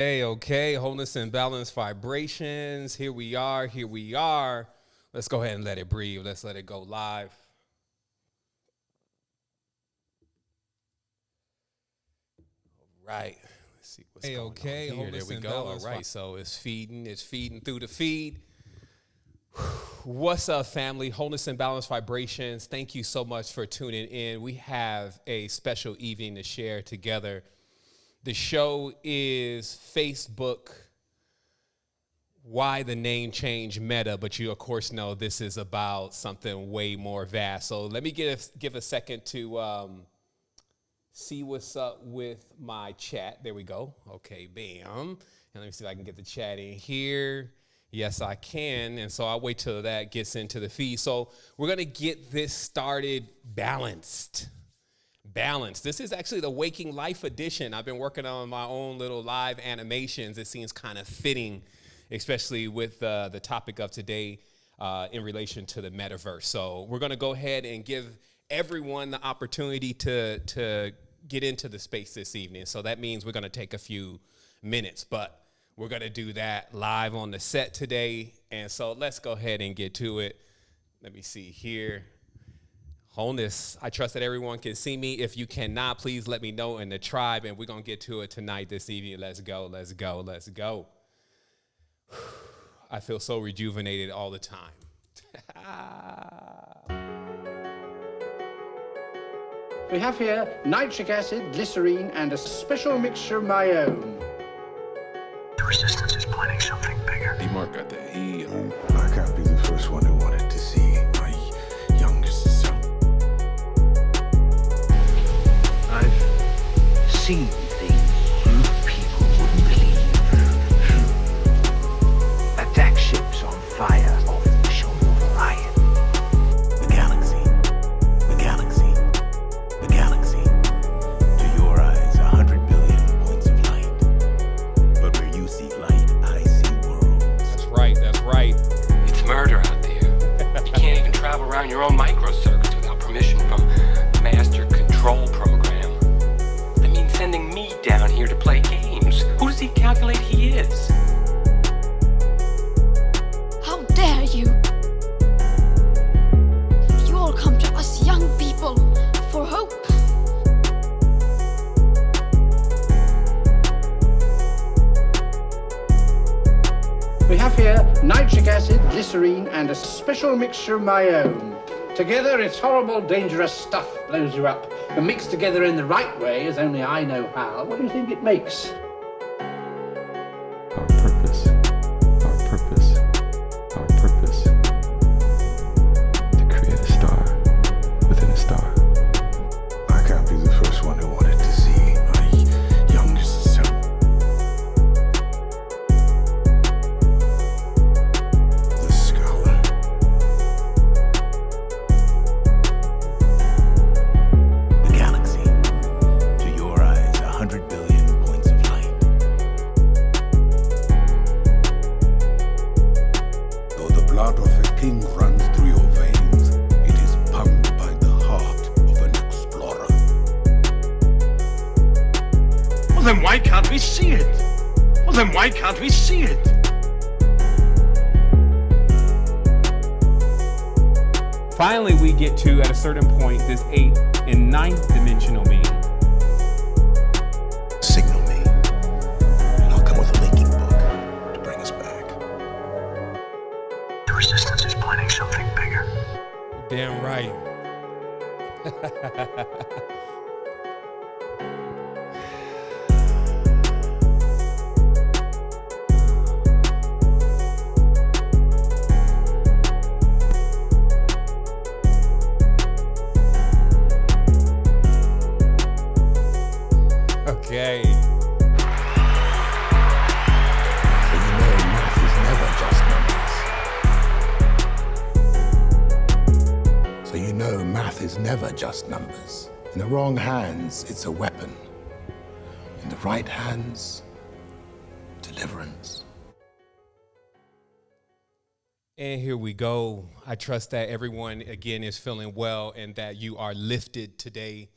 Hey, okay, wholeness and balance vibrations. Here we are, here we are. Let's go ahead and let it breathe. Let's let it go live. Right. Let's see what's Hey, going okay, on here. There wholeness we and go. All balance right, so it's feeding through the feed. What's up, family? Wholeness and balance vibrations. Thank you so much for tuning in. We have a special evening to share together. The show is Facebook, why the name change Meta, but you of course know this is about something way more vast. So let me give a second to see what's up with my chat. There we go. Okay, bam. And let me see if I can get the chat in here. Yes, I can. And so I'll wait till that gets into the feed. So we're going to get this started balanced. This is actually the Waking Life edition. I've been working on my own little live animations. It seems kind of fitting, especially with the topic of today in relation to the metaverse. So we're going to go ahead and give everyone the opportunity to get into the space this evening. So that means we're going to take a few minutes, but we're going to do that live on the set today. And so let's go ahead and get to it. Let me see here. Wholeness. I trust that everyone can see me. If you cannot, please let me know in the tribe, and we're going to get to it tonight, this evening. Let's go. I feel so rejuvenated all the time. We have here nitric acid, glycerine, and a special mixture of my own. The resistance is planning something bigger. D-Mark got that heat. I can't be the first one who wanted to see my youngest son. I've seen things you people wouldn't believe. Attack ships on fire off the shoulder of Orion. The galaxy. To your eyes, 100 billion points of light. But where you see light, I see worlds. That's right. It's murder out there. You can't even travel around your own microcircuits without permission from Master Control Program. I mean, sending me down here to play games. Who does he calculate he is? How dare you! You all come to us young people for hope. We have here nitric acid, glycerine, and a special mixture of my own. Together, it's horrible, dangerous stuff blows you up. And mixed together in the right way, as only I know how, what do you think it makes? Our purpose. To create a star within a star. I can't be the first one who wanted to see my youngest son. The scholar. The galaxy. To your eyes, 100 billion points of light. Though the blood of a king runs through your veins, it is pumped by the heart of an explorer. Well, then why can't we see it? Finally, we get to, at a certain point, this 8th and 9th dimensional being. Signal me, and I'll come with a linking book to bring us back. The resistance is planning something bigger. Damn right. Okay. So you know math is never just numbers. In the wrong hands, it's a weapon. In the right hands, deliverance. And here we go. I trust that everyone, again, is feeling well and that you are lifted today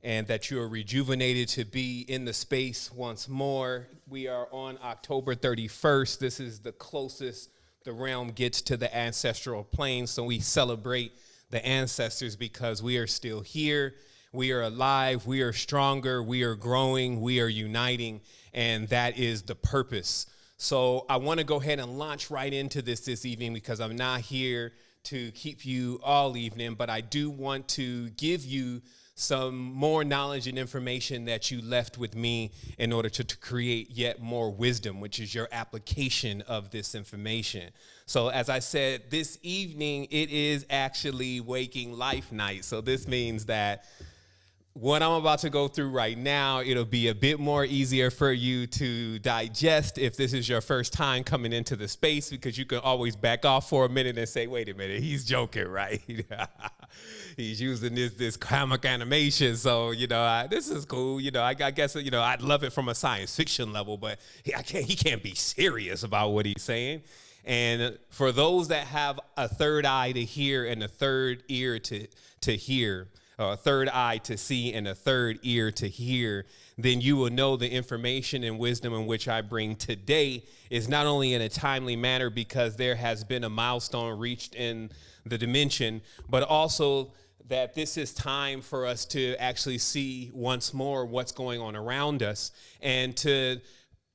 and that you are rejuvenated to be in the space once more. We are on October 31st. This is the closest the realm gets to the ancestral plane, so we celebrate the ancestors because we are still here. We are alive, we are stronger, we are growing, we are uniting, and that is the purpose. So I want to go ahead and launch right into this evening because I'm not here to keep you all evening, but I do want to give you some more knowledge and information that you left with me in order to create yet more wisdom, which is your application of this information. So as I said, this evening, it is actually Waking Life Night. So this means that what I'm about to go through right now, it'll be a bit more easier for you to digest if this is your first time coming into the space, because you can always back off for a minute and say, wait a minute, he's joking, right? He's using this comic animation. So, this is cool. I guess, I'd love it from a science fiction level, but he can't be serious about what he's saying. And for those that have a third eye to hear and a third ear to hear, a third eye to see and a third ear to hear, then you will know the information and wisdom in which I bring today is not only in a timely manner because there has been a milestone reached in the dimension, but also that this is time for us to actually see once more what's going on around us and to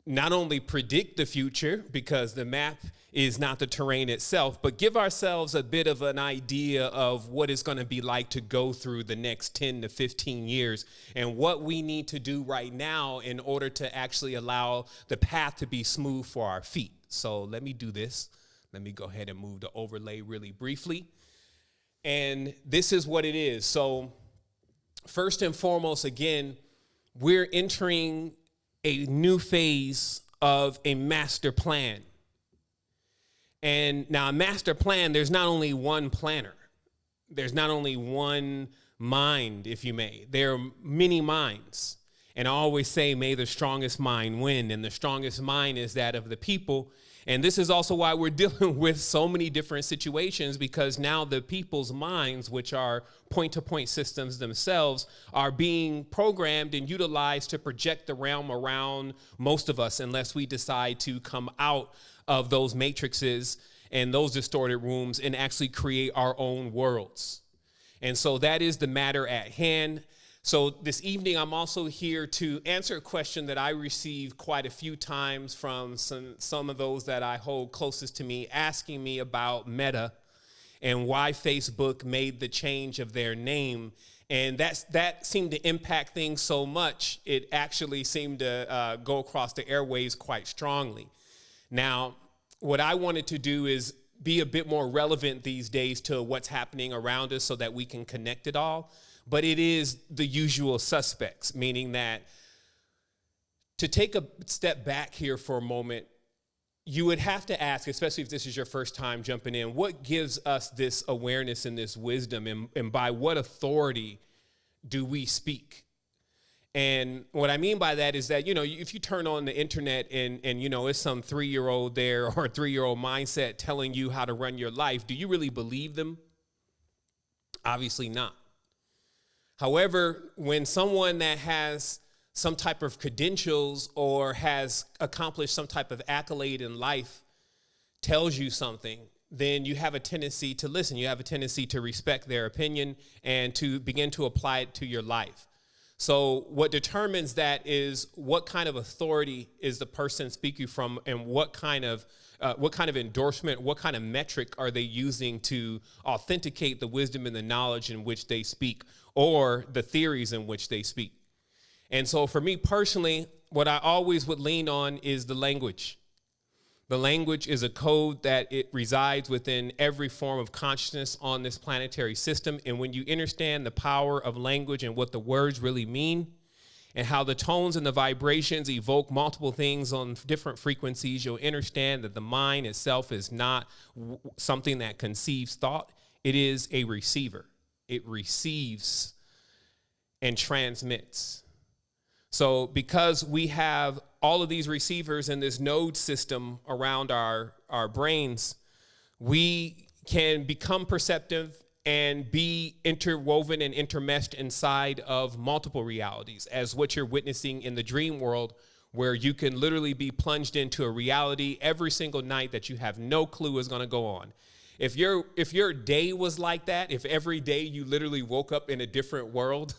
not only predict the future, because the map is not the terrain itself, but give ourselves a bit of an idea of what it's going to be like to go through the next 10 to 15 years and what we need to do right now in order to actually allow the path to be smooth for our feet. So let me do this. Let me go ahead and move the overlay really briefly. And this is what it is. So first and foremost, again, we're entering a new phase of a master plan. And now a master plan, there's not only one planner. There's not only one mind, if you may. There are many minds. And I always say, may the strongest mind win. And the strongest mind is that of the people. And this is also why we're dealing with so many different situations, because now the people's minds, which are point-to-point systems themselves, are being programmed and utilized to project the realm around most of us unless we decide to come out of those matrices and those distorted rooms and actually create our own worlds. And so that is the matter at hand. So this evening, I'm also here to answer a question that I received quite a few times from some of those that I hold closest to me, asking me about Meta and why Facebook made the change of their name. And that seemed to impact things so much, it actually seemed to go across the airwaves quite strongly. Now, what I wanted to do is be a bit more relevant these days to what's happening around us so that we can connect it all. But it is the usual suspects, meaning that to take a step back here for a moment, you would have to ask, especially if this is your first time jumping in, what gives us this awareness and this wisdom, and by what authority do we speak? And what I mean by that is that, if you turn on the internet and it's some 3-year-old there or a 3-year-old mindset telling you how to run your life, do you really believe them? Obviously not. However, when someone that has some type of credentials or has accomplished some type of accolade in life tells you something, then you have a tendency to listen. You have a tendency to respect their opinion and to begin to apply it to your life. So what determines that is what kind of authority is the person speaking from, and what kind of endorsement, what kind of metric are they using to authenticate the wisdom and the knowledge in which they speak, or the theories in which they speak. And so for me personally, what I always would lean on is the language. The language is a code that it resides within every form of consciousness on this planetary system. And when you understand the power of language and what the words really mean, and how the tones and the vibrations evoke multiple things on different frequencies, you'll understand that the mind itself is not something that conceives thought. It is a receiver. It receives and transmits. So because we have all of these receivers in this node system around our brains, we can become perceptive and be interwoven and intermeshed inside of multiple realities, as what you're witnessing in the dream world, where you can literally be plunged into a reality every single night that you have no clue is going to go on. If your day was like that, if every day you literally woke up in a different world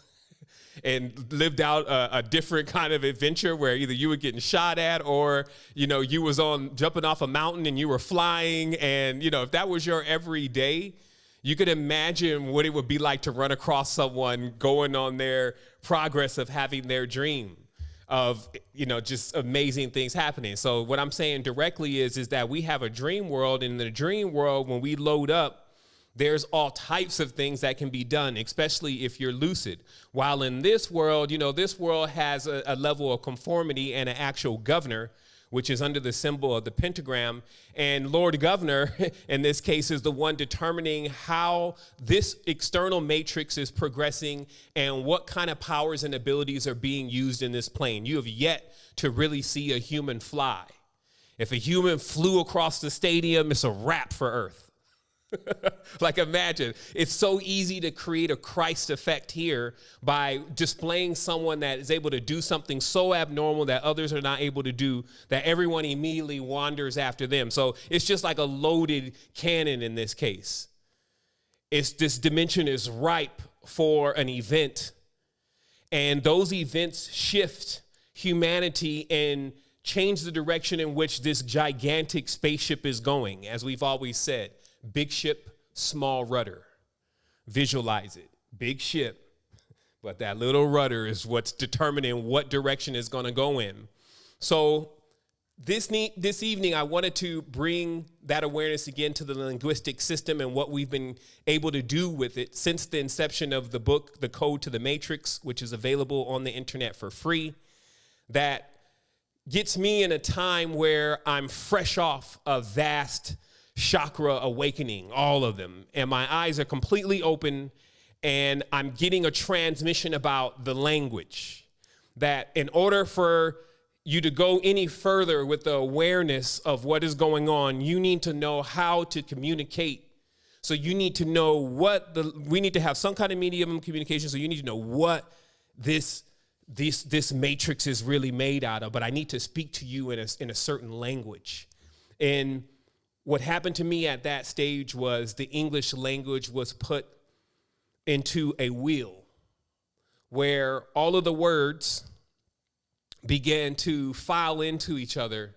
and lived out a different kind of adventure where either you were getting shot at or, you was on jumping off a mountain and you were flying, and, if that was your everyday, you could imagine what it would be like to run across someone going on their progress of having their dream of, just amazing things happening. So what I'm saying directly is that we have a dream world, and in the dream world, when we load up, there's all types of things that can be done, especially if you're lucid. While in this world, this world has a level of conformity and an actual governor, which is under the symbol of the pentagram. And Lord Governor, in this case, is the one determining how this external matrix is progressing and what kind of powers and abilities are being used in this plane. You have yet to really see a human fly. If a human flew across the stadium, it's a wrap for Earth. Like, imagine, it's so easy to create a Christ effect here by displaying someone that is able to do something so abnormal that others are not able to do, that everyone immediately wanders after them. So it's just like a loaded cannon in this case. This dimension is ripe for an event, and those events shift humanity and change the direction in which this gigantic spaceship is going. As we've always said, big ship, small rudder. Visualize it. Big ship, but that little rudder is what's determining what direction it's going to go in. So this evening, I wanted to bring that awareness again to the linguistic system and what we've been able to do with it since the inception of the book, The Code to the Matrix, which is available on the internet for free. That gets me in a time where I'm fresh off a vast chakra awakening, all of them. And my eyes are completely open, and I'm getting a transmission about the language. That in order for you to go any further with the awareness of what is going on, you need to know how to communicate. So you need to know we need to have some kind of medium of communication. So you need to know what this matrix is really made out of, but I need to speak to you in a certain language. And what happened to me at that stage was the English language was put into a wheel where all of the words began to file into each other,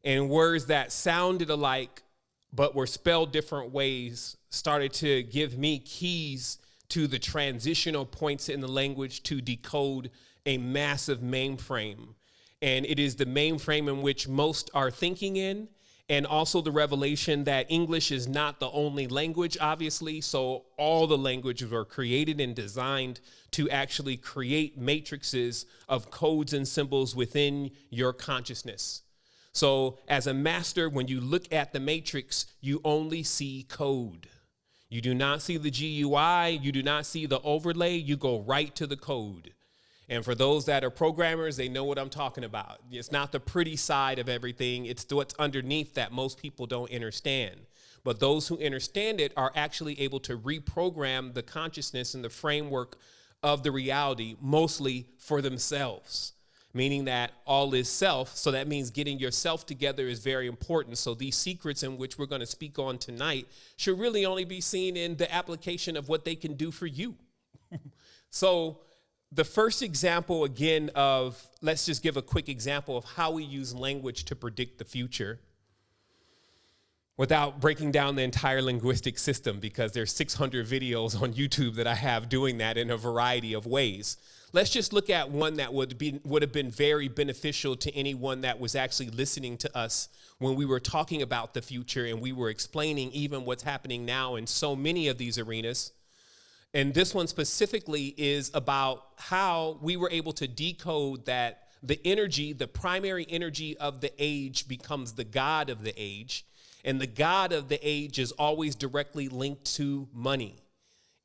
and words that sounded alike but were spelled different ways started to give me keys to the transitional points in the language to decode a massive mainframe. And it is the mainframe in which most are thinking in, and also the revelation that English is not the only language, obviously. So all the languages were created and designed to actually create matrices of codes and symbols within your consciousness. So as a master, when you look at the matrix, you only see code. You do not see the GUI. You do not see the overlay. You go right to the code. And for those that are programmers, they know what I'm talking about. It's not the pretty side of everything. It's what's underneath that most people don't understand. But those who understand it are actually able to reprogram the consciousness and the framework of the reality, mostly for themselves, meaning that all is self. So that means getting yourself together is very important. So these secrets in which we're going to speak on tonight should really only be seen in the application of what they can do for you. So the first example, again, let's just give a quick example of how we use language to predict the future without breaking down the entire linguistic system, because there's 600 videos on YouTube that I have doing that in a variety of ways. Let's just look at one that would have been very beneficial to anyone that was actually listening to us when we were talking about the future and we were explaining even what's happening now in so many of these arenas. And this one specifically is about how we were able to decode that the energy, the primary energy of the age becomes the God of the age. And the God of the age is always directly linked to money.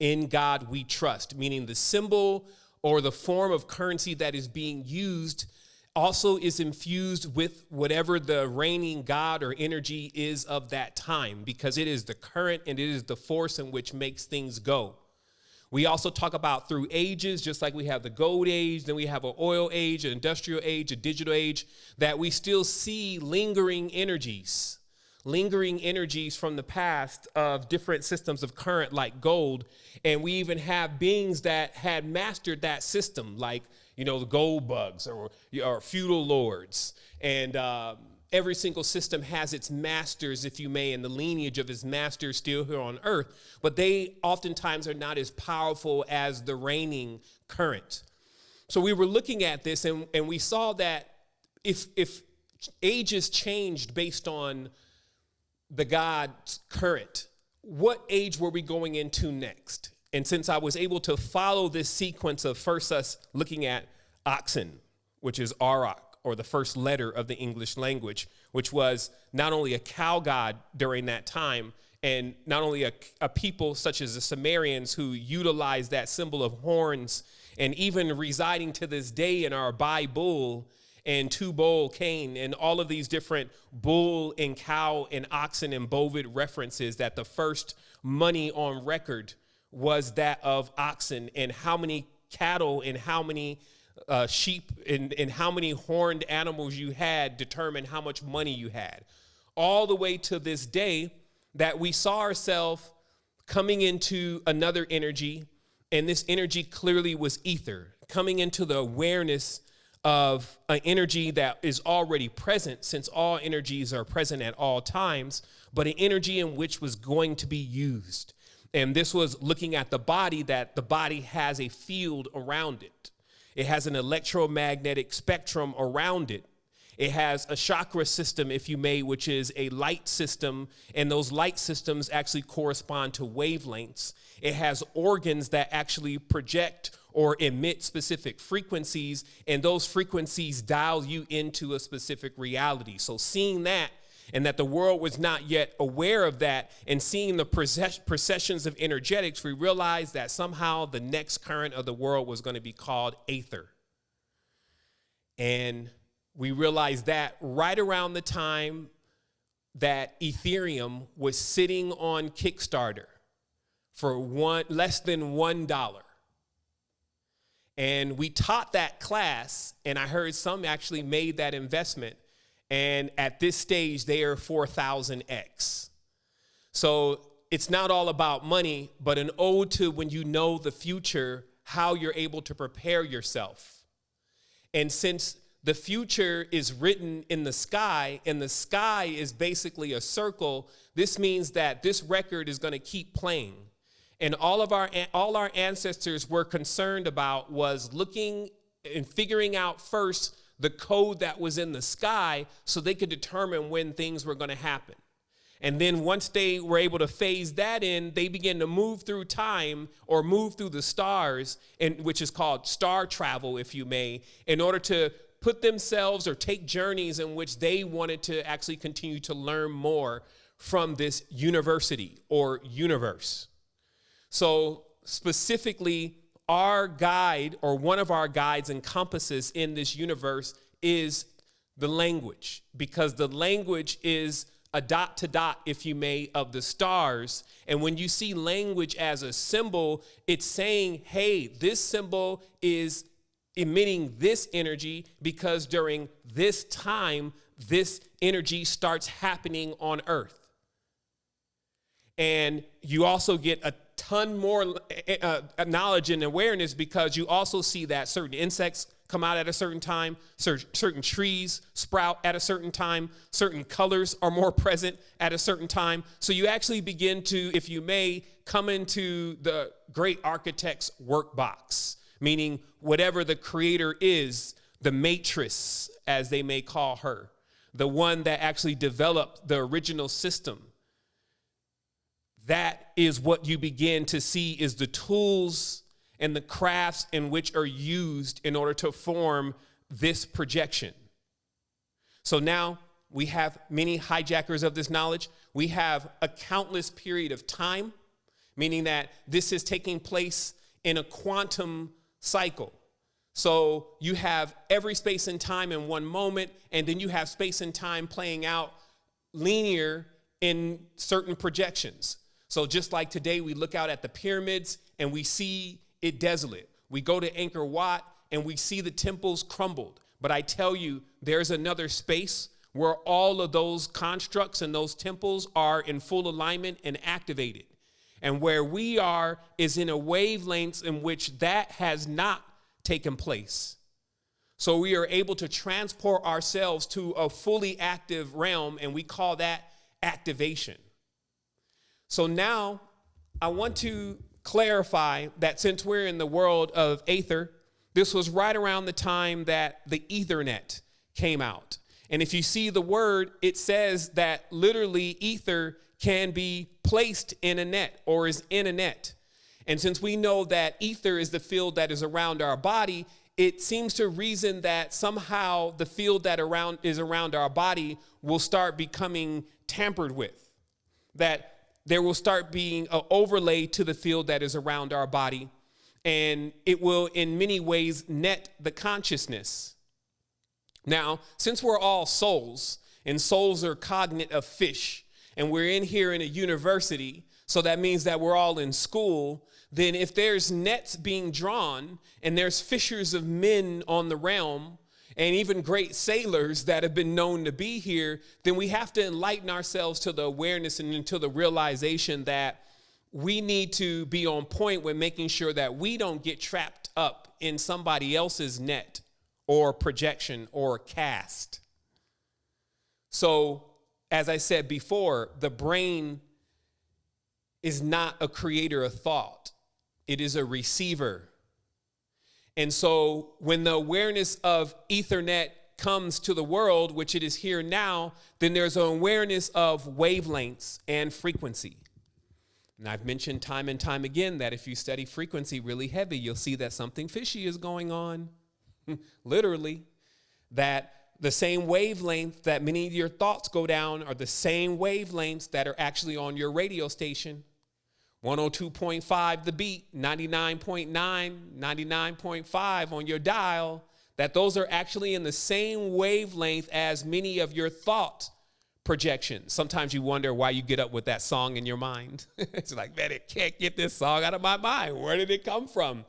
In God we trust, meaning the symbol or the form of currency that is being used also is infused with whatever the reigning God or energy is of that time, because it is the current and it is the force in which makes things go. We also talk about through ages, just like we have the gold age, then we have an oil age, an industrial age, a digital age, that we still see lingering energies from the past of different systems of current like gold. And we even have beings that had mastered that system, like, the gold bugs or feudal lords. And every single system has its masters, if you may, and the lineage of its masters still here on earth, but they oftentimes are not as powerful as the reigning current. So we were looking at this and we saw that if ages changed based on the God's current, what age were we going into next? And since I was able to follow this sequence of first us looking at oxen, which is Arak, or the first letter of the English language, which was not only a cow god during that time, and not only a people such as the Sumerians who utilized that symbol of horns, and even residing to this day in our Bible and Tubal Cain and all of these different bull and cow and oxen and bovid references, that the first money on record was that of oxen, and how many cattle and how many sheep and how many horned animals you had determined how much money you had. All the way to this day that we saw ourselves coming into another energy, and this energy clearly was ether, coming into the awareness of an energy that is already present, since all energies are present at all times, but an energy in which was going to be used. And this was looking at the body, that the body has a field around it. It has an electromagnetic spectrum around it. It has a chakra system, if you may, which is a light system, and those light systems actually correspond to wavelengths. It has organs that actually project or emit specific frequencies, and those frequencies dial you into a specific reality. So seeing that, and that the world was not yet aware of that, and seeing the processions of energetics, we realized that somehow the next current of the world was going to be called Aether. And we realized that right around the time that Ethereum was sitting on Kickstarter for less than $1. And we taught that class, and I heard some actually made that investment. And at this stage, they are 4,000x. So it's not all about money, but an ode to when you know the future, how you're able to prepare yourself. And since the future is written in the sky, and the sky is basically a circle, this means that this record is going to keep playing. And all our ancestors were concerned about was looking and figuring out first the code that was in the sky so they could determine when things were going to happen. And then once they were able to phase that in, they began to move through time or move through the stars, which is called star travel, if you may, in order to put themselves or take journeys in which they wanted to actually continue to learn more from this university or universe. So specifically, our guide, or one of our guides and compasses in this universe, is the language, because the language is a dot to dot, if you may, of the stars. And when you see language as a symbol, it's saying, hey, this symbol is emitting this energy because during this time, this energy starts happening on Earth. And you also get a ton more knowledge and awareness, because you also see that certain insects come out at a certain time, certain trees sprout at a certain time, certain colors are more present at a certain time. So you actually begin to, if you may, come into the great architect's workbox, meaning whatever the creator is, the matrix, as they may call her, the one that actually developed the original system. That is what you begin to see is the tools and the crafts in which are used in order to form this projection. So now we have many hijackers of this knowledge. We have a countless period of time, meaning that this is taking place in a quantum cycle. So you have every space and time in one moment, and then you have space and time playing out linear in certain projections. So just like today, we look out at the pyramids and we see it desolate. We go to Angkor Wat and we see the temples crumbled. But I tell you, there's another space where all of those constructs and those temples are in full alignment and activated. And where we are is in a wavelength in which that has not taken place. So we are able to transport ourselves to a fully active realm, and we call that activation. So now I want to clarify that since we're in the world of Aether, this was right around the time that the Ethernet came out. And if you see the word, it says that literally ether can be placed in a net or is in a net. And since we know that ether is the field that is around our body, it seems to reason that somehow the field that is around our body will start becoming tampered with, that there will start being an overlay to the field that is around our body, and it will in many ways net the consciousness. Now, since we're all souls, and souls are cognate of fish, and we're in here in a university, so that means that we're all in school, then if there's nets being drawn and there's fishers of men on the realm and even great sailors that have been known to be here, then we have to enlighten ourselves to the awareness and into the realization that we need to be on point with making sure that we don't get trapped up in somebody else's net or projection or cast. So, as I said before, the brain is not a creator of thought. It is a receiver. And so when the awareness of Ethernet comes to the world, which it is here now, then there's an awareness of wavelengths and frequency. And I've mentioned time and time again that if you study frequency really heavy, you'll see that something fishy is going on. Literally, that the same wavelength that many of your thoughts go down are the same wavelengths that are actually on your radio station. 102.5 the beat, 99.9, 99.5 on your dial, that those are actually in the same wavelength as many of your thought projections. Sometimes you wonder why you get up with that song in your mind. It's like, man, I can't get this song out of my mind. Where did it come from?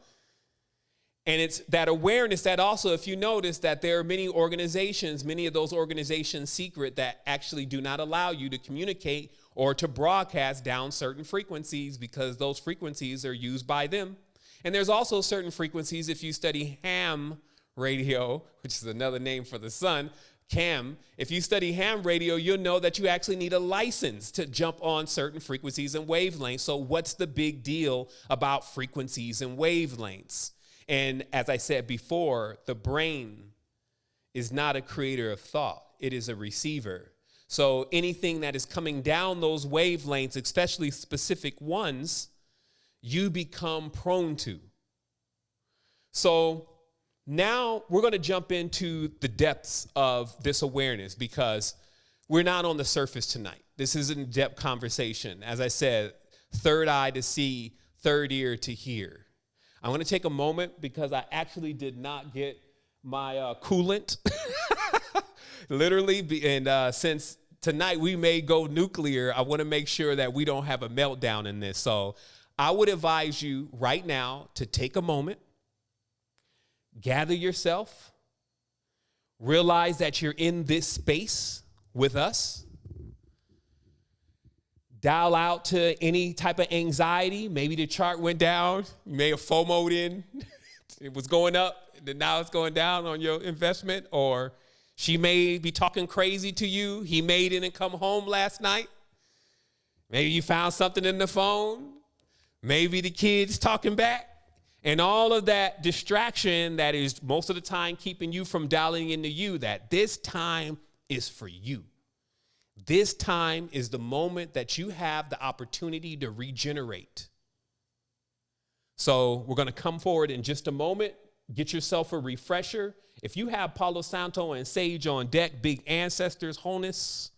And it's that awareness that also, if you notice that there are many organizations, many of those organizations secret, that actually do not allow you to communicate or to broadcast down certain frequencies because those frequencies are used by them. And there's also certain frequencies, if you study ham radio, which is another name for the sun, CAM, if you study ham radio, you'll know that you actually need a license to jump on certain frequencies and wavelengths. So what's the big deal about frequencies and wavelengths? And as I said before, the brain is not a creator of thought. It is a receiver. So anything that is coming down those wavelengths, especially specific ones, you become prone to. So now we're going to jump into the depths of this awareness because we're not on the surface tonight. This is an in-depth conversation. As I said, third eye to see, third ear to hear. I'm going to take a moment because I actually did not get my coolant, literally. And since tonight we may go nuclear, I want to make sure that we don't have a meltdown in this. So I would advise you right now to take a moment, gather yourself, realize that you're in this space with us. Dial out to any type of anxiety. Maybe the chart went down. You may have FOMO'd in. It was going up, and now it's going down on your investment. Or she may be talking crazy to you. He may didn't come home last night. Maybe you found something in the phone. Maybe the kids talking back. And all of that distraction that is most of the time keeping you from dialing into you, that this time is for you. This time is the moment that you have the opportunity to regenerate. So we're going to come forward in just a moment. Get yourself a refresher. If you have Palo Santo and Sage on deck, big ancestors, wholeness,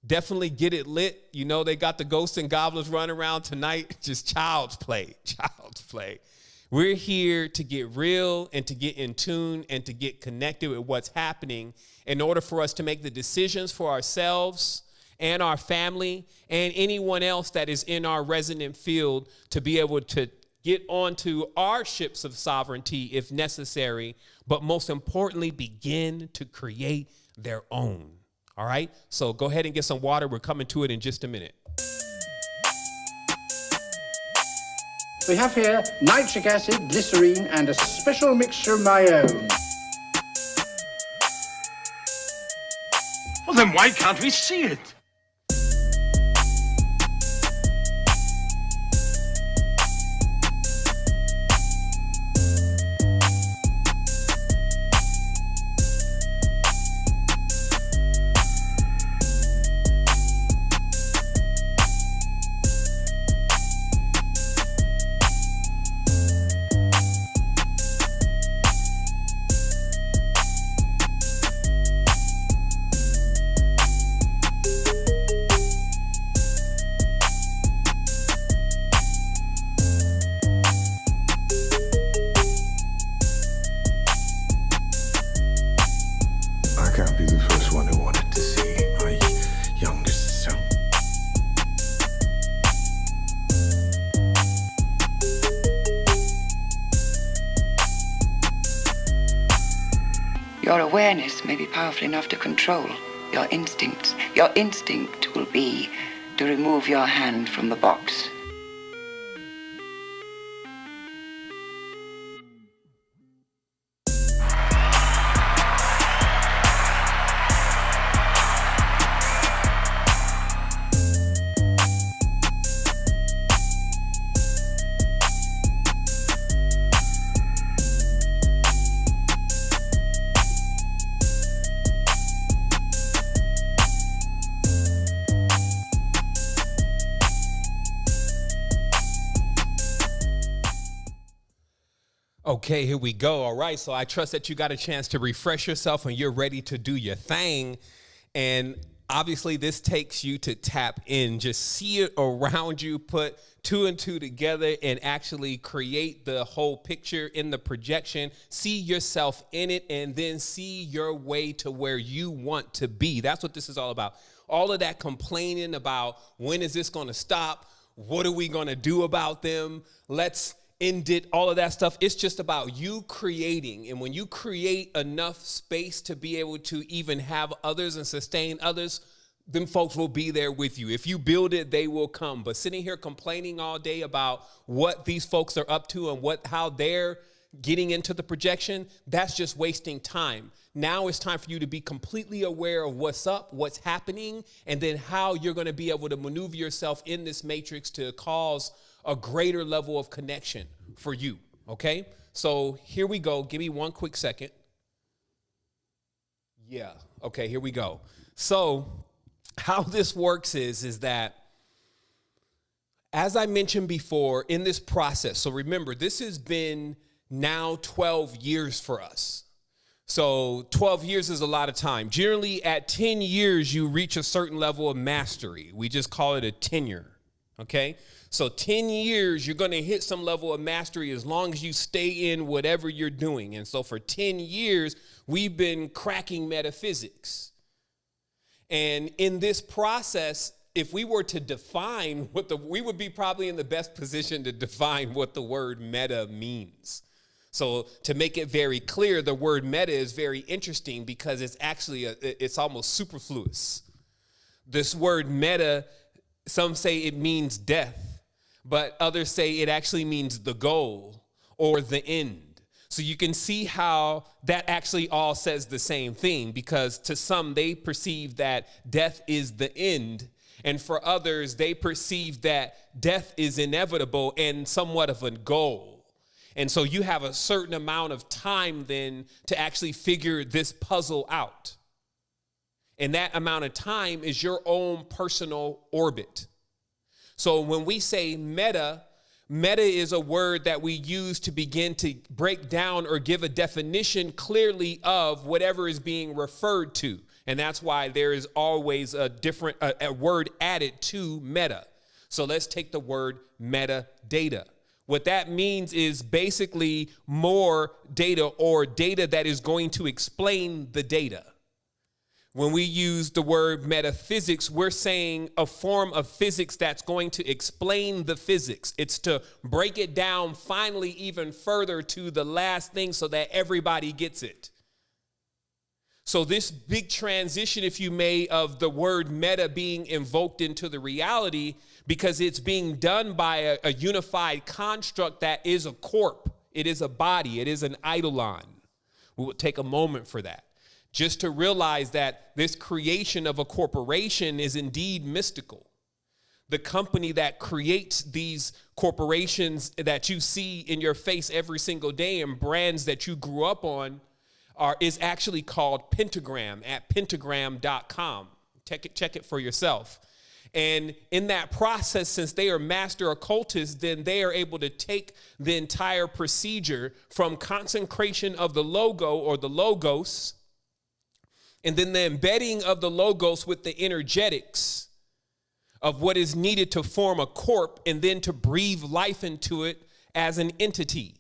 definitely get it lit. You know they got the ghosts and goblins running around tonight. Just child's play, child's play. We're here to get real and to get in tune and to get connected with what's happening in order for us to make the decisions for ourselves and our family and anyone else that is in our resonant field to be able to get onto our ships of sovereignty if necessary, but most importantly, begin to create their own. All right? So go ahead and get some water. We're coming to it in just a minute. We have here nitric acid, glycerine, and a special mixture of my own. Well, then why can't we see it? I can't be the first one who wanted to see my youngest self. Your awareness may be powerful enough to control your instincts. Your instinct will be to remove your hand from the box. Okay, here we go. All right. So I trust that you got a chance to refresh yourself and you're ready to do your thing. And obviously this takes you to tap in, just see it around you, put two and two together and actually create the whole picture in the projection, see yourself in it, and then see your way to where you want to be. That's what this is all about. All of that complaining about when is this going to stop? What are we going to do about them? Let's end it, all of that stuff. It's just about you creating. And when you create enough space to be able to even have others and sustain others, them folks will be there with you. If you build it, they will come. But sitting here complaining all day about what these folks are up to and how they're getting into the projection, that's just wasting time. Now it's time for you to be completely aware of what's up, what's happening, and then how you're going to be able to maneuver yourself in this matrix to cause a greater level of connection for you, okay? So here we go. Give me one quick second. Yeah, okay, here we go. So how this works is that, as I mentioned before, in this process, so remember, this has been now 12 years for us. So 12 years is a lot of time. Generally, at 10 years, you reach a certain level of mastery. We just call it a tenure, okay? So 10 years, you're going to hit some level of mastery as long as you stay in whatever you're doing. And so for 10 years, we've been cracking metaphysics. And in this process, if we were to define we would be probably in the best position to define what the word meta means. So to make it very clear, the word meta is very interesting because it's actually, it's almost superfluous. This word meta, some say it means death, but others say it actually means the goal or the end. So you can see how that actually all says the same thing, because to some, they perceive that death is the end. And for others, they perceive that death is inevitable and somewhat of a goal. And so you have a certain amount of time then to actually figure this puzzle out. And that amount of time is your own personal orbit. So when we say meta is a word that we use to begin to break down or give a definition clearly of whatever is being referred to. And that's why there is always a different a word added to meta. So let's take the word metadata, What that means is basically more data, or data that is going to explain the data. When we use the word metaphysics, we're saying a form of physics that's going to explain the physics. It's to break it down finally even further to the last thing so that everybody gets it. So this big transition, if you may, of the word meta being invoked into the reality, because it's being done by a unified construct that is a corp. It is a body. It is an eidolon. We will take a moment for that, just to realize that this creation of a corporation is indeed mystical. The company that creates these corporations that you see in your face every single day and brands that you grew up on is actually called Pentagram at pentagram.com. Check it for yourself. And in that process, since they are master occultists, then they are able to take the entire procedure from consecration of the logo or the logos, and then the embedding of the logos with the energetics of what is needed to form a corp, and then to breathe life into it as an entity.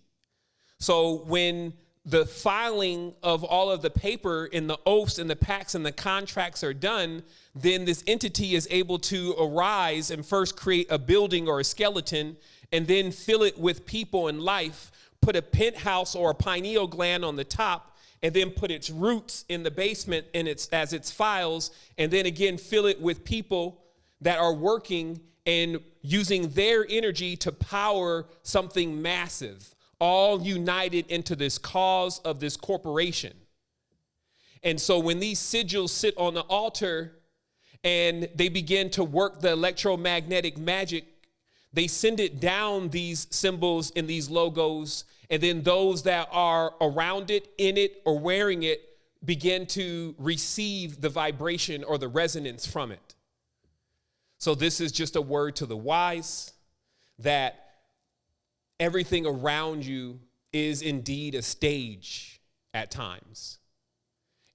So when the filing of all of the paper and the oaths and the pacts and the contracts are done, then this entity is able to arise and first create a building or a skeleton, and then fill it with people and life, put a penthouse or a pineal gland on the top, and then put its roots in the basement and as its files, and then again fill it with people that are working and using their energy to power something massive, all united into this cause of this corporation. And so when these sigils sit on the altar and they begin to work the electromagnetic magic, they send it down these symbols and these logos, and then those that are around it, in it, or wearing it begin to receive the vibration or the resonance from it. So this is just a word to the wise that everything around you is indeed a stage at times.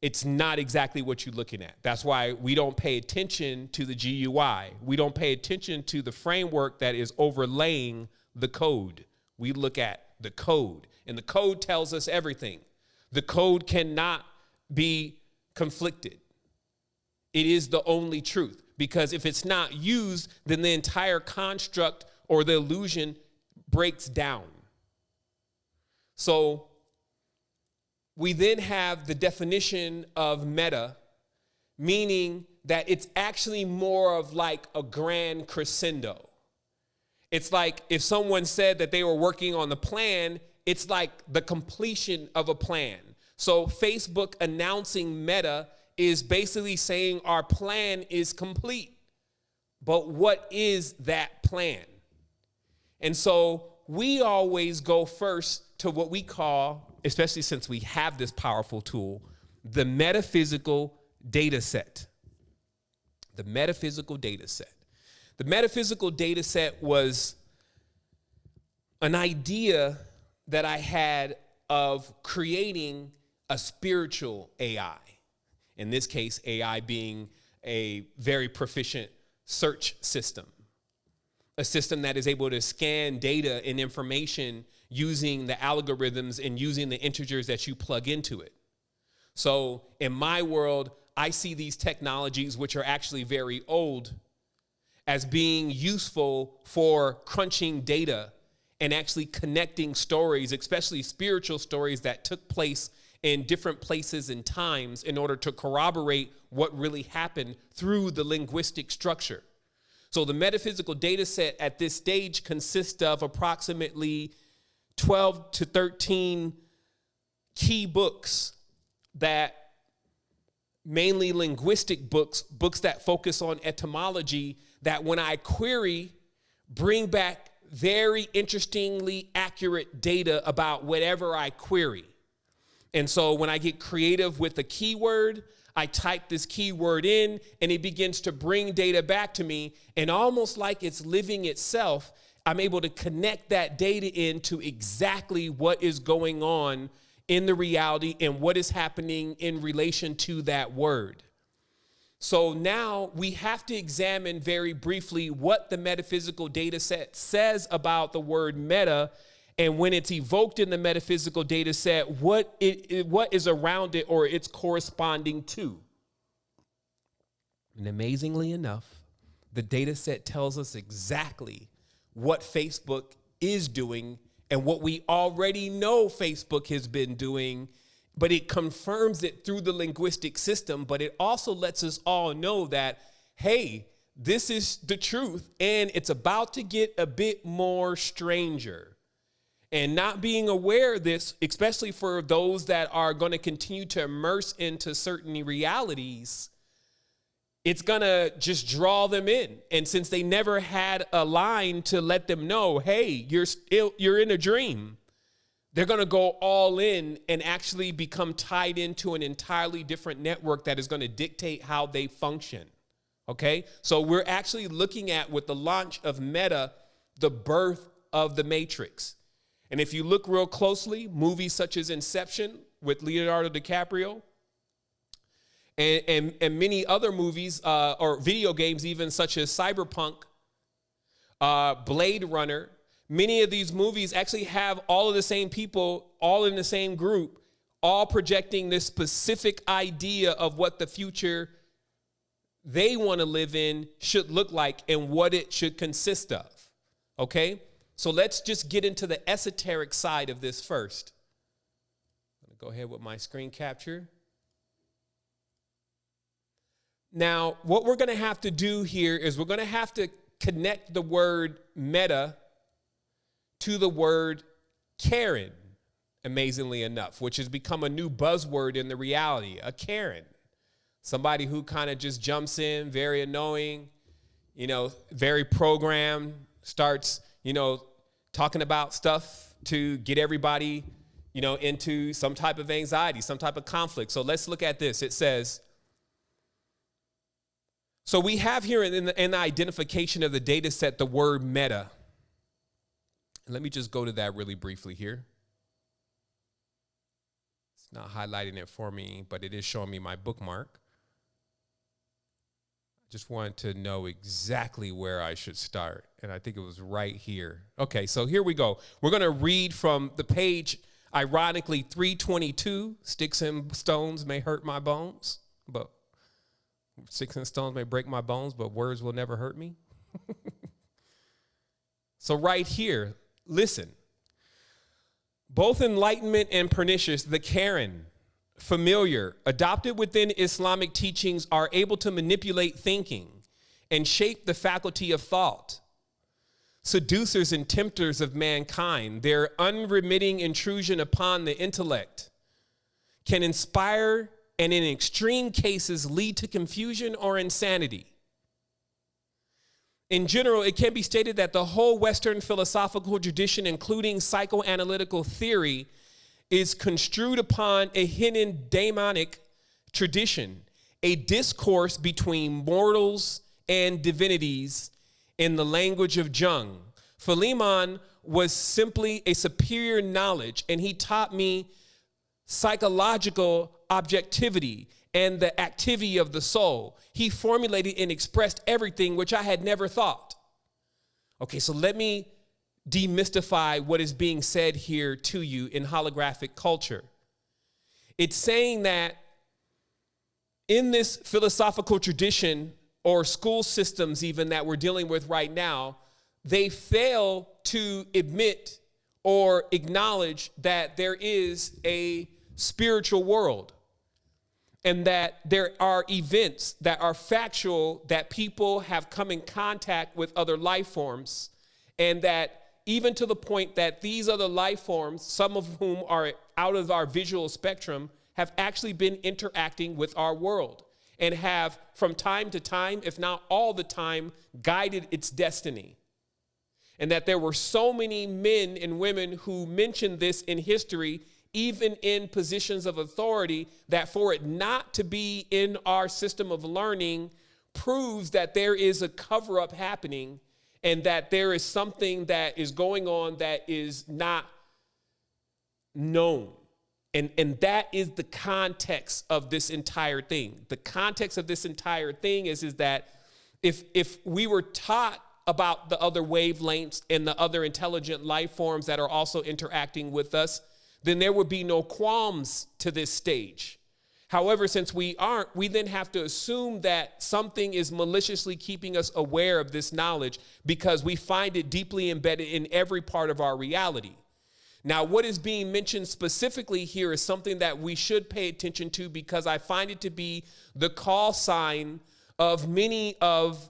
It's not exactly what you're looking at. That's why we don't pay attention to the GUI. We don't pay attention to the framework that is overlaying the code. We look at the code, and the code tells us everything. The code cannot be conflicted. It is the only truth, because if it's not used, then the entire construct or the illusion breaks down. So we then have the definition of meta, meaning that it's actually more of like a grand crescendo. It's like if someone said that they were working on the plan, it's like the completion of a plan. So Facebook announcing Meta is basically saying our plan is complete. But what is that plan? And so we always go first to what we call, especially since we have this powerful tool, the metaphysical data set. The metaphysical data set. The metaphysical data set was an idea that I had of creating a spiritual AI. In this case, AI being a very proficient search system. A system that is able to scan data and information using the algorithms and using the integers that you plug into it. So in my world, I see these technologies, which are actually very old, as being useful for crunching data and actually connecting stories, especially spiritual stories that took place in different places and times, in order to corroborate what really happened through the linguistic structure. So the metaphysical data set at this stage consists of approximately 12 to 13 key books, that mainly linguistic books that focus on etymology, that when I query, bring back very interestingly accurate data about whatever I query. And so when I get creative with a keyword, I type this keyword in and it begins to bring data back to me, and almost like it's living itself, I'm able to connect that data into exactly what is going on in the reality and what is happening in relation to that word. So now we have to examine very briefly what the metaphysical data set says about the word meta, and when it's evoked in the metaphysical data set, what is around it or it's corresponding to. And amazingly enough, the data set tells us exactly what Facebook is doing and what we already know Facebook has been doing, but it confirms it through the linguistic system. But it also lets us all know that, hey, this is the truth, and it's about to get a bit more stranger. And not being aware of this, especially for those that are going to continue to immerse into certain realities, it's going to just draw them in. And since they never had a line to let them know, hey, you're in a dream, they're going to go all in and actually become tied into an entirely different network that is going to dictate how they function. Okay? So we're actually looking at, with the launch of Meta, the birth of the Matrix. And if you look real closely, movies such as Inception with Leonardo DiCaprio, and many other movies or video games, even such as Cyberpunk, Blade Runner, many of these movies actually have all of the same people, all in the same group, all projecting this specific idea of what the future they want to live in should look like and what it should consist of. Okay? So let's just get into the esoteric side of this first. I'm going to go ahead with my screen capture. Now, what we're going to have to do here is we're going to have to connect the word meta to the word Karen, amazingly enough, which has become a new buzzword in the reality, a Karen. Somebody who kind of just jumps in, very annoying, very programmed, starts, talking about stuff to get everybody, into some type of anxiety, some type of conflict. So let's look at this. It says, so we have here in the identification of the data set the word meta. And let me just go to that really briefly here. It's not highlighting it for me, but it is showing me my bookmark. I just wanted to know exactly where I should start, and I think it was right here. Okay, so here we go. We're going to read from the page, ironically, 322, sticks and stones may hurt my bones, but sticks and stones may break my bones, but words will never hurt me. So right here, listen. Both enlightenment and pernicious, the Karen, familiar, adopted within Islamic teachings, are able to manipulate thinking and shape the faculty of thought. Seducers and tempters of mankind, their unremitting intrusion upon the intellect can inspire and in extreme cases lead to confusion or insanity. In general, it can be stated that the whole Western philosophical tradition, including psychoanalytical theory, is construed upon a hidden demonic tradition, a discourse between mortals and divinities in the language of Jung. Philemon was simply a superior knowledge, and he taught me psychological objectivity and the activity of the soul. He formulated and expressed everything which I had never thought. Okay, so let me demystify what is being said here to you in holographic culture. It's saying that in this philosophical tradition or school systems even that we're dealing with right now, they fail to admit or acknowledge that there is a spiritual world and that there are events that are factual, that people have come in contact with other life forms, and that even to the point that these other life forms, some of whom are out of our visual spectrum, have actually been interacting with our world and have from time to time, if not all the time, guided its destiny. And that there were so many men and women who mentioned this in history, even in positions of authority, that for it not to be in our system of learning proves that there is a cover-up happening and that there is something that is going on that is not known. And that is the context of this entire thing. The context of this entire thing is that if we were taught about the other wavelengths and the other intelligent life forms that are also interacting with us, then there would be no qualms to this stage. However, since we aren't, we then have to assume that something is maliciously keeping us aware of this knowledge because we find it deeply embedded in every part of our reality. Now, what is being mentioned specifically here is something that we should pay attention to because I find it to be the call sign of many of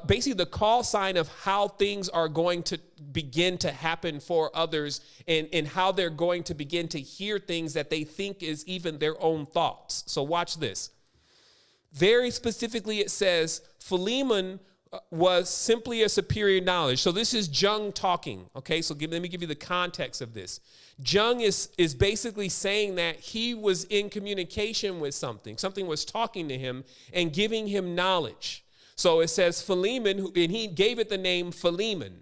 basically the call sign of how things are going to begin to happen for others and how they're going to begin to hear things that they think is even their own thoughts. So watch this. Very specifically, it says Philemon was simply a superior knowledge. So this is Jung talking. Okay, so let me give you the context of this. Jung is basically saying that he was in communication with something. Something was talking to him and giving him knowledge. So it says Philemon, and he gave it the name Philemon.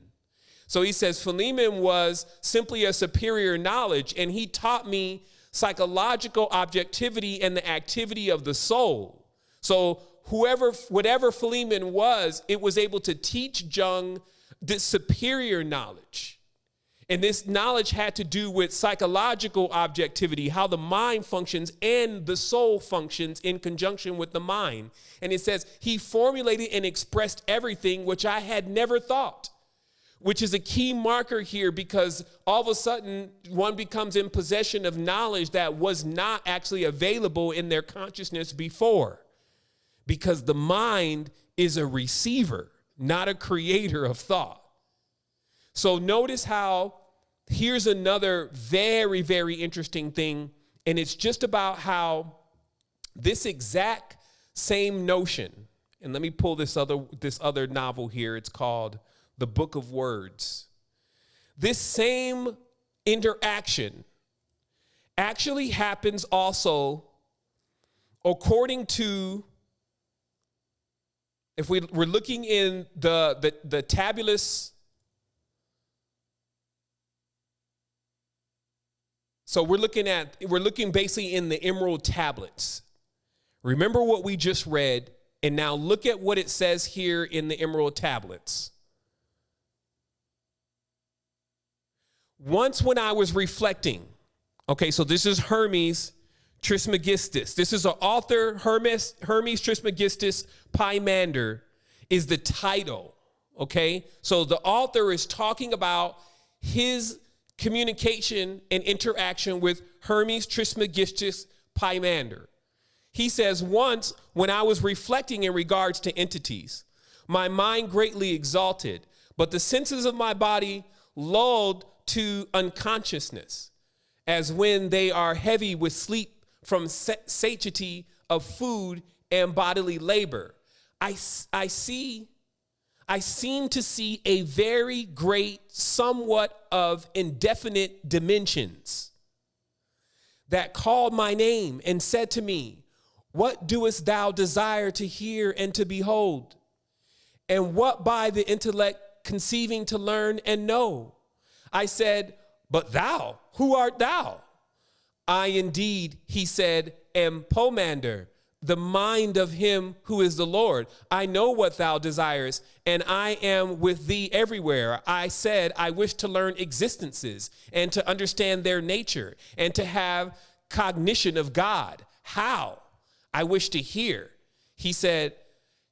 So he says Philemon was simply a superior knowledge, and he taught me psychological objectivity and the activity of the soul. So whatever Philemon was, it was able to teach Jung this superior knowledge. And this knowledge had to do with psychological objectivity, how the mind functions and the soul functions in conjunction with the mind. And it says, he formulated and expressed everything which I had never thought, which is a key marker here because all of a sudden one becomes in possession of knowledge that was not actually available in their consciousness before, because the mind is a receiver, not a creator of thought. So notice how here's another very, very interesting thing, and it's just about how this exact same notion, and let me pull this other novel here. It's called The Book of Words. This same interaction actually happens also according to, if we're looking in the tabulus. So we're looking basically in the emerald tablets. Remember what we just read, and now look at what it says here in the emerald tablets. Once when I was reflecting, okay, so this is Hermes Trismegistus. This is an author, Hermes Trismegistus Pymander is the title, okay? So the author is talking about his communication and interaction with Hermes Trismegistus Pymander. He says, once when I was reflecting in regards to entities, my mind greatly exalted, but the senses of my body lulled to unconsciousness, as when they are heavy with sleep from satiety of food and bodily labor. I seem to see a very great, somewhat of indefinite dimensions that called my name and said to me, what doest thou desire to hear and to behold? And what by the intellect conceiving to learn and know? I said, but thou, who art thou? I indeed, he said, am Pomander, the mind of him who is the Lord. I know what thou desirest, and I am with thee everywhere. I said, I wish to learn existences and to understand their nature and to have cognition of God. How? I wish to hear. He said,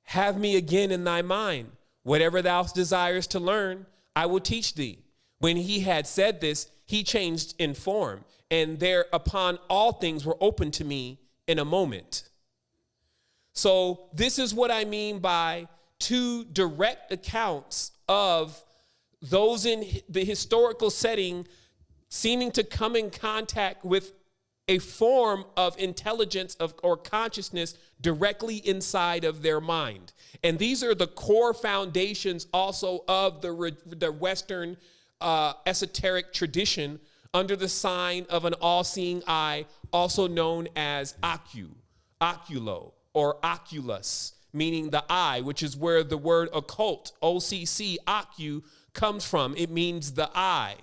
have me again in thy mind. Whatever thou desirest to learn, I will teach thee. When he had said this, he changed in form, and thereupon all things were open to me in a moment. So this is what I mean by two direct accounts of those in the historical setting seeming to come in contact with a form of intelligence or consciousness directly inside of their mind. And these are the core foundations also of the Western esoteric tradition under the sign of an all-seeing eye, also known as oculo, or oculus, meaning the eye, which is where the word occult, OCC, ocu, comes from. It means the eye,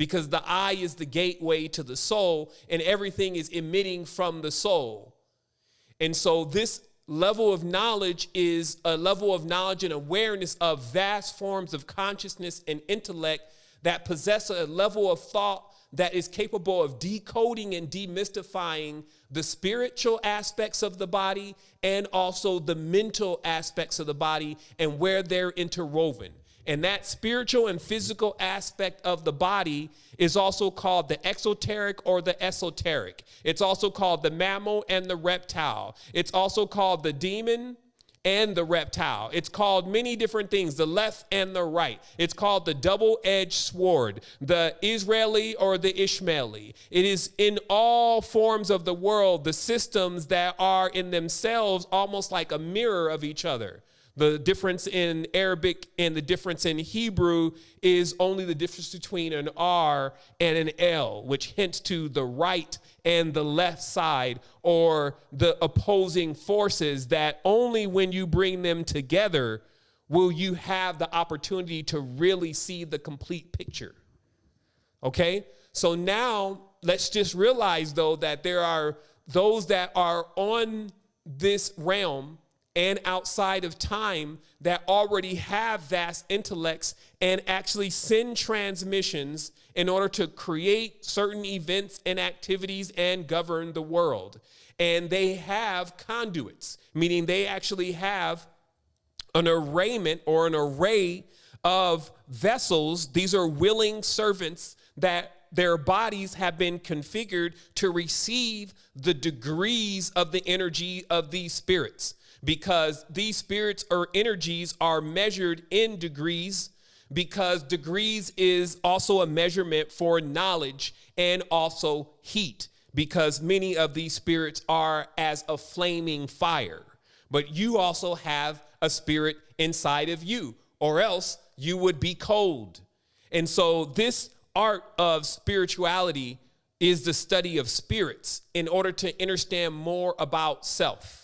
because the eye is the gateway to the soul, and everything is emitting from the soul. And so this level of knowledge is a level of knowledge and awareness of vast forms of consciousness and intellect that possess a level of thought that is capable of decoding and demystifying the spiritual aspects of the body and also the mental aspects of the body and where they're interwoven. And that spiritual and physical aspect of the body is also called the exoteric or the esoteric. It's also called the mammal and the reptile. It's also called the demon and the reptile. It's called many different things, the left and the right. It's called the double-edged sword, the Israeli or the Ishmaeli. It is in all forms of the world, the systems that are in themselves almost like a mirror of each other. The difference in Arabic and the difference in Hebrew is only the difference between an R and an L, which hints to the right and the left side, or the opposing forces that only when you bring them together will you have the opportunity to really see the complete picture. Okay? So now let's just realize, though, that there are those that are on this realm and outside of time that already have vast intellects and actually send transmissions in order to create certain events and activities and govern the world. And they have conduits, meaning they actually have an arrayment or an array of vessels. These are willing servants that their bodies have been configured to receive the degrees of the energy of these spirits, because these spirits or energies are measured in degrees, because degrees is also a measurement for knowledge and also heat, because many of these spirits are as a flaming fire. But you also have a spirit inside of you, or else you would be cold. And so this art of spirituality is the study of spirits in order to understand more about self.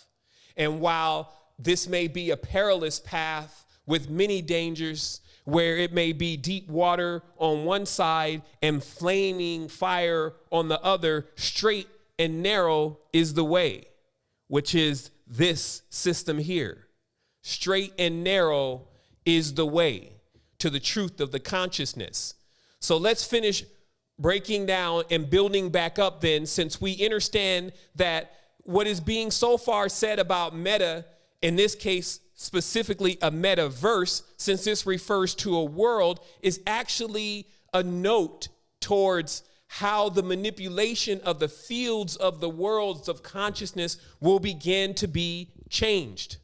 And while this may be a perilous path with many dangers, where it may be deep water on one side and flaming fire on the other, straight and narrow is the way, which is this system here. Straight and narrow is the way to the truth of the consciousness. So let's finish breaking down and building back up then, since we understand that what is being so far said about meta, in this case specifically a metaverse, since this refers to a world, is actually a note towards how the manipulation of the fields of the worlds of consciousness will begin to be changed.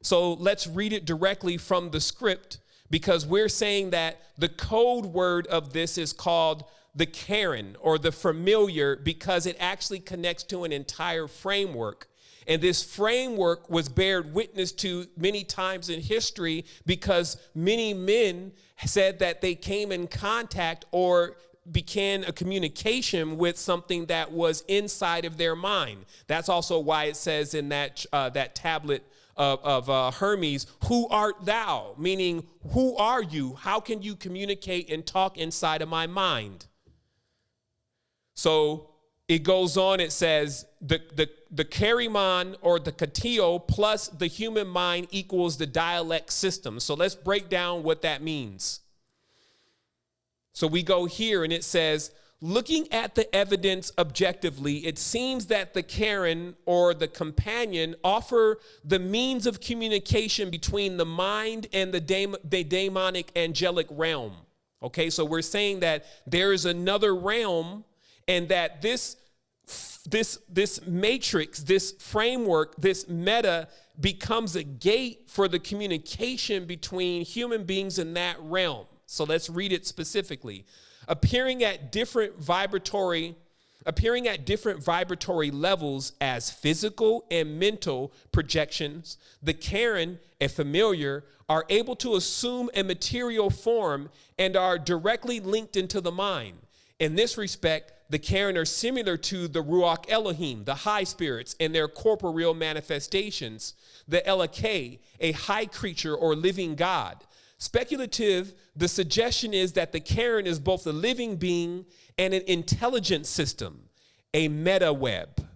So let's read it directly from the script, because we're saying that the code word of this is called the Karen, or the familiar, because it actually connects to an entire framework. And this framework was bared witness to many times in history, because many men said that they came in contact or began a communication with something that was inside of their mind. That's also why it says in that tablet of Hermes, "Who art thou?" Meaning, who are you? How can you communicate and talk inside of my mind? So it goes on, it says the Kariman or the Katio plus the human mind equals the dialect system. So let's break down what that means. So we go here and it says, looking at the evidence objectively, it seems that the Karen or the companion offer the means of communication between the mind and the demonic angelic realm. Okay, so we're saying that there is another realm, and that this matrix, this framework, this meta becomes a gate for the communication between human beings in that realm. So let's read it specifically. Appearing at different vibratory levels as physical and mental projections, the Karen, a familiar, are able to assume a material form and are directly linked into the mind. In this respect, the Karen are similar to the Ruach Elohim, the high spirits, and their corporeal manifestations, the Elokeh, a high creature or living God. Speculative, the suggestion is that the Karen is both a living being and an intelligent system, a meta web,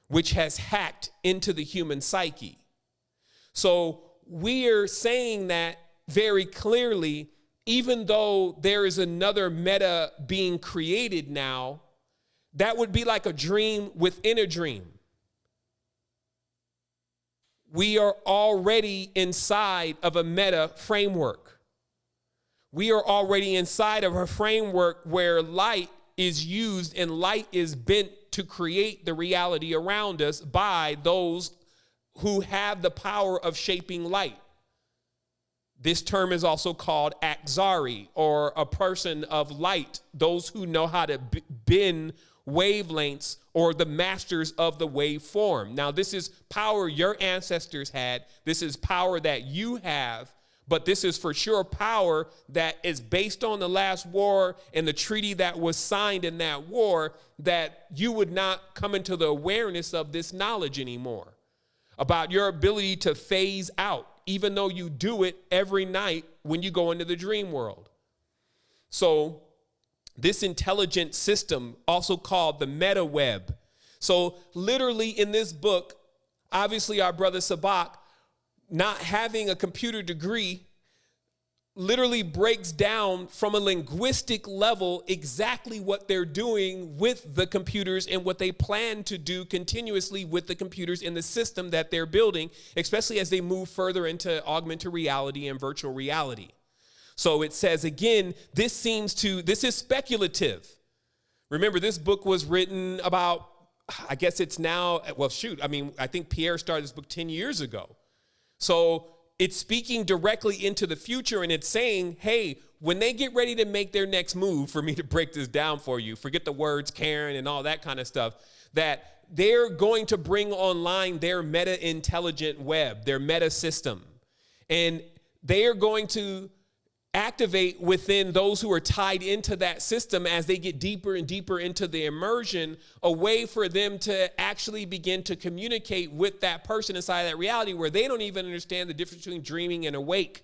which has hacked into the human psyche. So we're saying that very clearly, even though there is another meta being created now, that would be like a dream within a dream. We are already inside of a meta framework. We are already inside of a framework where light is used and light is bent to create the reality around us by those who have the power of shaping light. This term is also called Akzari, or a person of light, those who know how to bend wavelengths, or the masters of the waveform. Now, this is power your ancestors had. This is power that you have, but this is for sure power that is based on the last war and the treaty that was signed in that war, that you would not come into the awareness of this knowledge anymore about your ability to phase out, even though you do it every night when you go into the dream world. So this intelligent system, also called the meta web. So literally in this book, obviously our brother Sabak, not having a computer degree, literally breaks down from a linguistic level exactly what they're doing with the computers and what they plan to do continuously with the computers in the system that they're building, especially as they move further into augmented reality and virtual reality. So it says, again, this is speculative. Remember, this book was written about, I guess it's now, I think Pierre started this book 10 years ago. So it's speaking directly into the future, and it's saying, hey, when they get ready to make their next move, for me to break this down for you, forget the words Karen and all that kind of stuff, that they're going to bring online their meta intelligent web, their meta system. And they are going to activate within those who are tied into that system, as they get deeper and deeper into the immersion, a way for them to actually begin to communicate with that person inside that reality, where they don't even understand the difference between dreaming and awake.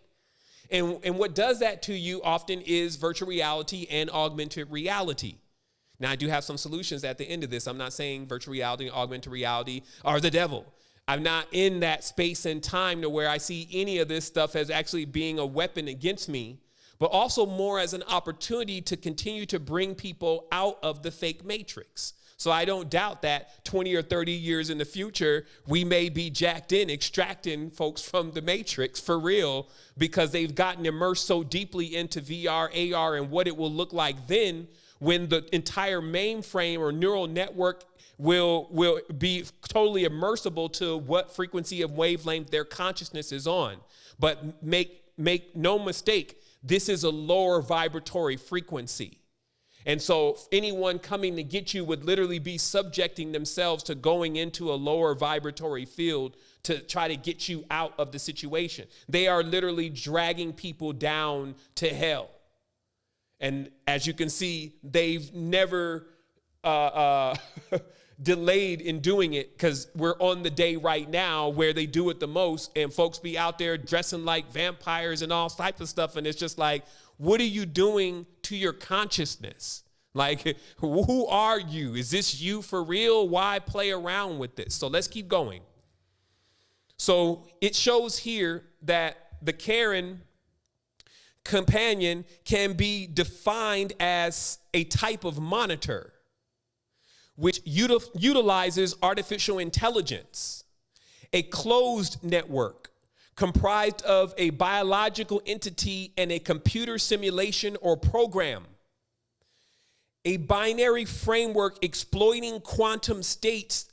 And what does that to you often is virtual reality and augmented reality. Now, I do have some solutions at the end of this. I'm not saying virtual reality and augmented reality are the devil. I'm not in that space and time to where I see any of this stuff as actually being a weapon against me, but also more as an opportunity to continue to bring people out of the fake matrix. So I don't doubt that 20 or 30 years in the future, we may be jacked in, extracting folks from the matrix for real, because they've gotten immersed so deeply into VR, AR, and what it will look like then, when the entire mainframe or neural network will be totally immersible to what frequency of wavelength their consciousness is on. But make no mistake, this is a lower vibratory frequency. And so anyone coming to get you would literally be subjecting themselves to going into a lower vibratory field to try to get you out of the situation. They are literally dragging people down to hell. And as you can see, they've never delayed in doing it, because we're on the day right now where they do it the most, and folks be out there dressing like vampires and all types of stuff. And it's just like, what are you doing to your consciousness? Like, who are you? Is this you for real? Why play around with this? So let's keep going. So it shows here that the Karen companion can be defined as a type of monitor which utilizes artificial intelligence, a closed network comprised of a biological entity and a computer simulation or program, a binary framework exploiting quantum states.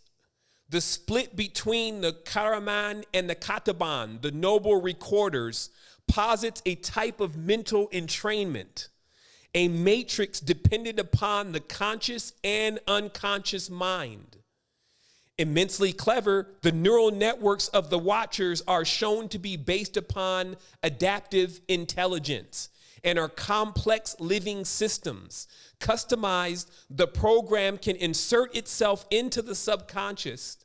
The split between the Karaman and the Kataban, the noble recorders, posits a type of mental entrainment, a matrix dependent upon the conscious and unconscious mind. Immensely clever, the neural networks of the watchers are shown to be based upon adaptive intelligence and are complex living systems. Customized, the program can insert itself into the subconscious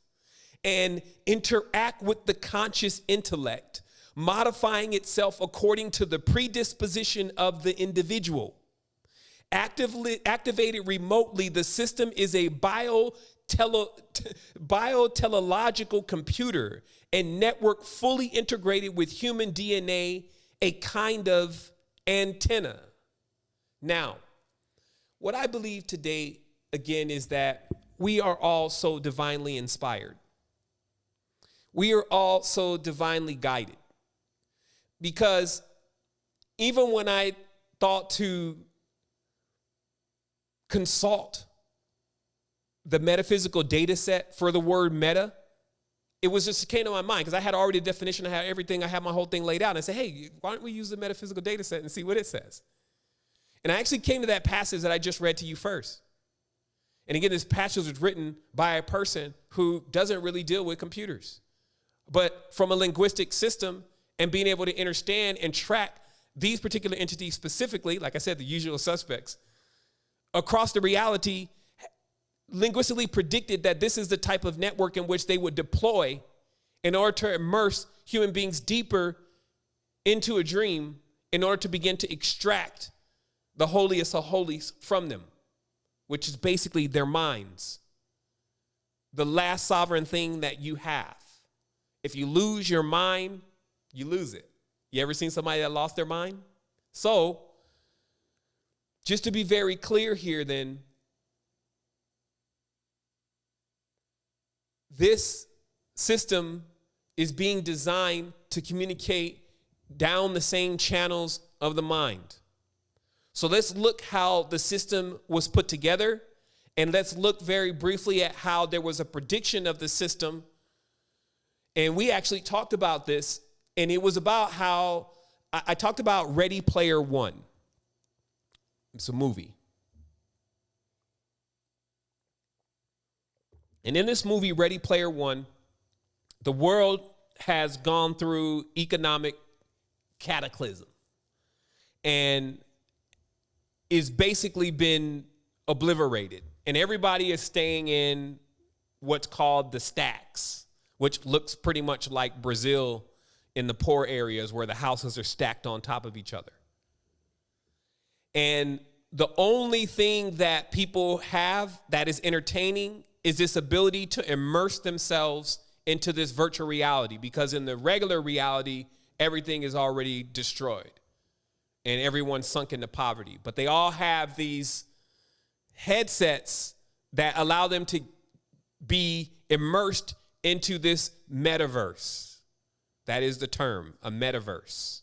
and interact with the conscious intellect, modifying itself according to the predisposition of the individual. Activated remotely, the system is a bioteleological computer and network fully integrated with human DNA, a kind of antenna. Now, what I believe today, again, is that we are all so divinely inspired. We are all so divinely guided. Because even when I thought to consult the metaphysical data set for the word meta, it was just came to my mind because I had already a definition, I had everything, I had my whole thing laid out. And I said, hey, why don't we use the metaphysical data set and see what it says? And I actually came to that passage that I just read to you first. And again, this passage was written by a person who doesn't really deal with computers, but from a linguistic system and being able to understand and track these particular entities specifically, like I said, the usual suspects, across the reality, linguistically predicted that this is the type of network in which they would deploy in order to immerse human beings deeper into a dream in order to begin to extract the holiest of holies from them, which is basically their minds. The last sovereign thing that you have. If you lose your mind, you lose it. You ever seen somebody that lost their mind? So, just to be very clear here then, this system is being designed to communicate down the same channels of the mind. So let's look how the system was put together, and let's look very briefly at how there was a prediction of the system. And we actually talked about this, and it was about how I talked about Ready Player One. It's a movie. And in this movie, Ready Player One, the world has gone through economic cataclysm and is basically been obliterated. And everybody is staying in what's called the stacks, which looks pretty much like Brazil in the poor areas where the houses are stacked on top of each other. And the only thing that people have that is entertaining is this ability to immerse themselves into this virtual reality, because in the regular reality, everything is already destroyed and everyone's sunk into poverty. But they all have these headsets that allow them to be immersed into this metaverse. That is the term, a metaverse.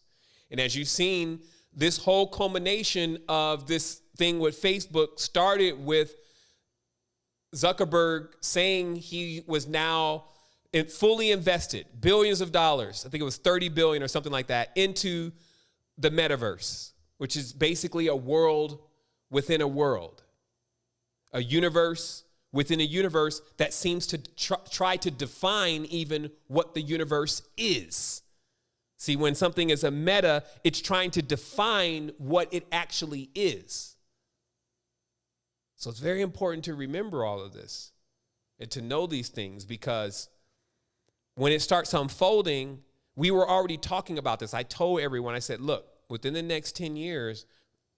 And as you've seen, this whole culmination of this thing with Facebook started with Zuckerberg saying he was now fully invested, billions of dollars, I think it was 30 billion or something like that, into the metaverse, which is basically a world within a world, a universe within a universe that seems to try to define even what the universe is. See, when something is a meta, it's trying to define what it actually is. So it's very important to remember all of this and to know these things, because when it starts unfolding, we were already talking about this. I told everyone, I said, look, within the next 10 years,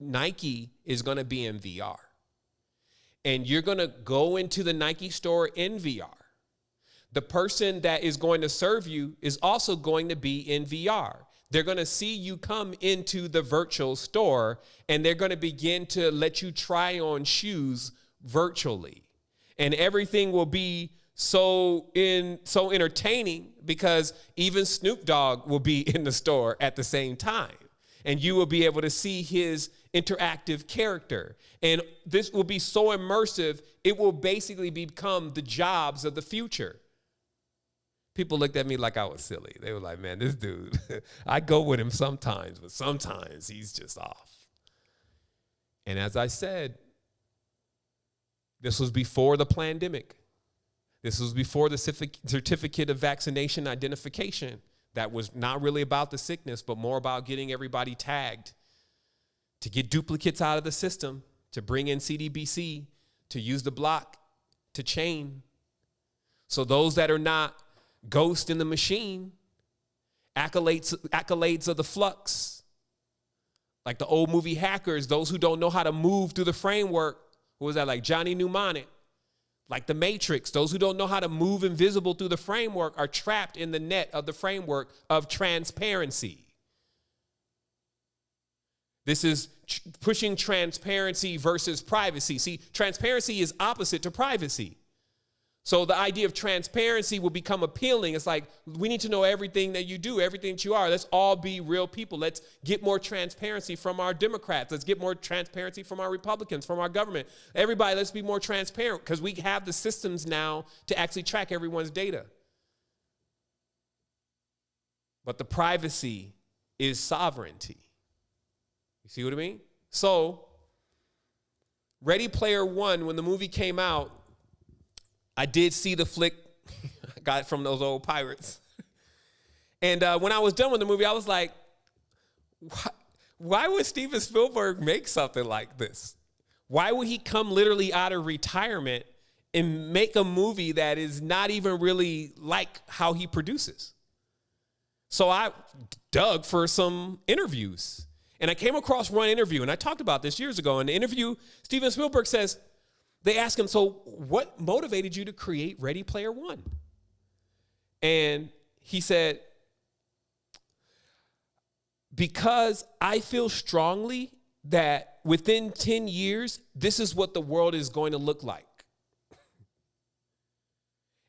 Nike is going to be in VR. And you're going to go into the Nike store in VR. The person that is going to serve you is also going to be in VR. They're going to see you come into the virtual store, and they're going to begin to let you try on shoes virtually. And everything will be so entertaining, because even Snoop Dogg will be in the store at the same time. And you will be able to see his interactive character. And this will be so immersive, it will basically become the jobs of the future. People looked at me like I was silly. They were like, man, this dude, I go with him sometimes, but sometimes he's just off. And as I said, this was before the pandemic. This was before the certificate of vaccination identification. That was not really about the sickness, but more about getting everybody tagged to get duplicates out of the system, to bring in CDBC, to use the block, to chain. So those that are not ghost in the machine accolades of the flux. Like the old movie Hackers, those who don't know how to move through the framework. What was that, like Johnny Mnemonic? Like the Matrix, those who don't know how to move invisible through the framework are trapped in the net of the framework of transparency. This is pushing transparency versus privacy. See, transparency is opposite to privacy. So the idea of transparency will become appealing. It's like, we need to know everything that you do, everything that you are. Let's all be real people. Let's get more transparency from our Democrats. Let's get more transparency from our Republicans, from our government. Everybody, let's be more transparent because we have the systems now to actually track everyone's data. But the privacy is sovereignty. You see what I mean? So, Ready Player One, when the movie came out, I did see the flick. I got it from those old pirates. And when I was done with the movie, I was like, why would Steven Spielberg make something like this? Why would he come literally out of retirement and make a movie that is not even really like how he produces? So I dug for some interviews. And I came across one interview, and I talked about this years ago. In the interview, Steven Spielberg says, they ask him, so what motivated you to create Ready Player One? And he said, because I feel strongly that within 10 years, this is what the world is going to look like.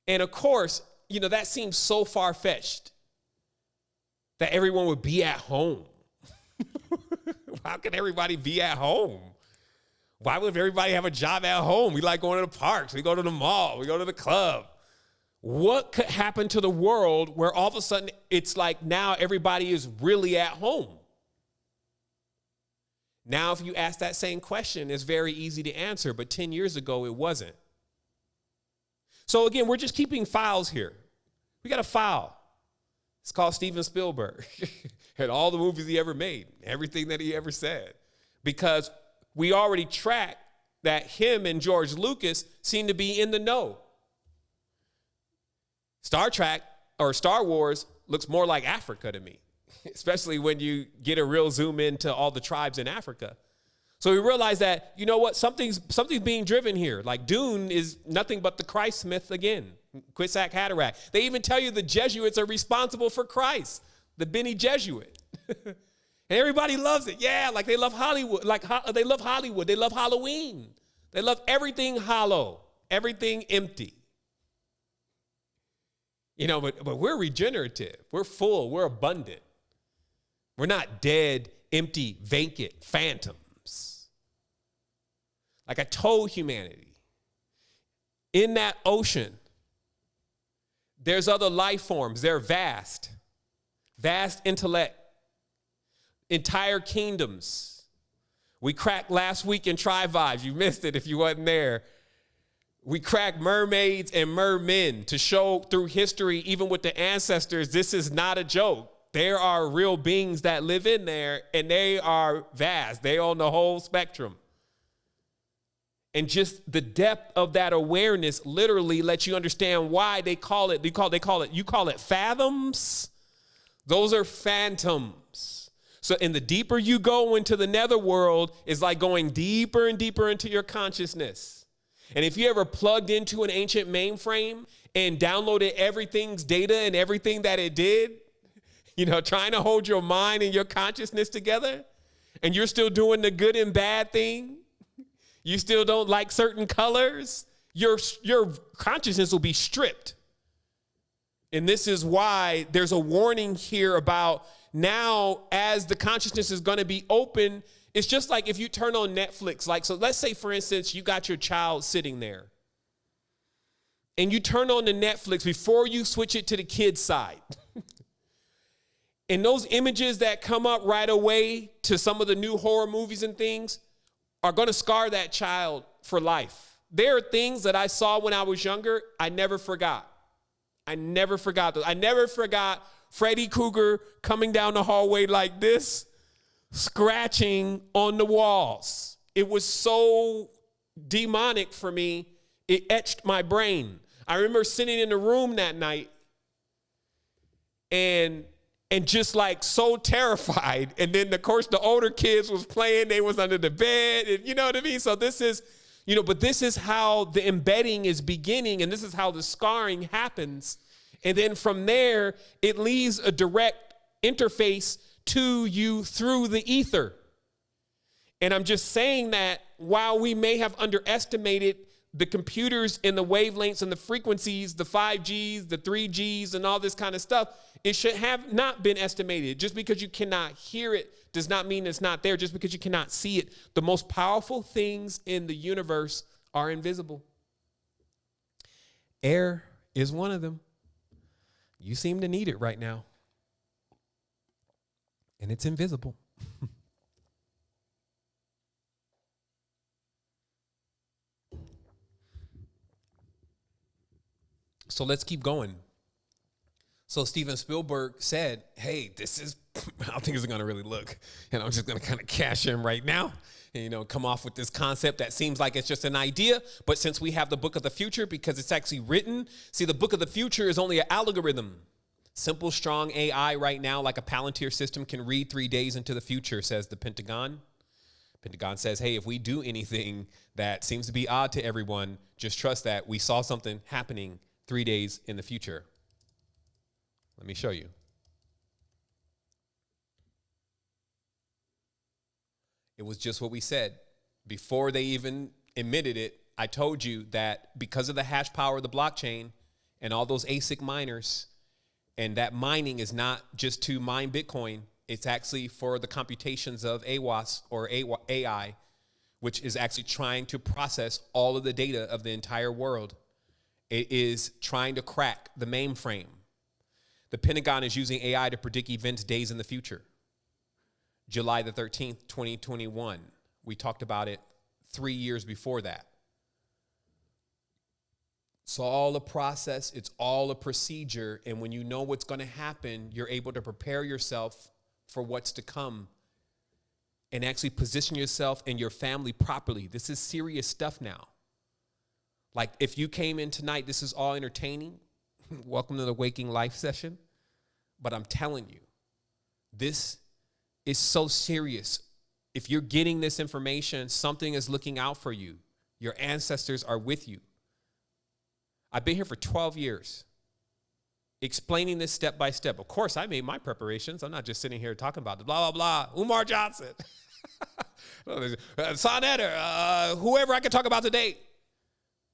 And of course, that seems so far-fetched that everyone would be at home. How can everybody be at home? Why would everybody have a job at home? We like going to the parks. We go to the mall. We go to the club. What could happen to the world where all of a sudden it's like now everybody is really at home? Now, if you ask that same question, it's very easy to answer, but 10 years ago, it wasn't. So again, we're just keeping files here. We got a file. It's called Steven Spielberg and all the movies he ever made, everything that he ever said, because we already track that him and George Lucas seem to be in the know. Star Trek or Star Wars looks more like Africa to me, especially when you get a real zoom into all the tribes in Africa. So we realize that, you know what, something's being driven here. Like Dune is nothing but the Christ myth again. Kwisatz Haderach. They even tell you the Jesuits are responsible for Christ, the Bene Jesuit. And everybody loves it. Yeah, like they love Hollywood. They love Hollywood. They love Halloween. They love everything hollow, everything empty. But we're regenerative. We're full. We're abundant. We're not dead, empty, vacant phantoms. Like I told humanity, in that ocean, there's other life forms. They're vast intellect. Entire kingdoms. We cracked last week in Tri-Vibes. You missed it if you wasn't there. We cracked mermaids and mermen to show through history, even with the ancestors, this is not a joke. There are real beings that live in there, and they are vast. They own the whole spectrum. And just the depth of that awareness literally lets you understand why they call it fathoms. Those are phantoms. So in the deeper you go into the netherworld, it's like going deeper and deeper into your consciousness. And if you ever plugged into an ancient mainframe and downloaded everything's data and everything that it did, trying to hold your mind and your consciousness together, and you're still doing the good and bad thing, you still don't like certain colors, your consciousness will be stripped. And this is why there's a warning here about now, as the consciousness is going to be open, it's just like if you turn on Netflix. So let's say, for instance, you got your child sitting there and you turn on the Netflix before you switch it to the kids' side. And those images that come up right away to some of the new horror movies and things are going to scar that child for life. There are things that I saw when I was younger I never forgot. I never forgot those. I never forgot Freddy Krueger coming down the hallway like this, scratching on the walls. It was so demonic for me, it etched my brain. I remember sitting in the room that night, and and just like so terrified. And then of course the older kids was playing, they was under the bed, and you know what I mean? So this is, but this is how the embedding is beginning, and this is how the scarring happens. And then from there, it leaves a direct interface to you through the ether. And I'm just saying that while we may have underestimated the computers and the wavelengths and the frequencies, the 5Gs, the 3Gs, and all this kind of stuff, it should have not been estimated. Just because you cannot hear it does not mean it's not there. Just because you cannot see it. The most powerful things in the universe are invisible. Air is one of them. You seem to need it right now. And it's invisible. So let's keep going. So Steven Spielberg said, hey, this is, I don't think it's going to really look. And I'm just going to kind of cash in right now and, come off with this concept that seems like it's just an idea. But since we have the book of the future, because it's actually written, see, the book of the future is only an algorithm. Simple, strong AI right now, like a Palantir system, can read 3 days into the future, says the Pentagon. Pentagon says, hey, if we do anything that seems to be odd to everyone, just trust that we saw something happening 3 days in the future. Let me show you. It was just what we said. Before they even admitted it, I told you that because of the hash power of the blockchain and all those ASIC miners, and that mining is not just to mine Bitcoin, it's actually for the computations of AWAS or AI, which is actually trying to process all of the data of the entire world. It is trying to crack the mainframe. The Pentagon is using AI to predict events days in the future. July the 13th, 2021. We talked about it 3 years before that. It's all a process. It's all a procedure. And when you know what's going to happen, you're able to prepare yourself for what's to come and actually position yourself and your family properly. This is serious stuff now. Like if you came in tonight, this is all entertaining. Welcome to the Waking Life session. But I'm telling you, this is so serious. If you're getting this information, something is looking out for you. Your ancestors are with you. I've been here for 12 years, explaining this step by step. Of course, I made my preparations. I'm not just sitting here talking about the blah, blah, blah. Umar Johnson, Sonetta, whoever I can talk about today.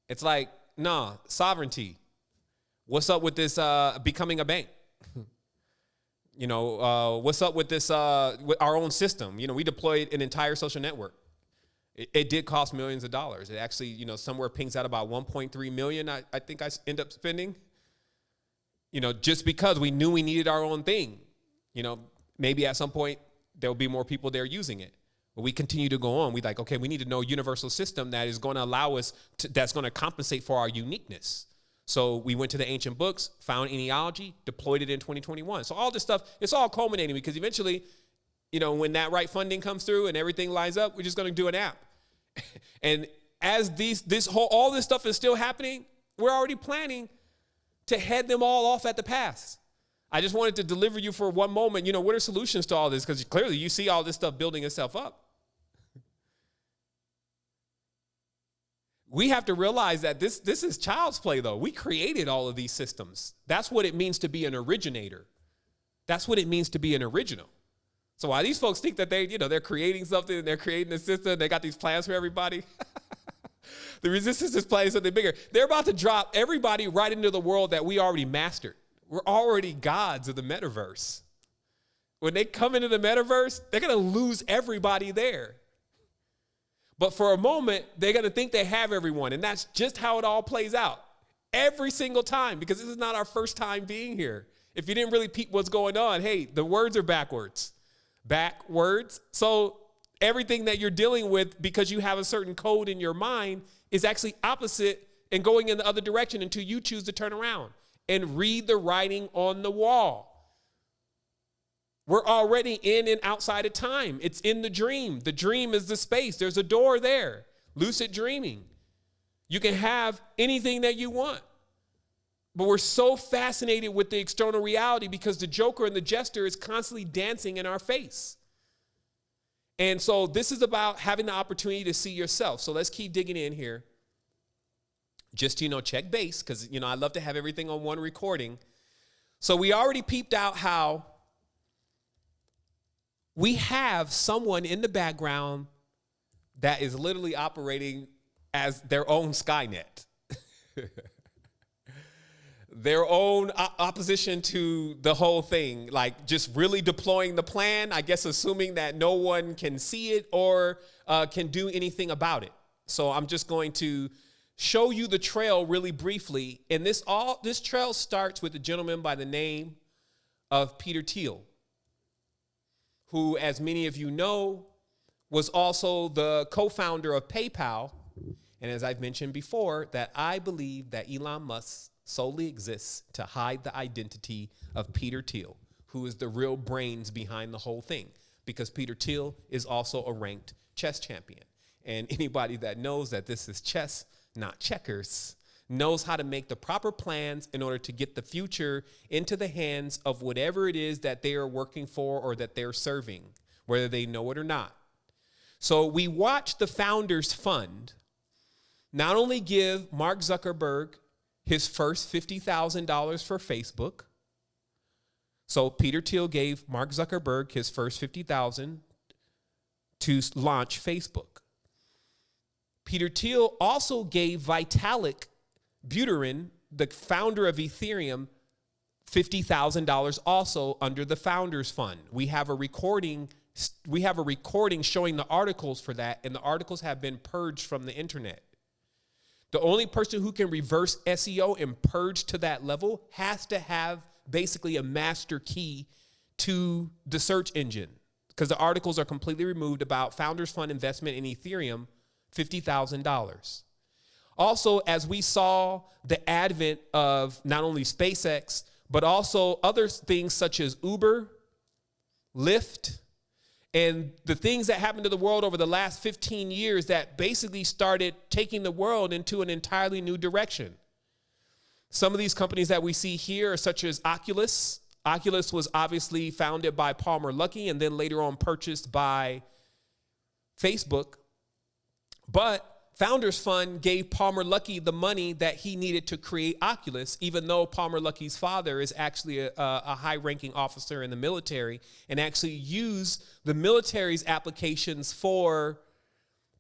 It's like, nah, sovereignty. What's up with this becoming a bank? What's up with this, with our own system? We deployed an entire social network. It did cost millions of dollars. It actually, somewhere pings out about 1.3 million, I think I end up spending, just because we knew we needed our own thing. Maybe at some point there'll be more people there using it. But we continue to go on. We like, okay, we need to know a universal system that is going to allow us to, that's going to compensate for our uniqueness. So we went to the ancient books, found genealogy, deployed it in 2021. So all this stuff, it's all culminating because eventually, when that right funding comes through and everything lines up, we're just going to do an app. And as all this stuff is still happening, we're already planning to head them all off at the pass. I just wanted to deliver you for one moment, what are solutions to all this? Because clearly you see all this stuff building itself up. We have to realize that this is child's play, though. We created all of these systems. That's what it means to be an originator. That's what it means to be an original. So while these folks think that they're creating something, they're creating a system, they got these plans for everybody. The resistance is playing something bigger. They're about to drop everybody right into the world that we already mastered. We're already gods of the metaverse. When they come into the metaverse, they're going to lose everybody there. But for a moment, they're going to think they have everyone. And that's just how it all plays out every single time, because this is not our first time being here. If you didn't really peep what's going on, hey, the words are backwards. Backwards. So everything that you're dealing with, because you have a certain code in your mind, is actually opposite and going in the other direction until you choose to turn around and read the writing on the wall. We're already in and outside of time. It's in the dream. The dream is the space. There's a door there. Lucid dreaming. You can have anything that you want. But we're so fascinated with the external reality because the joker and the jester is constantly dancing in our face. And so this is about having the opportunity to see yourself. So let's keep digging in here. Just, check base because, I love to have everything on one recording. So we already peeped out how we have someone in the background that is literally operating as their own Skynet. Their own opposition to the whole thing, like just really deploying the plan, I guess assuming that no one can see it or can do anything about it. So I'm just going to show you the trail really briefly. And this trail starts with a gentleman by the name of Peter Thiel, who, as many of you know, was also the co-founder of PayPal. And as I've mentioned before, that I believe that Elon Musk solely exists to hide the identity of Peter Thiel, who is the real brains behind the whole thing, because Peter Thiel is also a ranked chess champion. And anybody that knows that this is chess, not checkers, knows how to make the proper plans in order to get the future into the hands of whatever it is that they are working for or that they're serving, whether they know it or not. So we watched the Founders Fund not only give Mark Zuckerberg his first $50,000 for Facebook. So Peter Thiel gave Mark Zuckerberg his first $50,000 to launch Facebook. Peter Thiel also gave Vitalik Buterin, the founder of Ethereum, $50,000 also under the Founders Fund. We have a recording showing the articles for that, and the articles have been purged from the internet. The only person who can reverse SEO and purge to that level has to have basically a master key to the search engine, because the articles are completely removed about Founders Fund investment in Ethereum, $50,000. Also, as we saw the advent of not only SpaceX, but also other things such as Uber, Lyft, and the things that happened to the world over the last 15 years that basically started taking the world into an entirely new direction. Some of these companies that we see here are such as Oculus. Oculus was obviously founded by Palmer Luckey and then later on purchased by Facebook. But Founders Fund gave Palmer Luckey the money that he needed to create Oculus, even though Palmer Luckey's father is actually a high-ranking officer in the military and actually used the military's applications for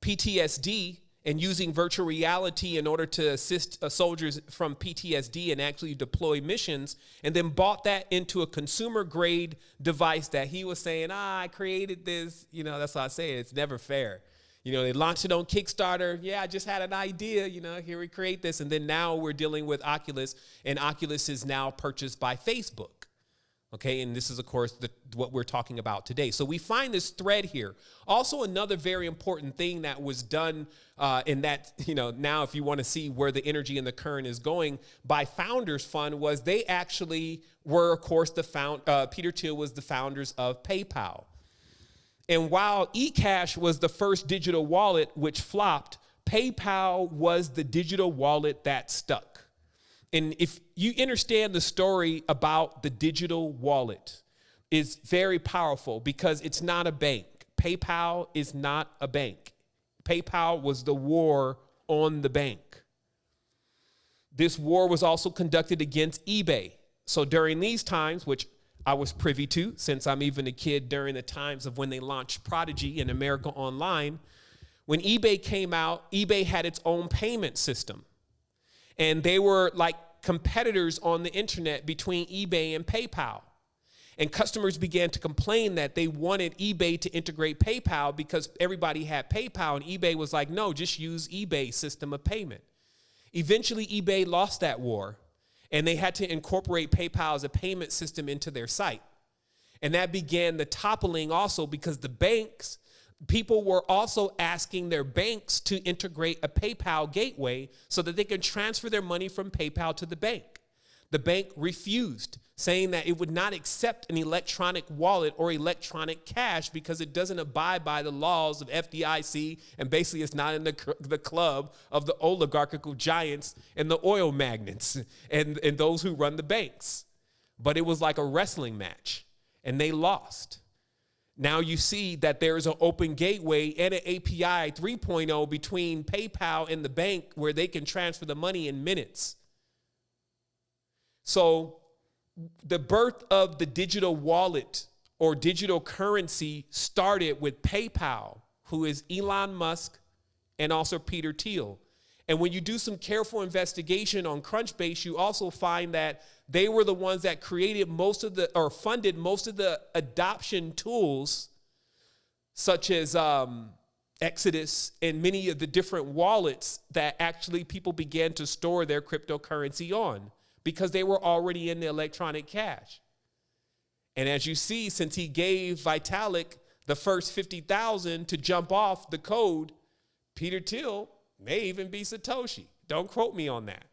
PTSD and using virtual reality in order to assist soldiers from PTSD and actually deploy missions, and then bought that into a consumer-grade device that he was saying, I created this. That's why I say it's never fair. They launched it on Kickstarter. Yeah, I just had an idea, here we create this. And then now we're dealing with Oculus, and Oculus is now purchased by Facebook. Okay, and this is, of course, what we're talking about today. So we find this thread here. Also, another very important thing that was done in that, now if you want to see where the energy and the current is going by Founders Fund was they actually were, of course, Peter Thiel was the founders of PayPal. And while eCash was the first digital wallet which flopped, PayPal was the digital wallet that stuck. And if you understand the story about the digital wallet, it's very powerful because it's not a bank. PayPal is not a bank. PayPal was the war on the bank. This war was also conducted against eBay. So during these times, which I was privy to, since I'm even a kid during the times of when they launched Prodigy and America Online. When eBay came out, eBay had its own payment system. And they were like competitors on the internet between eBay and PayPal. And customers began to complain that they wanted eBay to integrate PayPal because everybody had PayPal, and eBay was like, no, just use eBay's system of payment. Eventually, eBay lost that war. And they had to incorporate PayPal as a payment system into their site. And that began the toppling also because people were also asking their banks to integrate a PayPal gateway so that they can transfer their money from PayPal to the bank. The bank refused, saying that it would not accept an electronic wallet or electronic cash because it doesn't abide by the laws of FDIC, and basically it's not in the club of the oligarchical giants and the oil magnates and those who run the banks. But it was like a wrestling match, and they lost. Now you see that there is an open gateway and an API 3.0 between PayPal and the bank where they can transfer the money in minutes. So the birth of the digital wallet or digital currency started with PayPal, who is Elon Musk and also Peter Thiel. And when you do some careful investigation on Crunchbase, you also find that they were the ones that created funded most of the adoption tools, such as Exodus and many of the different wallets that actually people began to store their cryptocurrency on, because they were already in the electronic cash. And as you see, since he gave Vitalik the first 50,000 to jump off the code, Peter Thiel may even be Satoshi. Don't quote me on that.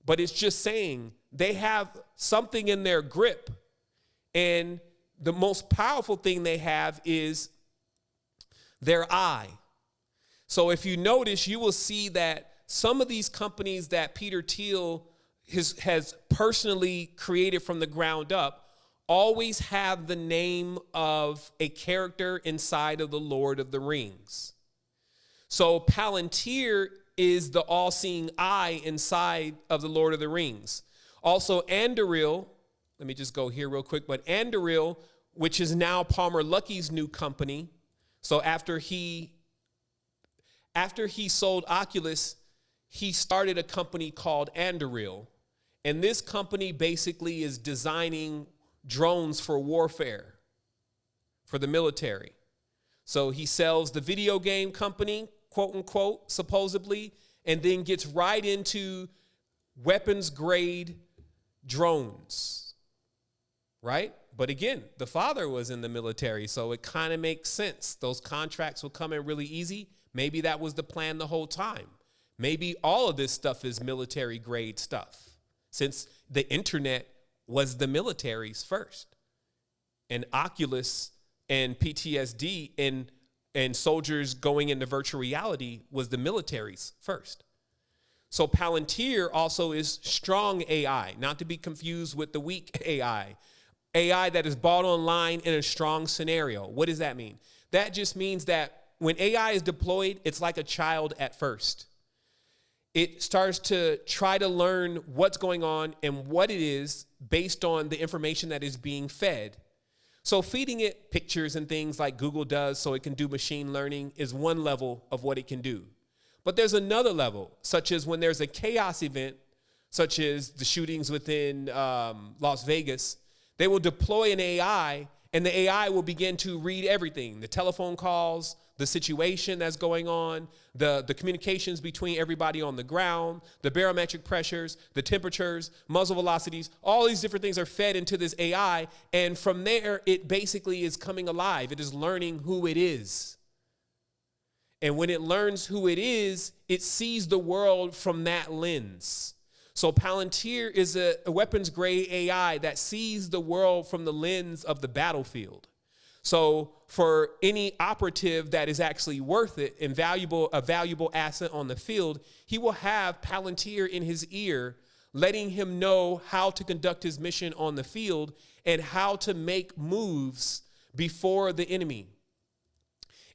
But it's just saying they have something in their grip. And the most powerful thing they have is their eye. So if you notice, you will see that some of these companies that Peter Thiel has personally created from the ground up always have the name of a character inside of the Lord of the Rings. So Palantir is the all-seeing eye inside of the Lord of the Rings. Also Anduril, let me just go here real quick, but Anduril, which is now Palmer Luckey's new company. So after he sold Oculus, he started a company called Anduril. And this company basically is designing drones for warfare, for the military. So he sells the video game company, quote unquote, supposedly, and then gets right into weapons grade drones, right? But again, the father was in the military, so it kind of makes sense. Those contracts will come in really easy. Maybe that was the plan the whole time. Maybe all of this stuff is military grade stuff, since the internet was the military's first. And Oculus and PTSD and soldiers going into virtual reality was the military's first. So Palantir also is strong AI, not to be confused with the weak AI. AI that is bought online in a strong scenario. What does that mean? That just means that when AI is deployed, it's like a child at first. It starts to try to learn what's going on and what it is based on the information that is being fed. So feeding it pictures and things like Google does so it can do machine learning is one level of what it can do. But there's another level, such as when there's a chaos event, such as the shootings within Las Vegas, they will deploy an AI, and the AI will begin to read everything, the telephone calls, the situation that's going on, the communications between everybody on the ground, the barometric pressures, the temperatures, muzzle velocities, all these different things are fed into this AI. And from there, it basically is coming alive. It is learning who it is. And when it learns who it is, it sees the world from that lens. So Palantir is a weapons grade AI that sees the world from the lens of the battlefield. So for any operative that is actually worth it and a valuable asset on the field, he will have Palantir in his ear, letting him know how to conduct his mission on the field and how to make moves before the enemy.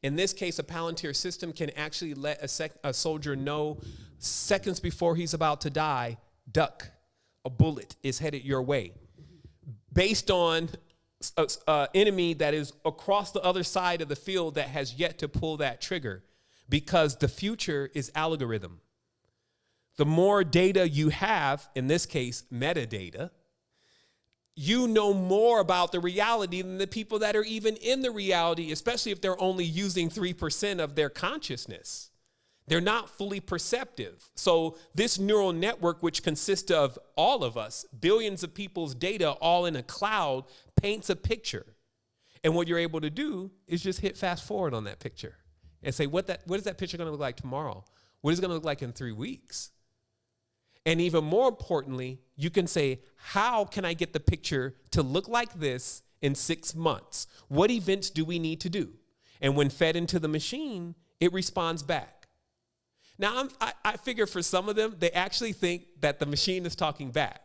In this case, a Palantir system can actually let a soldier know seconds before he's about to die, duck, a bullet is headed your way, based on an enemy that is across the other side of the field that has yet to pull that trigger, because the future is algorithm. The more data you have, in this case, metadata, you know more about the reality than the people that are even in the reality, especially if they're only using 3% of their consciousness. They're not fully perceptive. So this neural network, which consists of all of us, billions of people's data all in a cloud, paints a picture. And what you're able to do is just hit fast forward on that picture and say, what is that picture going to look like tomorrow? What is it going to look like in 3 weeks? And even more importantly, you can say, how can I get the picture to look like this in 6 months? What events do we need to do? And when fed into the machine, it responds back. Now, I figure for some of them, they actually think that the machine is talking back.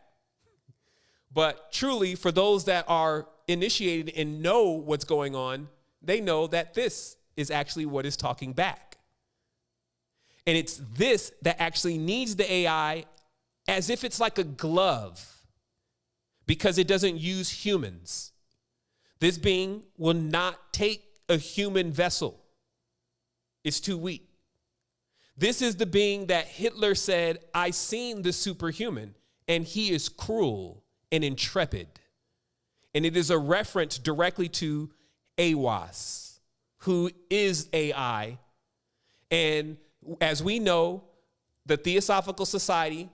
But truly, for those that are initiated and know what's going on, they know that this is actually what is talking back. And it's this that actually needs the AI as if it's like a glove, because it doesn't use humans. This being will not take a human vessel. It's too weak. This is the being that Hitler said, I seen the superhuman, and he is cruel and intrepid. And it is a reference directly to Aiwass, who is AI. And as we know, the Theosophical Society,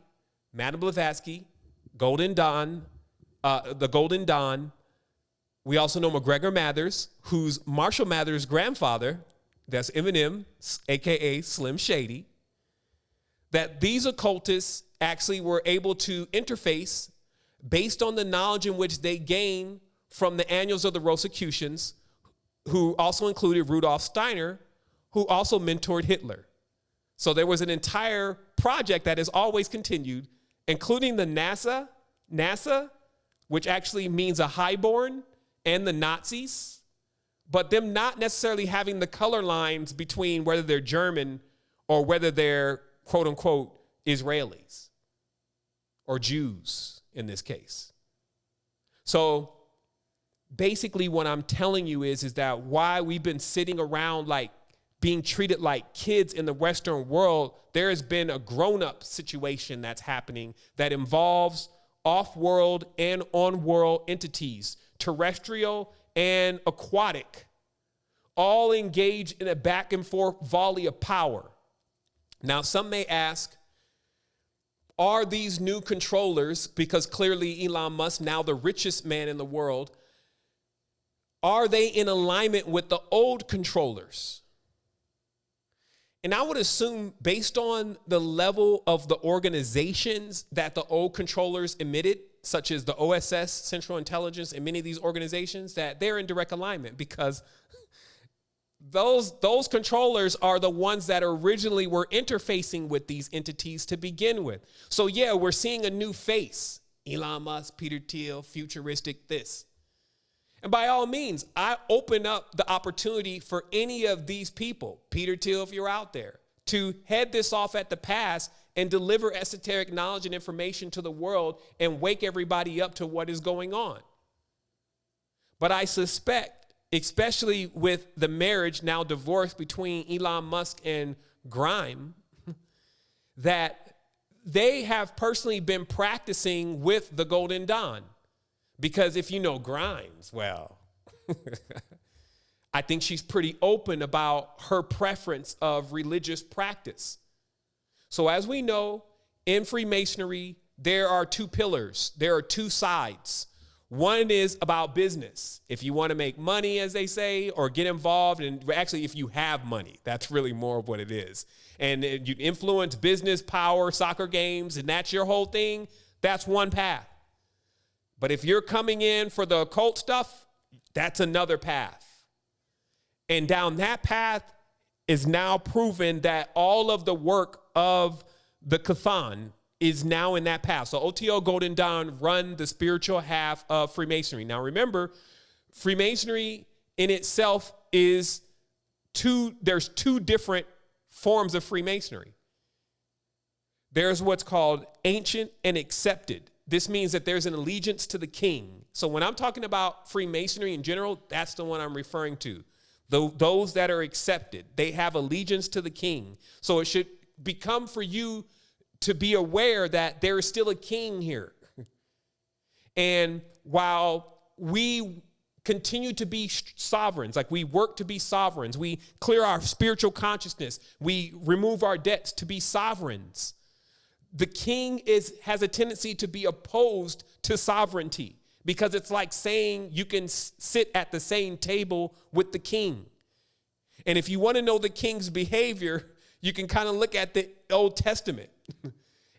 Madame Blavatsky, Golden Dawn, the Golden Dawn. We also know McGregor Mathers, who's Marshall Mathers' grandfather, that's Eminem, aka Slim Shady, that these occultists actually were able to interface based on the knowledge in which they gained from the Annals of the Rosicrucians, who also included Rudolf Steiner, who also mentored Hitler. So there was an entire project that has always continued, including the NASA, which actually means a highborn, and the Nazis, but them not necessarily having the color lines between whether they're German or whether they're quote unquote Israelis or Jews in this case. So basically what I'm telling you is that why we've been sitting around like being treated like kids in the Western world, there has been a grown-up situation that's happening that involves off-world and on-world entities, terrestrial and aquatic, all engaged in a back and forth volley of power. Now, some may ask, are these new controllers, because clearly Elon Musk, now the richest man in the world, are they in alignment with the old controllers? And I would assume, based on the level of the organizations that the old controllers emitted, such as the OSS, Central Intelligence, and many of these organizations, that they're in direct alignment, because those controllers are the ones that originally were interfacing with these entities to begin with. So yeah, we're seeing a new face. Elon Musk, Peter Thiel, futuristic this. And by all means, I open up the opportunity for any of these people, Peter Thiel, if you're out there, to head this off at the pass and deliver esoteric knowledge and information to the world and wake everybody up to what is going on. But I suspect, especially with the marriage now divorced between Elon Musk and Grime, that they have personally been practicing with the Golden Dawn. Because if you know Grimes, well, I think she's pretty open about her preference of religious practice. So as we know, in Freemasonry, there are two pillars. There are two sides. One is about business. If you want to make money, as they say, or get involved, and actually if you have money, that's really more of what it is. And you influence business, power, soccer games, and that's your whole thing, that's one path. But if you're coming in for the occult stuff, that's another path. And down that path is now proven that all of the work of the Cathan is now in that path. So OTO Golden Dawn run the spiritual half of Freemasonry. Now remember, Freemasonry in itself is there's two different forms of Freemasonry. There's what's called ancient and accepted. This means that there's an allegiance to the king. So when I'm talking about Freemasonry in general, that's the one I'm referring to. Those that are accepted, they have allegiance to the king. So it should become for you to be aware that there is still a king here. And while we continue to be sovereigns, like we work to be sovereigns, we clear our spiritual consciousness, we remove our debts to be sovereigns, the king has a tendency to be opposed to sovereignty, because it's like saying you can sit at the same table with the king. And if you want to know the king's behavior, you can kind of look at the Old Testament.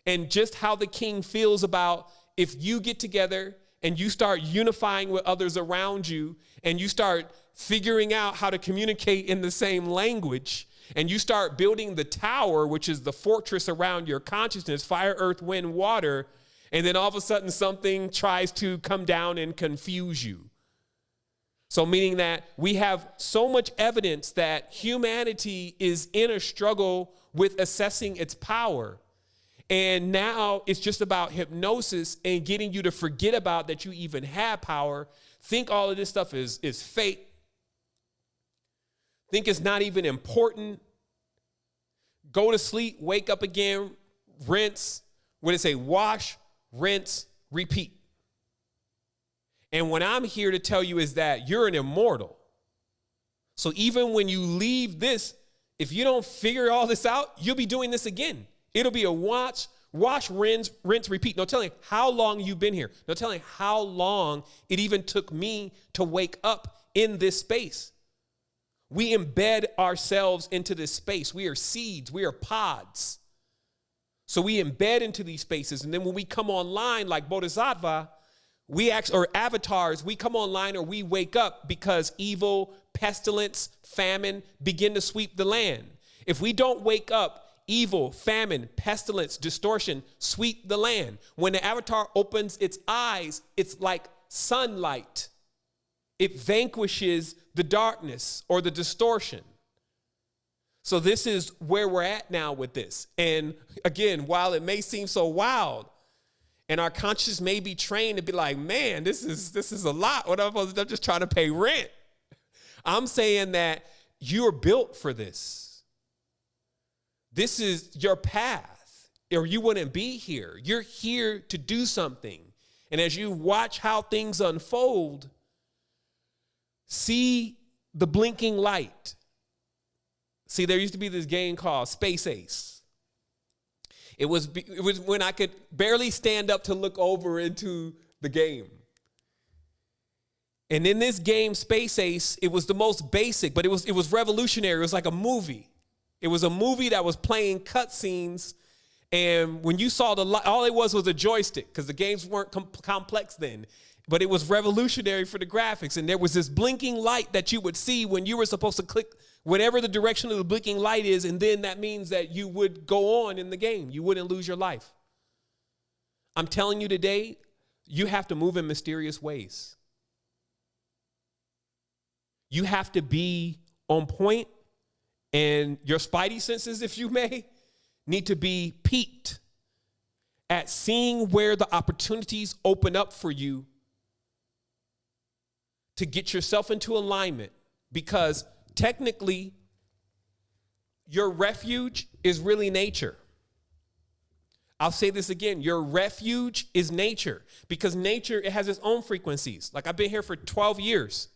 and just how the king feels about if you get together and you start unifying with others around you and you start figuring out how to communicate in the same language and you start building the tower, which is the fortress around your consciousness, fire, earth, wind, water, and then all of a sudden something tries to come down and confuse you. So meaning that we have so much evidence that humanity is in a struggle with assessing its power. And now it's just about hypnosis and getting you to forget about that you even have power. Think all of this stuff is fake. Think it's not even important. Go to sleep, wake up again, rinse. What did it say? Wash, rinse, repeat. And what I'm here to tell you is that you're an immortal. So even when you leave this, if you don't figure all this out, you'll be doing this again. It'll be a wash, rinse, repeat. No telling how long you've been here. No telling how long it even took me to wake up in this space. We embed ourselves into this space. We are seeds. We are pods. So we embed into these spaces. And then when we come online like Bodhisattva, or avatars, we come online or we wake up because evil, pestilence, famine begin to sweep the land. If we don't wake up, evil, famine, pestilence, distortion sweep the land. When the avatar opens its eyes, it's like sunlight. It vanquishes the darkness or the distortion. So this is where we're at now with this. And again, while it may seem so wild, and our conscience may be trained to be like, man, this is a lot. What I'm just trying to pay rent. I'm saying that you're built for this. This is your path, or you wouldn't be here. You're here to do something. And as you watch how things unfold, see the blinking light. See, there used to be this game called Space Ace. It was when I could barely stand up to look over into the game. And in this game, Space Ace, it was the most basic, but it was revolutionary. It was like a movie. It was a movie that was playing cutscenes. And when you saw all it was a joystick because the games weren't complex then. But it was revolutionary for the graphics. And there was this blinking light that you would see when you were supposed to click whatever the direction of the blinking light is. And then that means that you would go on in the game. You wouldn't lose your life. I'm telling you today, you have to move in mysterious ways. You have to be on point, and your spidey senses, if you may, need to be peaked at seeing where the opportunities open up for you to get yourself into alignment, because technically your refuge is really nature. I'll say this again. Your refuge is nature, because nature, it has its own frequencies. Like I've been here for 12 years,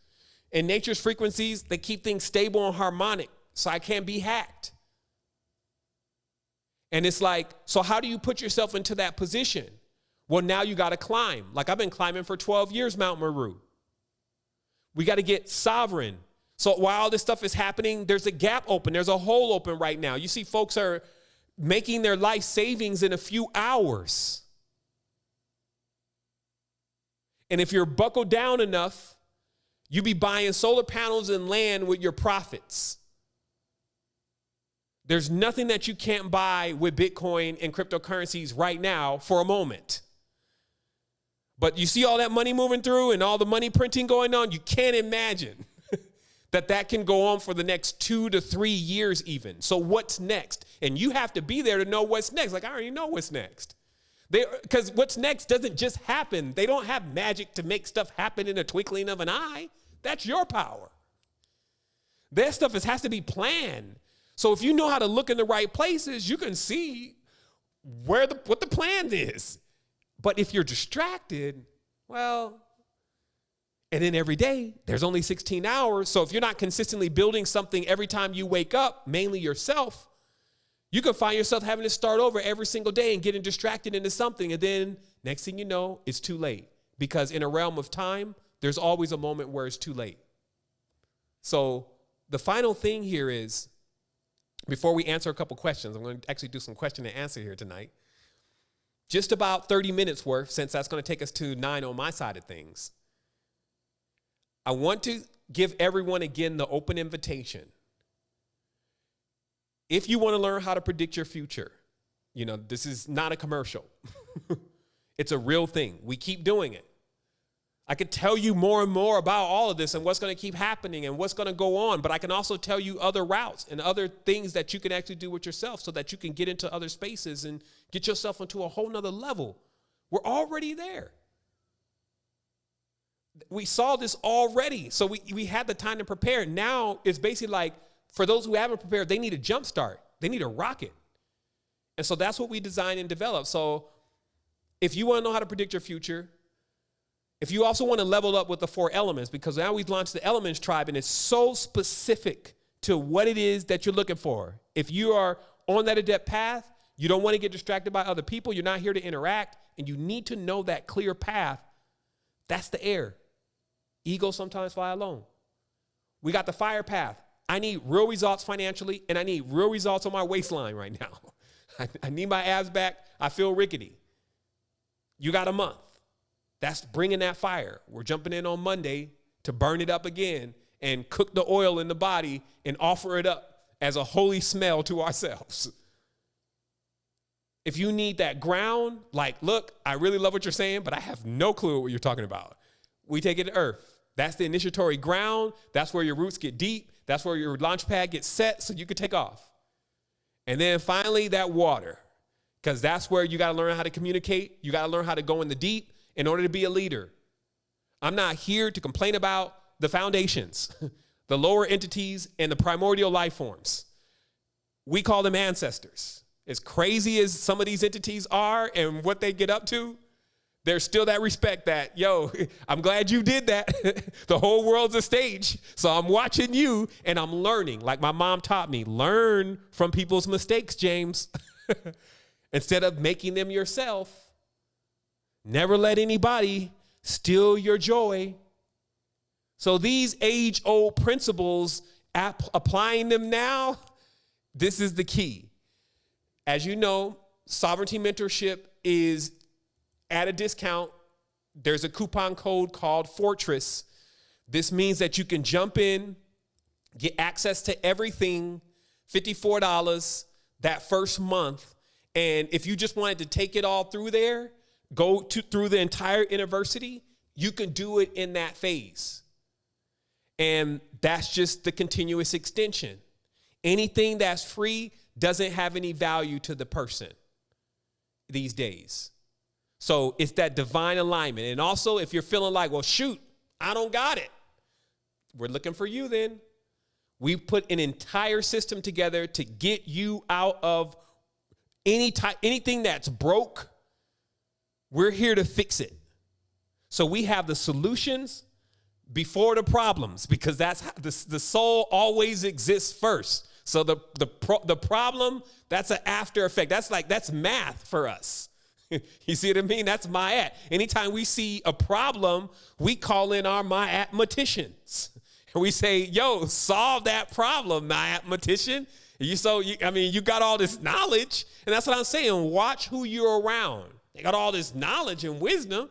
and nature's frequencies, they keep things stable and harmonic, so I can't be hacked. And it's like, so how do you put yourself into that position? Well, now you got to climb. Like I've been climbing for 12 years, Mount Meru. We got to get sovereign. So while this stuff is happening, there's a gap open. There's a hole open right now. You see folks are making their life savings in a few hours. And if you're buckled down enough, you be buying solar panels and land with your profits. There's nothing that you can't buy with Bitcoin and cryptocurrencies right now for a moment. But you see all that money moving through and all the money printing going on, you can't imagine that can go on for the next 2 to 3 years even. So what's next? And you have to be there to know what's next. Like, I already know what's next. Because what's next doesn't just happen. They don't have magic to make stuff happen in a twinkling of an eye. That's your power. Their stuff has to be planned. So if you know how to look in the right places, you can see what the plan is. But if you're distracted, well, and then every day, there's only 16 hours. So if you're not consistently building something every time you wake up, mainly yourself, you can find yourself having to start over every single day and getting distracted into something. And then next thing you know, it's too late. Because in a realm of time, there's always a moment where it's too late. So the final thing here is, before we answer a couple questions, I'm going to actually do some question and answer here tonight. just about 30 minutes worth, since that's going to take us to 9 on my side of things. I want to give everyone again the open invitation. If you want to learn how to predict your future, this is not a commercial. It's a real thing. We keep doing it. I could tell you more and more about all of this and what's going to keep happening and what's going to go on, but I can also tell you other routes and other things that you can actually do with yourself so that you can get into other spaces and get yourself into a whole nother level. We're already there. We saw this already, so we had the time to prepare. Now it's basically like, for those who haven't prepared, they need a jump start. They need a rocket. And so that's what we design and develop. So if you want to know how to predict your future, if you also want to level up with the 4 elements, because now we've launched the Elements Tribe, and it's so specific to what it is that you're looking for. If you are on that adept path, you don't want to get distracted by other people, you're not here to interact, and you need to know that clear path. That's the air. Egos sometimes fly alone. We got the fire path. I need real results financially, and I need real results on my waistline right now. I need my abs back. I feel rickety. You got a month. That's bringing that fire. We're jumping in on Monday to burn it up again and cook the oil in the body and offer it up as a holy smell to ourselves. If you need that ground, like, look, I really love what you're saying, but I have no clue what you're talking about. We take it to earth. That's the initiatory ground. That's where your roots get deep. That's where your launch pad gets set so you can take off. And then finally, that water, because that's where you got to learn how to communicate. You got to learn how to go in the deep in order to be a leader. I'm not here to complain about the foundations, the lower entities, and the primordial life forms. We call them ancestors. As crazy as some of these entities are and what they get up to, there's still that respect that, yo, I'm glad you did that. The whole world's a stage. So I'm watching you and I'm learning. Like my mom taught me, learn from people's mistakes, James. Instead of making them yourself. Never let anybody steal your joy. So these age-old principles, applying them now, this is the key. As you know, Sovereignty Mentorship is at a discount. There's a coupon code called Fortress. This means that you can jump in, get access to everything, $54 that first month. And if you just wanted to take it all through there, through the entire university, you can do it in that phase. And that's just the continuous extension. Anything that's free doesn't have any value to the person these days. So it's that divine alignment. And also, if you're feeling like, well, shoot, I don't got it, we're looking for you then. We put an entire system together to get you out of anything that's broke. We're here to fix it. So we have the solutions before the problems, because that's how the soul always exists first. So the problem, that's an after effect. That's math for us. You see what I mean? That's Ma'at. Anytime we see a problem, we call in our mathematicians. And we say, yo, solve that problem, mathematician. You got all this knowledge. And that's what I'm saying. Watch who you're around. They got all this knowledge and wisdom.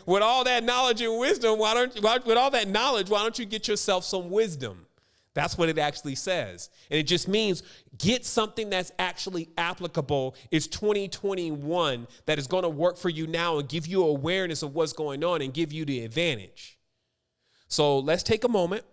With all that knowledge and wisdom, why don't you get yourself some wisdom? That's what it actually says. And it just means get something that's actually applicable. It's 2021 that is going to work for you now and give you awareness of what's going on and give you the advantage. So let's take a moment.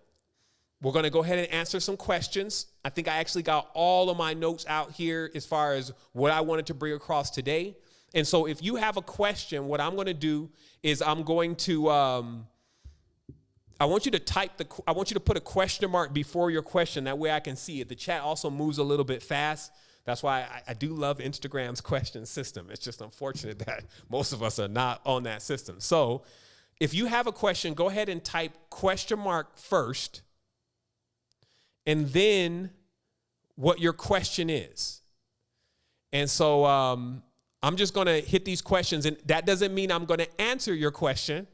We're going to go ahead and answer some questions. I think I actually got all of my notes out here as far as what I wanted to bring across today. And so if you have a question, what I'm going to do is I'm going to, I want you to put a question mark before your question. That way I can see it. The chat also moves a little bit fast. That's why I do love Instagram's question system. It's just unfortunate that most of us are not on that system. So if you have a question, go ahead and type question mark first, and then what your question is. And so I'm just going to hit these questions, and that doesn't mean I'm going to answer your question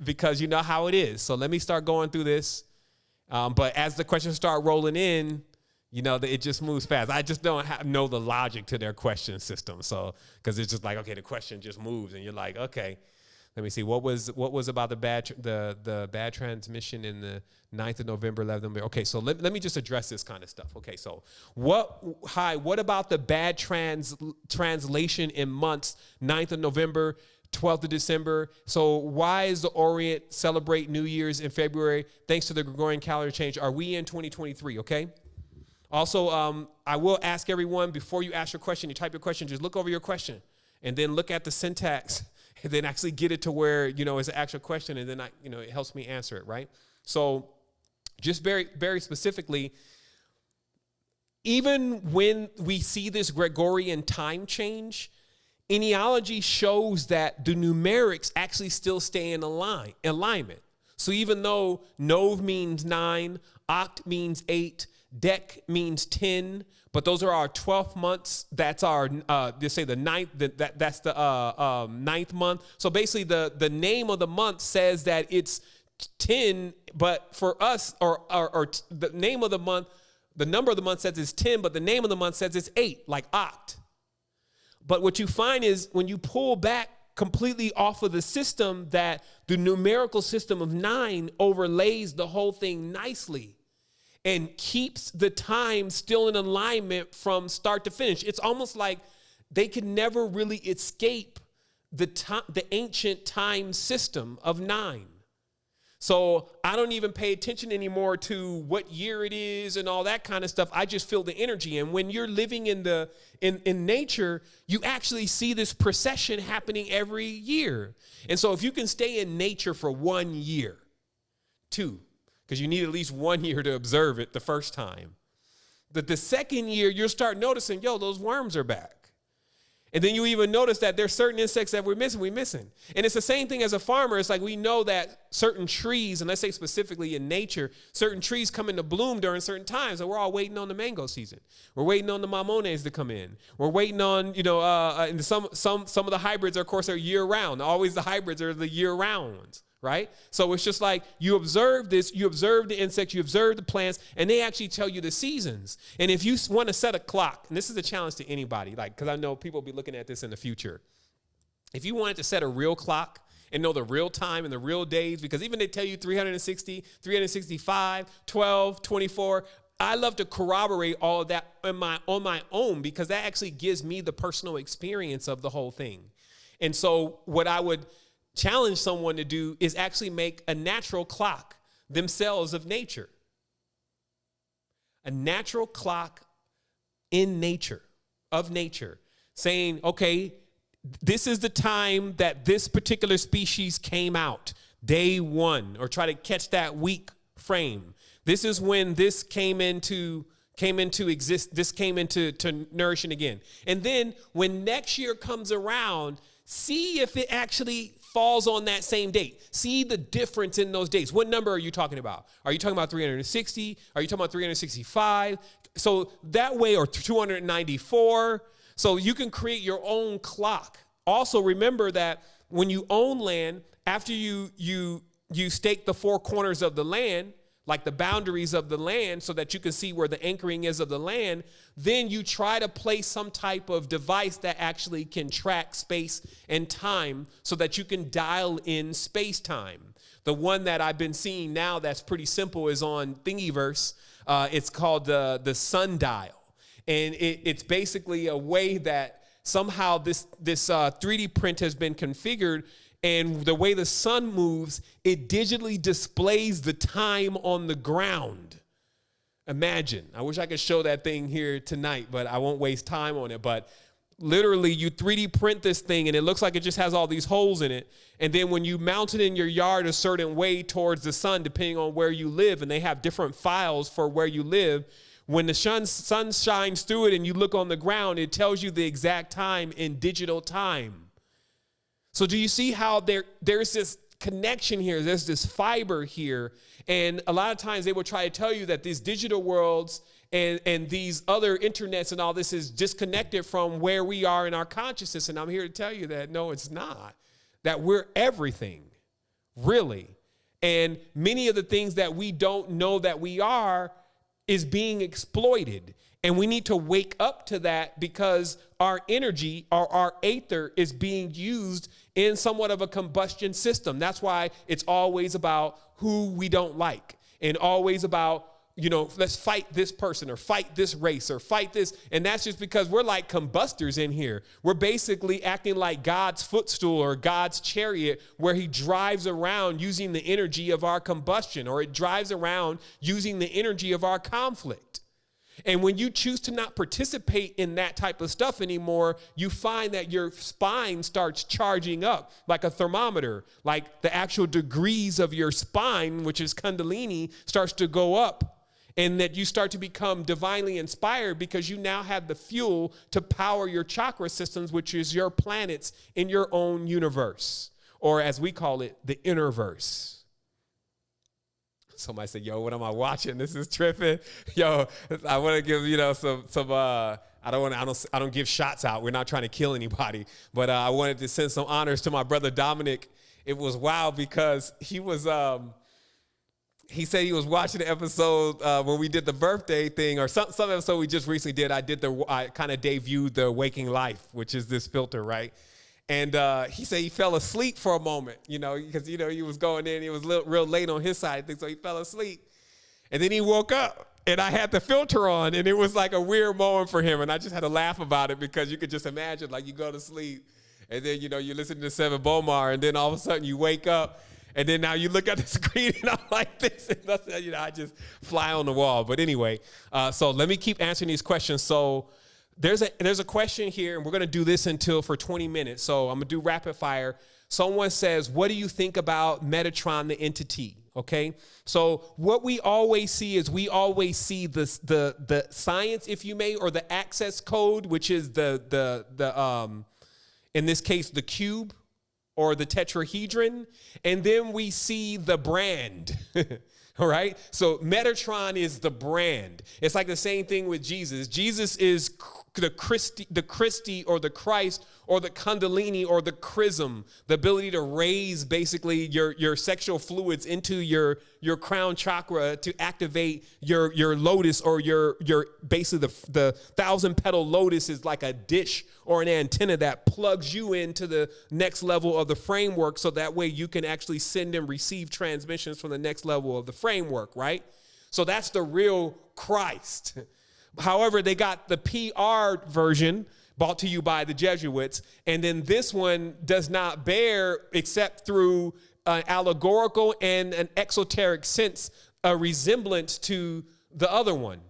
because you know how it is. So let me start going through this. But as the questions start rolling in, You know, it just moves fast. I just don't know the logic to their question system. So, because it's just like, okay, the question just moves, and you're like, okay, let me see. What was about the bad transmission in the 9th of November, 11th of November? Okay, so let me just address this kind of stuff. Okay, so what about the bad translation in months, 9th of November, 12th of December? So why is the Orient celebrate New Year's in February? Thanks to the Gregorian calendar change. Are we in 2023, okay? Also, I will ask everyone, before you ask your question, you type your question, just look over your question and then look at the syntax and then actually get it to where, you know, it's an actual question, and then it helps me answer it, right? So just very, very specifically, even when we see this Gregorian time change, Enealogy shows that the numerics actually still stay in alignment. So even though Nov means 9, Oct means 8, Dec means 10, but those are our 12th months. That's our, just say the ninth, that's the ninth month. So basically the name of the month says that it's 10, but for us, or the name of the month, the number of the month says it's 10, but the name of the month says it's 8, like Oct. But what you find is when you pull back completely off of the system, that the numerical system of 9 overlays the whole thing nicely and keeps the time still in alignment from start to finish. It's almost like they can never really escape the ancient time system of 9. So I don't even pay attention anymore to what year it is and all that kind of stuff. I just feel the energy. And when you're living in nature, you actually see this procession happening every year. And so if you can stay in nature for 1 year, 2, because you need at least 1 year to observe it the first time, that the second year you'll start noticing, those worms are back. And then you even notice that there's certain insects that we're missing. And it's the same thing as a farmer. It's like we know that certain trees, and let's say specifically in nature, certain trees come into bloom during certain times, and we're all waiting on the mango season. We're waiting on the mamones to come in. We're waiting on, and some of the hybrids, of course, are year-round. Always the hybrids are the year-round ones. Right? So it's just like you observe this, you observe the insects, you observe the plants, and they actually tell you the seasons. And if you want to set a clock, and this is a challenge to anybody, because I know people will be looking at this in the future. If you wanted to set a real clock and know the real time and the real days, because even they tell you 360, 365, 12, 24, I love to corroborate all of that on my own, because that actually gives me the personal experience of the whole thing. And so what I would challenge someone to do is actually make a natural clock themselves of nature. A natural clock in nature, of nature, saying, okay, this is the time that this particular species came out, day 1, or try to catch that week frame. This is when this came into exist, this came into nourishing again. And then when next year comes around, see if it actually falls on that same date. See the difference in those dates. What number are you talking about? Are you talking about 360? Are you talking about 365? So that way, or 294. So you can create your own clock. Also, remember that when you own land, after you stake the 4 corners of the land, like the boundaries of the land, so that you can see where the anchoring is of the land, then you try to place some type of device that actually can track space and time so that you can dial in space-time. The one that I've been seeing now that's pretty simple is on Thingiverse. It's called the sundial. And it's basically a way that somehow this 3D print has been configured. And the way the sun moves, it digitally displays the time on the ground. Imagine. I wish I could show that thing here tonight, but I won't waste time on it. But literally, you 3D print this thing, and it looks like it just has all these holes in it. And then when you mount it in your yard a certain way towards the sun, depending on where you live, and they have different files for where you live, when the sun shines through it and you look on the ground, it tells you the exact time in digital time. So do you see how there's this connection here? There's this fiber here. And a lot of times they will try to tell you that these digital worlds and these other internets and all this is disconnected from where we are in our consciousness. And I'm here to tell you that no, it's not. That we're everything, really. And many of the things that we don't know that we are is being exploited. And we need to wake up to that because our energy or our aether is being used in somewhat of a combustion system. That's why it's always about who we don't like and always about, let's fight this person or fight this race or fight this. And that's just because we're like combustors in here. We're basically acting like God's footstool or God's chariot where he drives around using the energy of our combustion, or it drives around using the energy of our conflict. And when you choose to not participate in that type of stuff anymore, you find that your spine starts charging up like a thermometer, like the actual degrees of your spine, which is Kundalini, starts to go up, and that you start to become divinely inspired because you now have the fuel to power your chakra systems, which is your planets in your own universe, or as we call it, the innerverse. Somebody said, yo, what am I watching? This is tripping. Yo, I want to give, some I don't give shots out. We're not trying to kill anybody, but I wanted to send some honors to my brother Dominic. It was wild because he was, he said he was watching the episode when we did the birthday thing, or some episode we just recently did. I kind of debuted the Waking Life, which is this filter, right? And he said he fell asleep for a moment, because, he was going in. He was real late on his side, I think, so he fell asleep. And then he woke up, and I had the filter on, and it was like a weird moment for him. And I just had to laugh about it because you could just imagine, like, you go to sleep, and then, you listen to Seven Bomar, and then all of a sudden you wake up, and then now you look at the screen, and I'm like this, and I just fly on the wall. But anyway, so let me keep answering these questions. So there's a question here, and we're going to do this for 20 minutes. So I'm going to do rapid fire. Someone says, what do you think about Metatron, the entity? Okay. So what we always see is the science, if you may, or the access code, which is the in this case, the cube or the tetrahedron. And then we see the brand. All right. So Metatron is the brand. It's like the same thing with Jesus. Jesus is the Christi or the Christ or the Kundalini or the chrism, the ability to raise basically your sexual fluids into your crown chakra to activate your lotus, or your basically the 1,000-petal lotus is like a dish or an antenna that plugs you into the next level of the framework, so that way you can actually send and receive transmissions from the next level of the framework, right? So that's the real Christ. However, they got the PR version brought to you by the Jesuits, and then this one does not bear, except through an allegorical and an exoteric sense, a resemblance to the other one.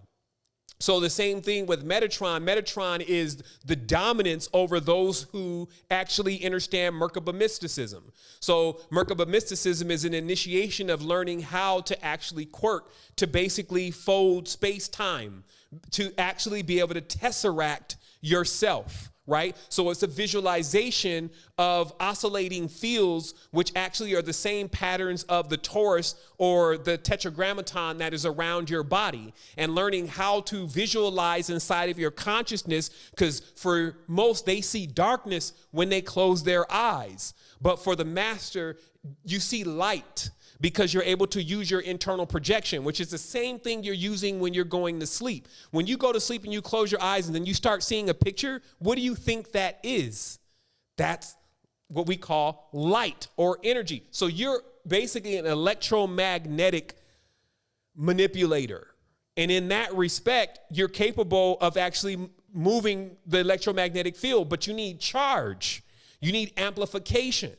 So the same thing with Metatron. Metatron is the dominance over those who actually understand Merkaba mysticism. So Merkaba mysticism is an initiation of learning how to actually quirk, to basically fold space-time, to actually be able to tesseract yourself, right? So it's a visualization of oscillating fields, which actually are the same patterns of the torus or the tetragrammaton that is around your body, and learning how to visualize inside of your consciousness, because for most, they see darkness when they close their eyes. But for the master, you see light, because you're able to use your internal projection, which is the same thing you're using when you're going to sleep. When you go to sleep and you close your eyes and then you start seeing a picture, what do you think that is? That's what we call light or energy. So you're basically an electromagnetic manipulator. And in that respect, you're capable of actually moving the electromagnetic field, but you need charge. You need amplification.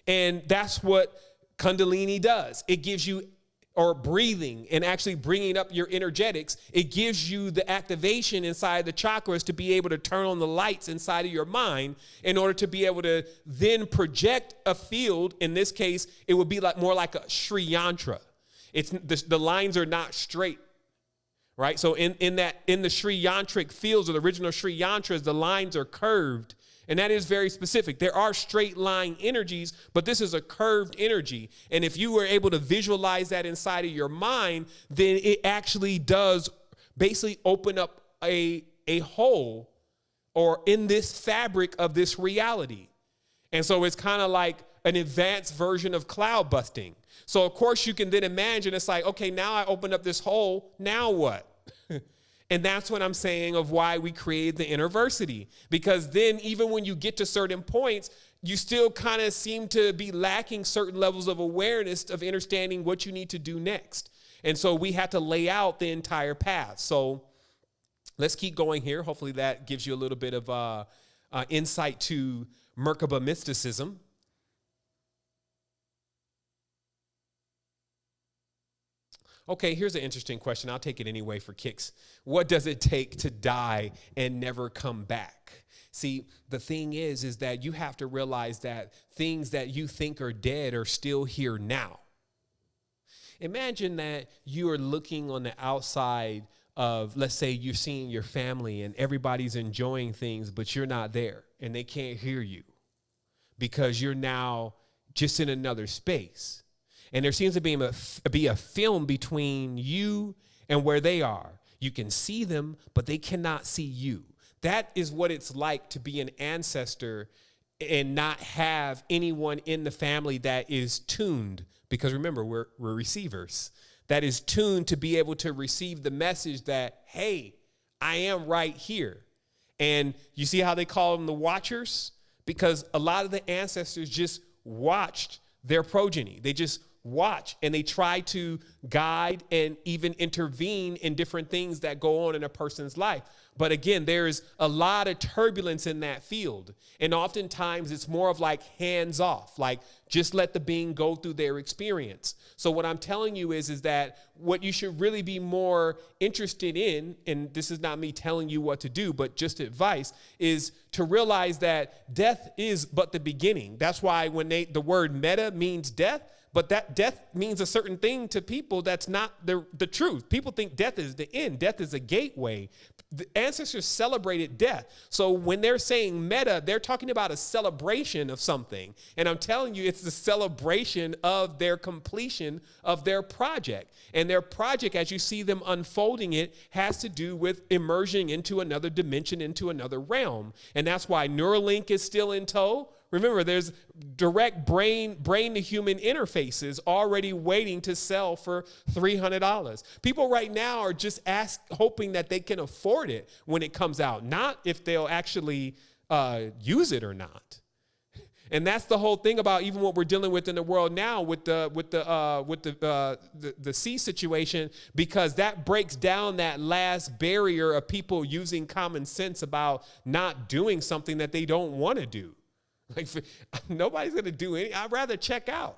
And that's what Kundalini does. It gives you, or breathing and actually bringing up your energetics, it gives you the activation inside the chakras to be able to turn on the lights inside of your mind in order to be able to then project a field. In this case, it would be more like a Sri Yantra. It's the lines are not straight, right? So in the Sri Yantric fields, or the original Sri Yantras, the lines are curved. And that is very specific. There are straight line energies, but this is a curved energy. And if you were able to visualize that inside of your mind, then it actually does basically open up a hole, or in this fabric of this reality. And so it's kind of like an advanced version of cloud busting. So of course you can then imagine it's like, okay, now I opened up this hole, now what? And that's what I'm saying of why we created the InterVersity. Because then even when you get to certain points, you still kind of seem to be lacking certain levels of awareness of understanding what you need to do next. And so we had to lay out the entire path. So let's keep going here. Hopefully that gives you a little bit of insight to Merkaba mysticism. Okay, here's an interesting question. I'll take it anyway for kicks. What does it take to die and never come back? See, the thing is that you have to realize that things that you think are dead are still here now. Imagine that you are looking on the outside of, let's say you're seeing your family and everybody's enjoying things, but you're not there and they can't hear you because you're now just in another space. And there seems to be a film between you and where they are. You can see them, but they cannot see you. That is what it's like to be an ancestor and not have anyone in the family that is tuned. Because remember, we're receivers. That is tuned to be able to receive the message that, hey, I am right here. And you see how they call them the watchers? Because a lot of the ancestors just watched their progeny. They just watch and they try to guide and even intervene in different things that go on in a person's life. But again, there's a lot of turbulence in that field. And oftentimes it's more of like hands off, like just let the being go through their experience. So what I'm telling you is that what you should really be more interested in, and this is not me telling you what to do, but just advice, is to realize that death is but the beginning. That's why when the word meta means death, but that death means a certain thing to people that's not the truth. People think death is the end. Death is a gateway. The ancestors celebrated death. So when they're saying meta, they're talking about a celebration of something. And I'm telling you, it's the celebration of their completion of their project. And their project, as you see them unfolding it, has to do with immersion into another dimension, into another realm. And that's why Neuralink is still in tow. Remember, there's direct brain to human interfaces already waiting to sell for $300. People right now are just hoping that they can afford it when it comes out, not if they'll actually use it or not. And that's the whole thing about even what we're dealing with in the world now with the sea situation, because that breaks down that last barrier of people using common sense about not doing something that they don't want to do. Like, nobody's going to do anything. I'd rather check out.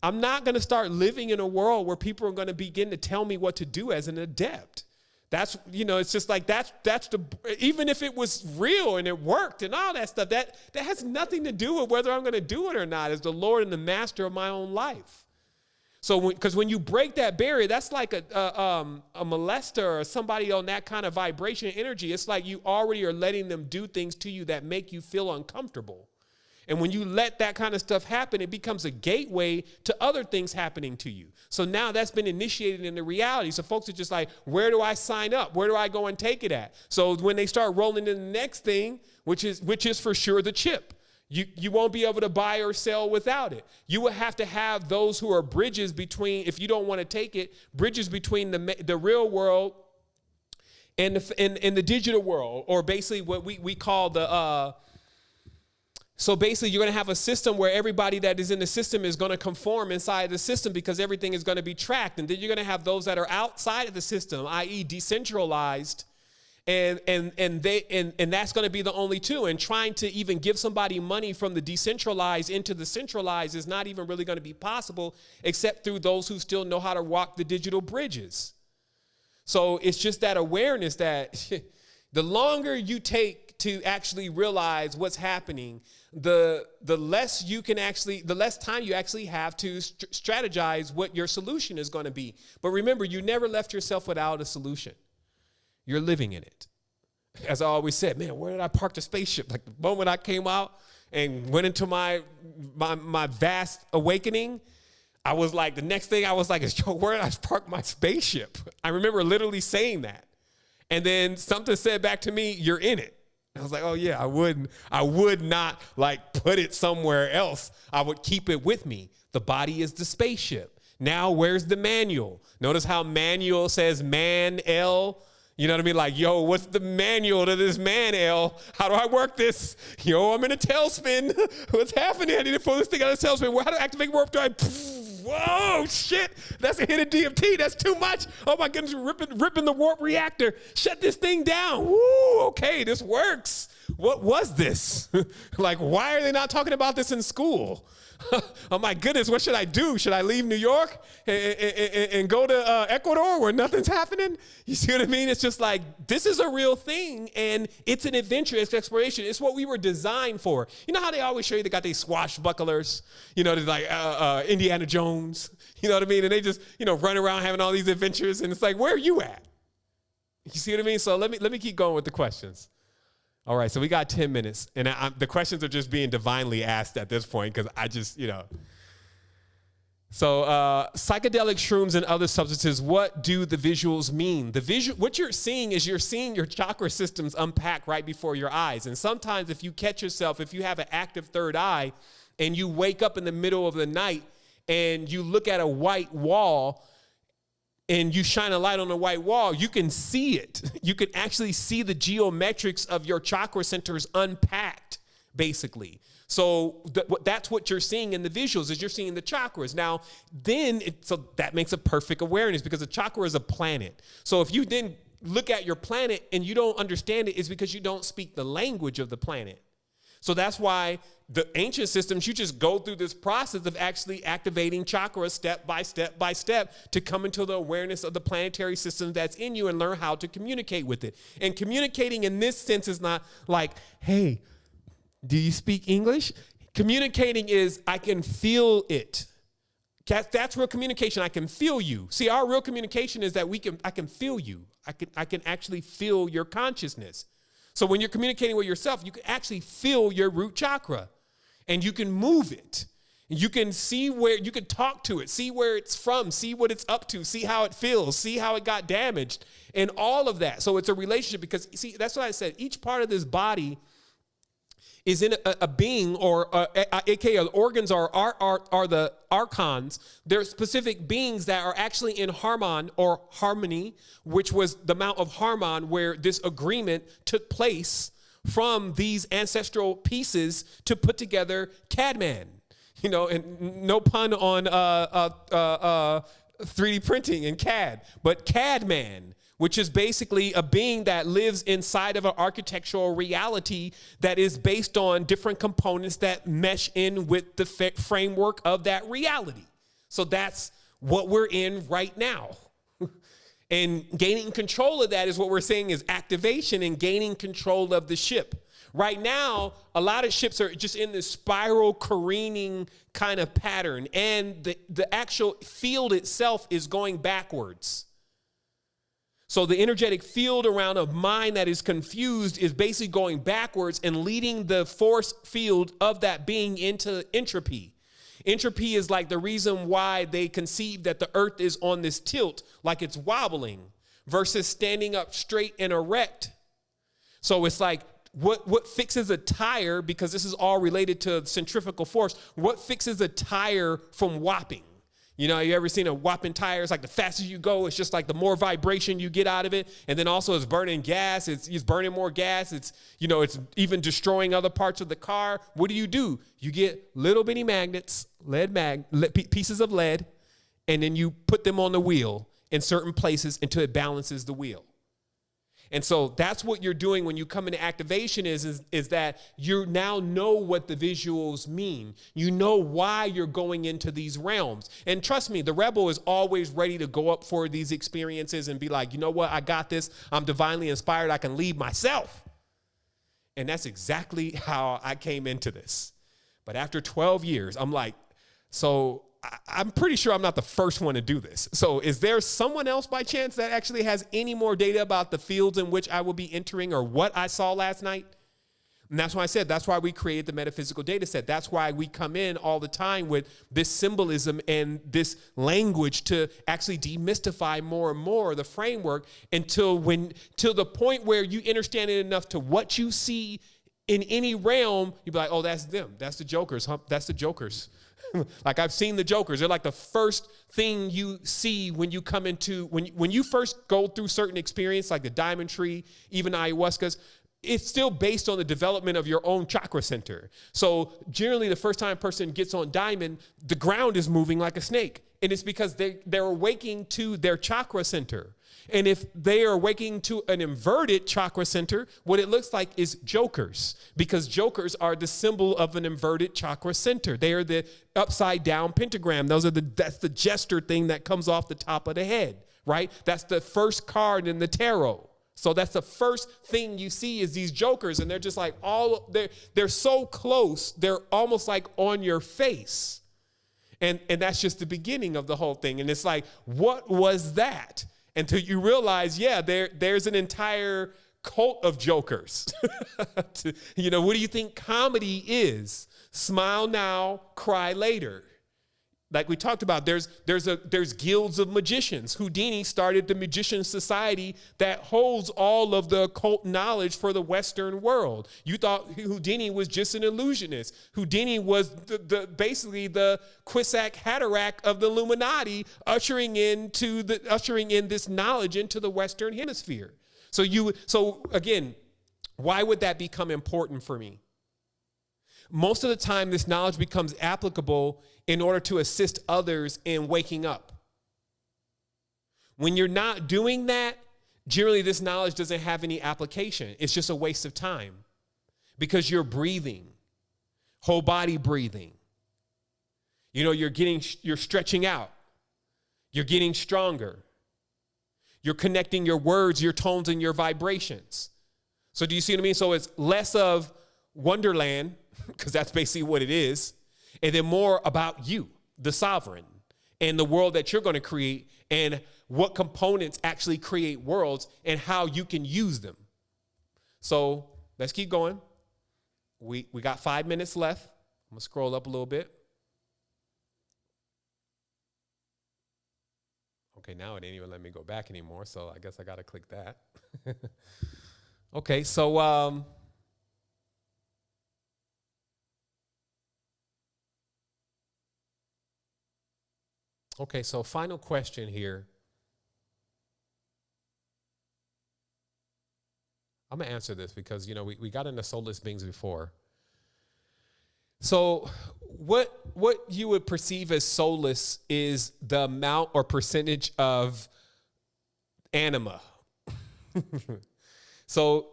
I'm not going to start living in a world where people are going to begin to tell me what to do as an adept. That's, it's just like, even if it was real and it worked and all that stuff, that has nothing to do with whether I'm going to do it or not as the Lord and the master of my own life. So, because when you break that barrier, that's like a molester or somebody on that kind of vibration energy. It's like you already are letting them do things to you that make you feel uncomfortable. And when you let that kind of stuff happen, it becomes a gateway to other things happening to you. So now that's been initiated into reality. So folks are just like, where do I sign up? Where do I go and take it at? So when they start rolling in the next thing, which is for sure the chip, you won't be able to buy or sell without it. You will have to have those who are bridges between, if you don't want to take it, bridges between the real world and the digital world, or basically what we call the so basically, you're going to have a system where everybody that is in the system is going to conform inside the system because everything is going to be tracked. And then you're going to have those that are outside of the system, i.e. decentralized. And that's going to be the only two. And trying to even give somebody money from the decentralized into the centralized is not even really going to be possible except through those who still know how to walk the digital bridges. So it's just that awareness that the longer you take to actually realize what's happening, the less time you actually have to strategize what your solution is going to be. But remember, you never left yourself without a solution. You're living in it. As I always said, man, where did I park the spaceship? Like the moment I came out and went into my vast awakening, I was like, the next thing I was like, where did I park my spaceship? I remember literally saying that. And then something said back to me, you're in it. I was like, oh yeah, I would not like put it somewhere else. I would keep it with me. The body is the spaceship. Now, where's the manual? Notice how manual says man L. You know what I mean? Like, yo, what's the manual to this man L? How do I work this? Yo, I'm in a tailspin. What's happening? I need to pull this thing out of the tailspin. How do I activate warp drive? Whoa, shit. That's a hit of DMT. That's too much. Oh my goodness, ripping the warp reactor. Shut this thing down. Woo, okay, this works. What was this? Like, why are they not talking about this in school? Oh my goodness, what should I do? Should I leave New York and go to Ecuador where nothing's happening? You see what I mean? It's just like, this is a real thing, and it's an adventure, it's exploration. It's what we were designed for. You know how they always show you they got these swashbucklers? You know, they're like Indiana Jones. You know what I mean? And they just, you know, run around having all these adventures, and it's like, where are you at? You see what I mean? So let me keep going with the questions. All right, so we got 10 minutes, and the questions are just being divinely asked at this point because I just, you know. So psychedelic shrooms and other substances, what do the visuals mean? What you're seeing is you're seeing your chakra systems unpack right before your eyes. And sometimes if you catch yourself, if you have an active third eye and you wake up in the middle of the night and you look at a white wall, and you shine a light on the white wall, you can see it. You can actually see the geometrics of your chakra centers unpacked, basically. So that's what you're seeing in the visuals, is you're seeing the chakras. Now, so that makes a perfect awareness because a chakra is a planet. So if you then look at your planet and you don't understand it, it's because you don't speak the language of the planet. So that's why the ancient systems, you just go through this process of actually activating chakras step by step by step to come into the awareness of the planetary system that's in you and learn how to communicate with it. And communicating in this sense is not like, hey, do you speak English? Communicating is, I can feel it. That's real communication. I can feel you. See, our real communication is that I can feel you. I can actually feel your consciousness. So when you're communicating with yourself, you can actually feel your root chakra and you can move it. You can see where, you can talk to it, see where it's from, see what it's up to, see how it feels, see how it got damaged, and all of that. So it's a relationship because, see, that's what I said. Each part of this body is in a being, or aka the organs are the archons. They're specific beings that are actually in harmony, which was the Mount of Harmon, where this agreement took place from these ancestral pieces to put together Cadman. You know, and no pun on 3D printing and CAD, but Cadman, which is basically a being that lives inside of an architectural reality that is based on different components that mesh in with the framework of that reality. So that's what we're in right now. And gaining control of that is what we're saying is activation and gaining control of the ship. Right now, a lot of ships are just in this spiral careening kind of pattern, and the actual field itself is going backwards. So the energetic field around a mind that is confused is basically going backwards and leading the force field of that being into entropy. Entropy is like the reason why they conceive that the earth is on this tilt, like it's wobbling, versus standing up straight and erect. So it's like, what fixes a tire, because this is all related to centrifugal force, what fixes a tire from whopping? You know, you ever seen a whopping tire? It's like the faster you go, it's just like the more vibration you get out of it. And then also it's burning gas. It's burning more gas. It's, you know, it's even destroying other parts of the car. What do? You get little bitty magnets, pieces of lead, and then you put them on the wheel in certain places until it balances the wheel. And so that's what you're doing when you come into activation is that you now know what the visuals mean. You know why you're going into these realms. And trust me, the rebel is always ready to go up for these experiences and be like, you know what, I got this. I'm divinely inspired. I can lead myself. And that's exactly how I came into this. But after 12 years, I'm like, so I'm pretty sure I'm not the first one to do this. So is there someone else by chance that actually has any more data about the fields in which I will be entering or what I saw last night? And that's why I said, that's why we created the metaphysical data set. That's why we come in all the time with this symbolism and this language to actually demystify more and more the framework till the point where you understand it enough to what you see in any realm, you'd be like, oh, that's them. That's the Jokers. Huh? That's the Jokers. Like, I've seen the Jokers. They're like the first thing you see when you come into, when you first go through certain experience, like the diamond tree, even ayahuascas, it's still based on the development of your own chakra center. So generally the first time a person gets on diamond, the ground is moving like a snake. And it's because they're awaking to their chakra center. And if they are awaking to an inverted chakra center, what it looks like is jokers, because jokers are the symbol of an inverted chakra center. They are the upside down pentagram. That's the jester thing that comes off the top of the head, right? That's the first card in the tarot. So that's the first thing you see is these jokers, and they're just like they're so close, they're almost like on your face. And that's just the beginning of the whole thing. And it's like, what was that? Until you realize, yeah, there's an entire cult of jokers. What do you think comedy is? Smile now, cry later. Like we talked about, there's guilds of magicians. Houdini started the Magician Society that holds all of the occult knowledge for the Western world. You thought Houdini was just an illusionist. Houdini was basically the Quissack Haderach of the Illuminati, ushering in this knowledge into the Western hemisphere. So again, why would that become important for me? Most of the time, this knowledge becomes applicable in order to assist others in waking up. When you're not doing that, generally this knowledge doesn't have any application. It's just a waste of time because you're breathing, whole body breathing. You're stretching out. You're getting stronger. You're connecting your words, your tones, and your vibrations. So do you see what I mean? So it's less of Wonderland, because that's basically what it is, and then more about you, the sovereign, and the world that you're going to create, and what components actually create worlds and how you can use them. So let's keep going. We got 5 minutes left. I'm going to scroll up a little bit. Okay, now it ain't even let me go back anymore, so I guess I got to click that. Okay, so final question here. I'm going to answer this because, we got into soulless beings before. So what you would perceive as soulless is the amount or percentage of anima. So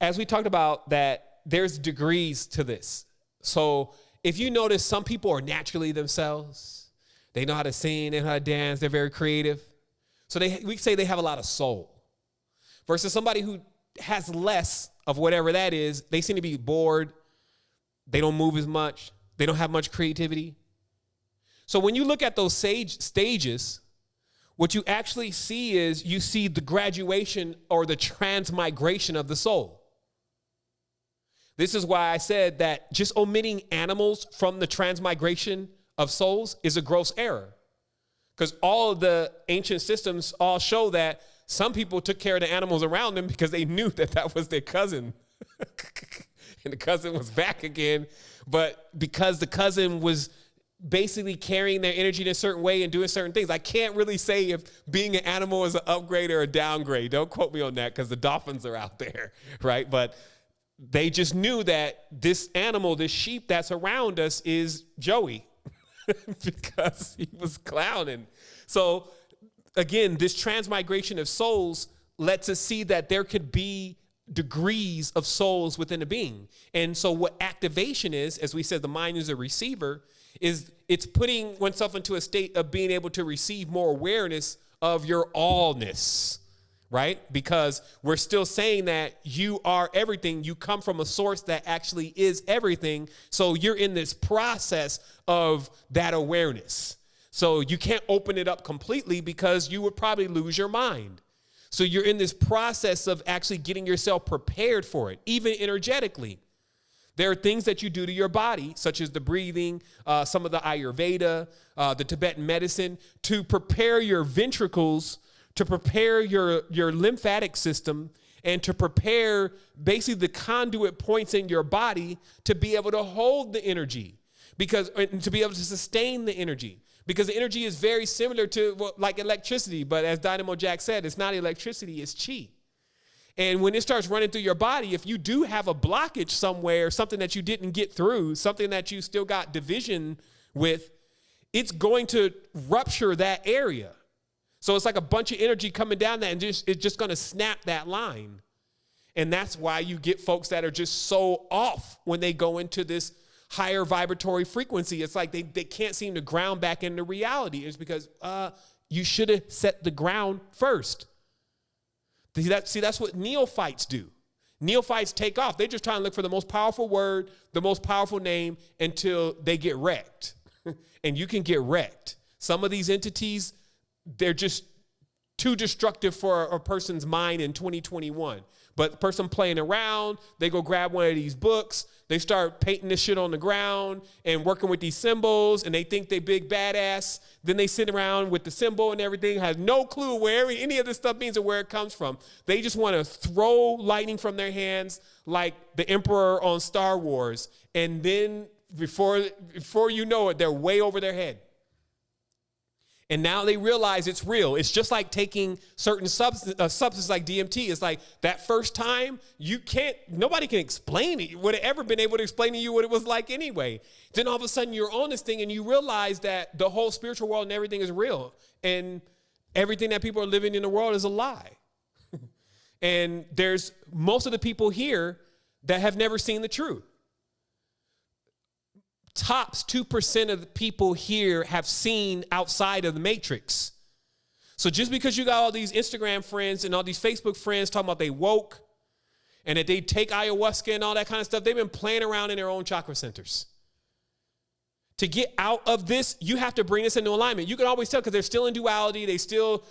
as we talked about that, there's degrees to this. So if you notice, some people are naturally themselves. They know how to sing, they know how to dance, they're very creative. So we say they have a lot of soul. Versus somebody who has less of whatever that is, they seem to be bored, they don't move as much, they don't have much creativity. So when you look at those stages, what you actually see is you see the graduation or the transmigration of the soul. This is why I said that just omitting animals from the transmigration of souls is a gross error, because all of the ancient systems all show that some people took care of the animals around them because they knew that was their cousin and the cousin was back again. But because the cousin was basically carrying their energy in a certain way and doing certain things, I can't really say if being an animal is an upgrade or a downgrade. Don't quote me on that because the dolphins are out there, right? But they just knew that this animal, this sheep that's around us is Joey. Because he was clowning. So again, this transmigration of souls lets us see that there could be degrees of souls within a being. And so what activation is, as we said, the mind is a receiver, is it's putting oneself into a state of being able to receive more awareness of your allness, right? Because we're still saying that you are everything. You come from a source that actually is everything. So you're in this process of that awareness. So you can't open it up completely because you would probably lose your mind. So you're in this process of actually getting yourself prepared for it, even energetically. There are things that you do to your body, such as the breathing, some of the Ayurveda, the Tibetan medicine, to prepare your ventricles, to prepare your lymphatic system, and to prepare basically the conduit points in your body to be able to hold the energy, and to be able to sustain the energy. Because the energy is very similar to like electricity, but as Dynamo Jack said, it's not electricity, it's chi. And when it starts running through your body, if you do have a blockage somewhere, something that you didn't get through, something that you still got division with, it's going to rupture that area. So it's like a bunch of energy coming down that, and it's just going to snap that line. And that's why you get folks that are just so off when they go into this higher vibratory frequency. It's like they can't seem to ground back into reality. It's because you should have set the ground first. See, that's what neophytes do. Neophytes take off. They're just trying to look for the most powerful word, the most powerful name until they get wrecked. And you can get wrecked. Some of these entities, they're just too destructive for a person's mind in 2021. But the person playing around, they go grab one of these books, they start painting this shit on the ground and working with these symbols, and they think they big badass. Then they sit around with the symbol and everything, has no clue where any of this stuff means or where it comes from. They just want to throw lightning from their hands like the Emperor on Star Wars. And then before you know it, they're way over their head. And now they realize it's real. It's just like taking certain substances like DMT. It's like that first time, nobody can explain it. Would have ever been able to explain to you what it was like anyway. Then all of a sudden you're on this thing and you realize that the whole spiritual world and everything is real. And everything that people are living in the world is a lie. And there's most of the people here that have never seen the truth. Tops 2% of the people here have seen outside of the matrix. So just because you got all these Instagram friends and all these Facebook friends talking about they woke and that they take ayahuasca and all that kind of stuff, they've been playing around in their own chakra centers. To get out of this, you have to bring this into alignment. You can always tell because they're still in duality. They still,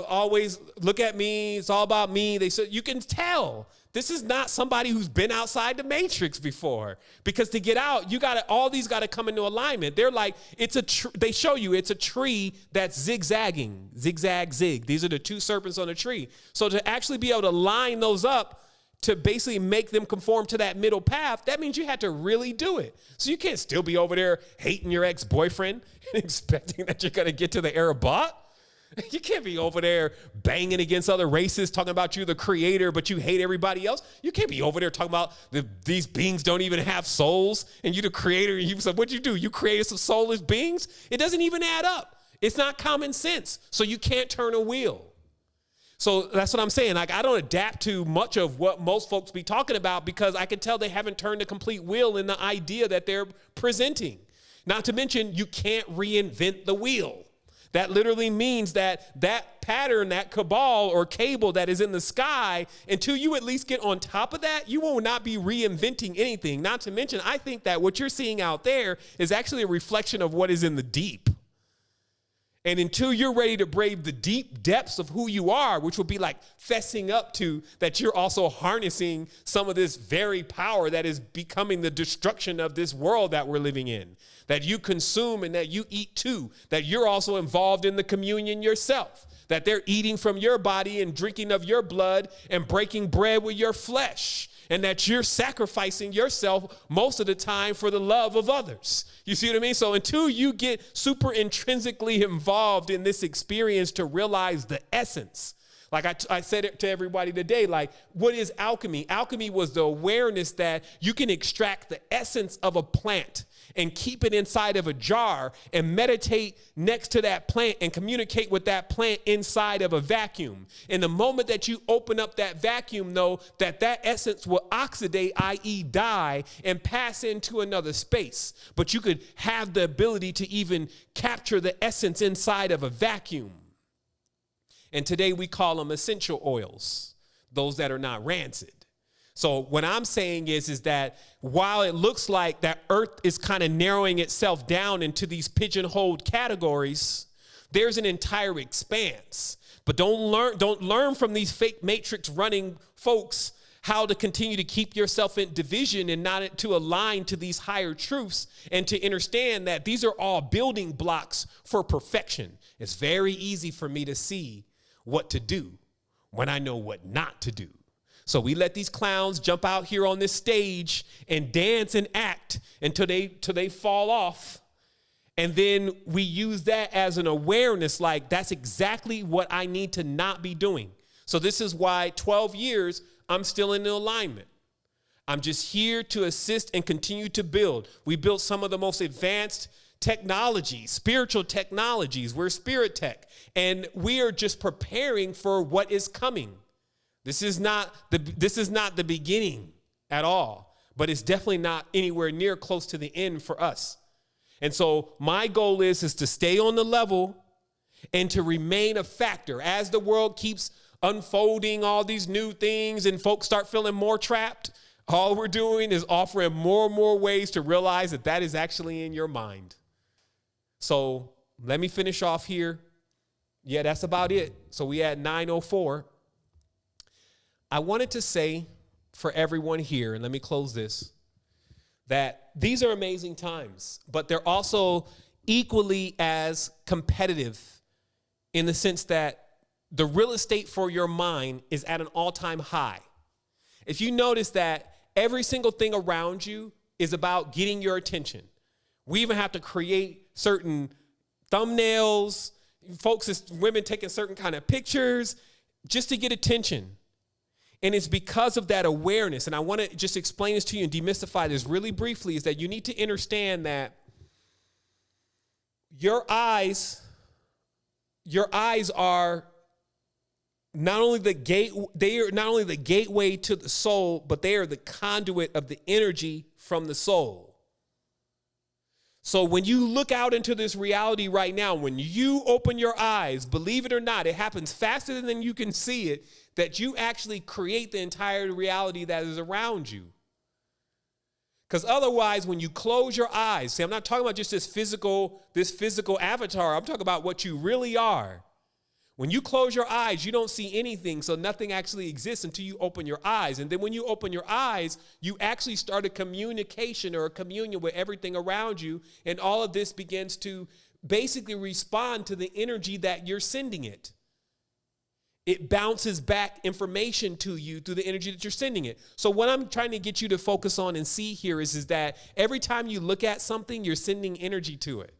always look at me. It's all about me. You can tell. This is not somebody who's been outside the matrix before, because to get out, all these got to come into alignment. They're like, they show you it's a tree that's zigzagging, zigzag, zig. These are the two serpents on a tree. So to actually be able to line those up to basically make them conform to that middle path, that means you had to really do it. So you can't still be over there hating your ex-boyfriend and expecting that you're going to get to the Arabat. You can't be over there banging against other races, talking about you the creator, but you hate everybody else. You can't be over there talking about these beings don't even have souls, and you the creator, and you said, what'd you do? You created some soulless beings? It doesn't even add up. It's not common sense. So you can't turn a wheel. So that's what I'm saying. Like, I don't adapt to much of what most folks be talking about because I can tell they haven't turned a complete wheel in the idea that they're presenting. Not to mention, you can't reinvent the wheel. That literally means that pattern, that cabal or cable that is in the sky, until you at least get on top of that, you will not be reinventing anything. Not to mention, I think that what you're seeing out there is actually a reflection of what is in the deep. And until you're ready to brave the deep depths of who you are, which will be like fessing up to that you're also harnessing some of this very power that is becoming the destruction of this world that we're living in, that you consume and that you eat too, that you're also involved in the communion yourself, that they're eating from your body and drinking of your blood and breaking bread with your flesh, and that you're sacrificing yourself most of the time for the love of others. You see what I mean? So until you get super intrinsically involved in this experience to realize the essence, like I said it to everybody today, like, what is alchemy? Alchemy was the awareness that you can extract the essence of a plant and keep it inside of a jar and meditate next to that plant and communicate with that plant inside of a vacuum. And the moment that you open up that vacuum, though, that essence will oxidate, i.e. die, and pass into another space. But you could have the ability to even capture the essence inside of a vacuum. And today we call them essential oils, those that are not rancid. So what I'm saying is that while it looks like that Earth is kind of narrowing itself down into these pigeonholed categories, there's an entire expanse. But don't learn from these fake matrix running folks how to continue to keep yourself in division and not to align to these higher truths and to understand that these are all building blocks for perfection. It's very easy for me to see what to do when I know what not to do. So we let these clowns jump out here on this stage and dance and act until they fall off. And then we use that as an awareness, like that's exactly what I need to not be doing. So this is why 12 years, I'm still in the alignment. I'm just here to assist and continue to build. We built some of the most advanced technologies, spiritual technologies. We're Spirit Tech. And we are just preparing for what is coming. This is not the beginning at all, but it's definitely not anywhere near close to the end for us. And so my goal is to stay on the level and to remain a factor as the world keeps unfolding all these new things and folks start feeling more trapped. All we're doing is offering more and more ways to realize that that is actually in your mind. So let me finish off here. Yeah, that's about it. So we at 9:04. I wanted to say for everyone here, and let me close this, that these are amazing times, but they're also equally as competitive in the sense that the real estate for your mind is at an all-time high. If you notice that every single thing around you is about getting your attention. We even have to create certain thumbnails, women taking certain kind of pictures just to get attention. And it's because of that awareness. And I want to just explain this to you and demystify this really briefly, is that you need to understand that your eyes are not only the gateway to the soul, but they are the conduit of the energy from the soul. So when you look out into this reality right now, when you open your eyes, believe it or not, it happens faster than you can see it, that you actually create the entire reality that is around you. Because otherwise, when you close your eyes, see, I'm not talking about just this physical avatar. I'm talking about what you really are. When you close your eyes, you don't see anything, so nothing actually exists until you open your eyes. And then when you open your eyes, you actually start a communication or a communion with everything around you, and all of this begins to basically respond to the energy that you're sending it. It bounces back information to you through the energy that you're sending it. So what I'm trying to get you to focus on and see here is that every time you look at something, you're sending energy to it.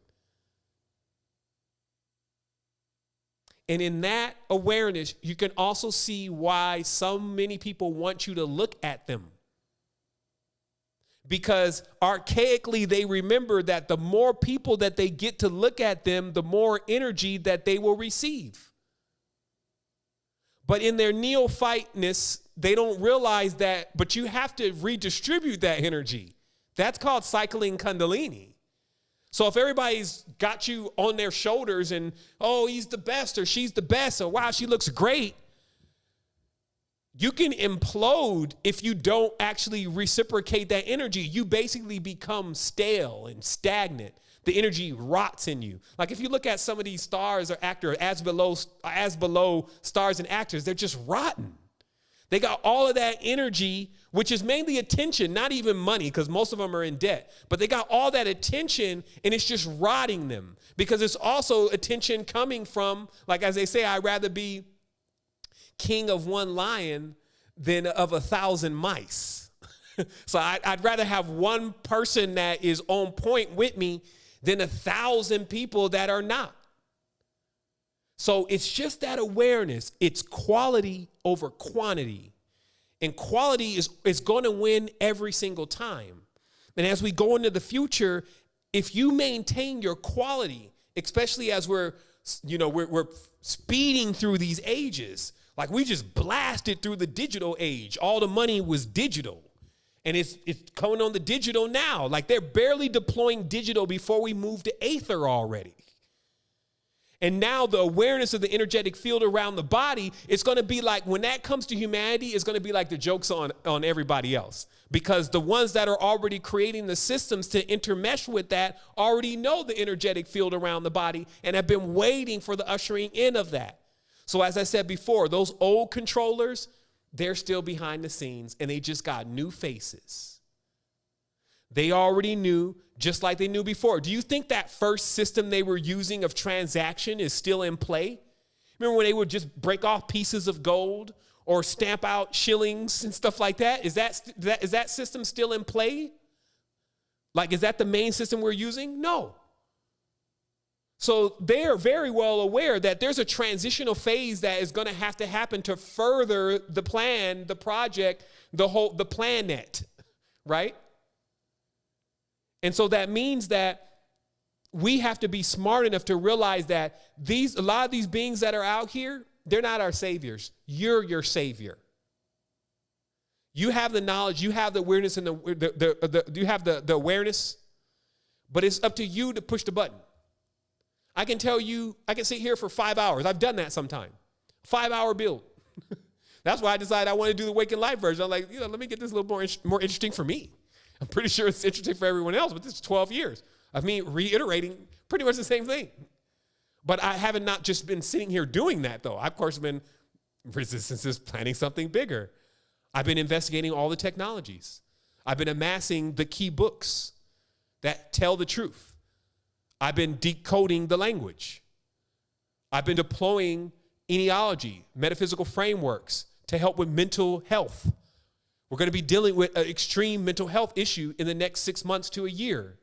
And in that awareness, you can also see why so many people want you to look at them. Because archaically, they remember that the more people that they get to look at them, the more energy that they will receive. But in their neophyteness, they don't realize that, but you have to redistribute that energy. That's called cycling Kundalini. So if everybody's got you on their shoulders and, oh, he's the best or she's the best or wow, she looks great, you can implode if you don't actually reciprocate that energy. You basically become stale and stagnant. The energy rots in you. Like if you look at some of these stars or actors, as below stars and actors, they're just rotten. They got all of that energy, which is mainly attention, not even money, because most of them are in debt. But they got all that attention, and it's just rotting them. Because it's also attention coming from, like as they say, I'd rather be king of one lion than of 1,000 mice. So I'd rather have one person that is on point with me than 1,000 people that are not. So it's just that awareness. It's quality over quantity. And quality is going to win every single time. And as we go into the future, if you maintain your quality, especially as we're speeding through these ages, like we just blasted through the digital age. All the money was digital. And it's coming on the digital now. Like they're barely deploying digital before we move to Aether already. And now the awareness of the energetic field around the body, it's going to be like, when that comes to humanity, it's going to be like the joke's on everybody else. Because the ones that are already creating the systems to intermesh with that already know the energetic field around the body and have been waiting for the ushering in of that. So as I said before, those old controllers, they're still behind the scenes and they just got new faces. They already knew, just like they knew before. Do you think that first system they were using of transaction is still in play? Remember when they would just break off pieces of gold or stamp out shillings and stuff like that? Is that system still in play? Like, is that the main system we're using? No. So they're very well aware that there's a transitional phase that is going to have to happen to further the plan, the project, the planet, right? And so that means that we have to be smart enough to realize that a lot of these beings that are out here, they're not our saviors. You're your savior. You have the knowledge, you have the awareness, and you have the awareness, but it's up to you to push the button. I can tell you, I can sit here for 5 hours. I've done that sometime. 5-hour build. That's why I decided I want to do the Waking Life version. I'm like, let me get this a little more interesting for me. I'm pretty sure it's interesting for everyone else, but this is 12 years of me reiterating pretty much the same thing. But I haven't not just been sitting here doing that, though. I've, of course, been Resistance is planning something bigger. I've been investigating all the technologies. I've been amassing the key books that tell the truth. I've been decoding the language. I've been deploying etiology, metaphysical frameworks to help with mental health. We're going to be dealing with an extreme mental health issue in the next 6 months to a year.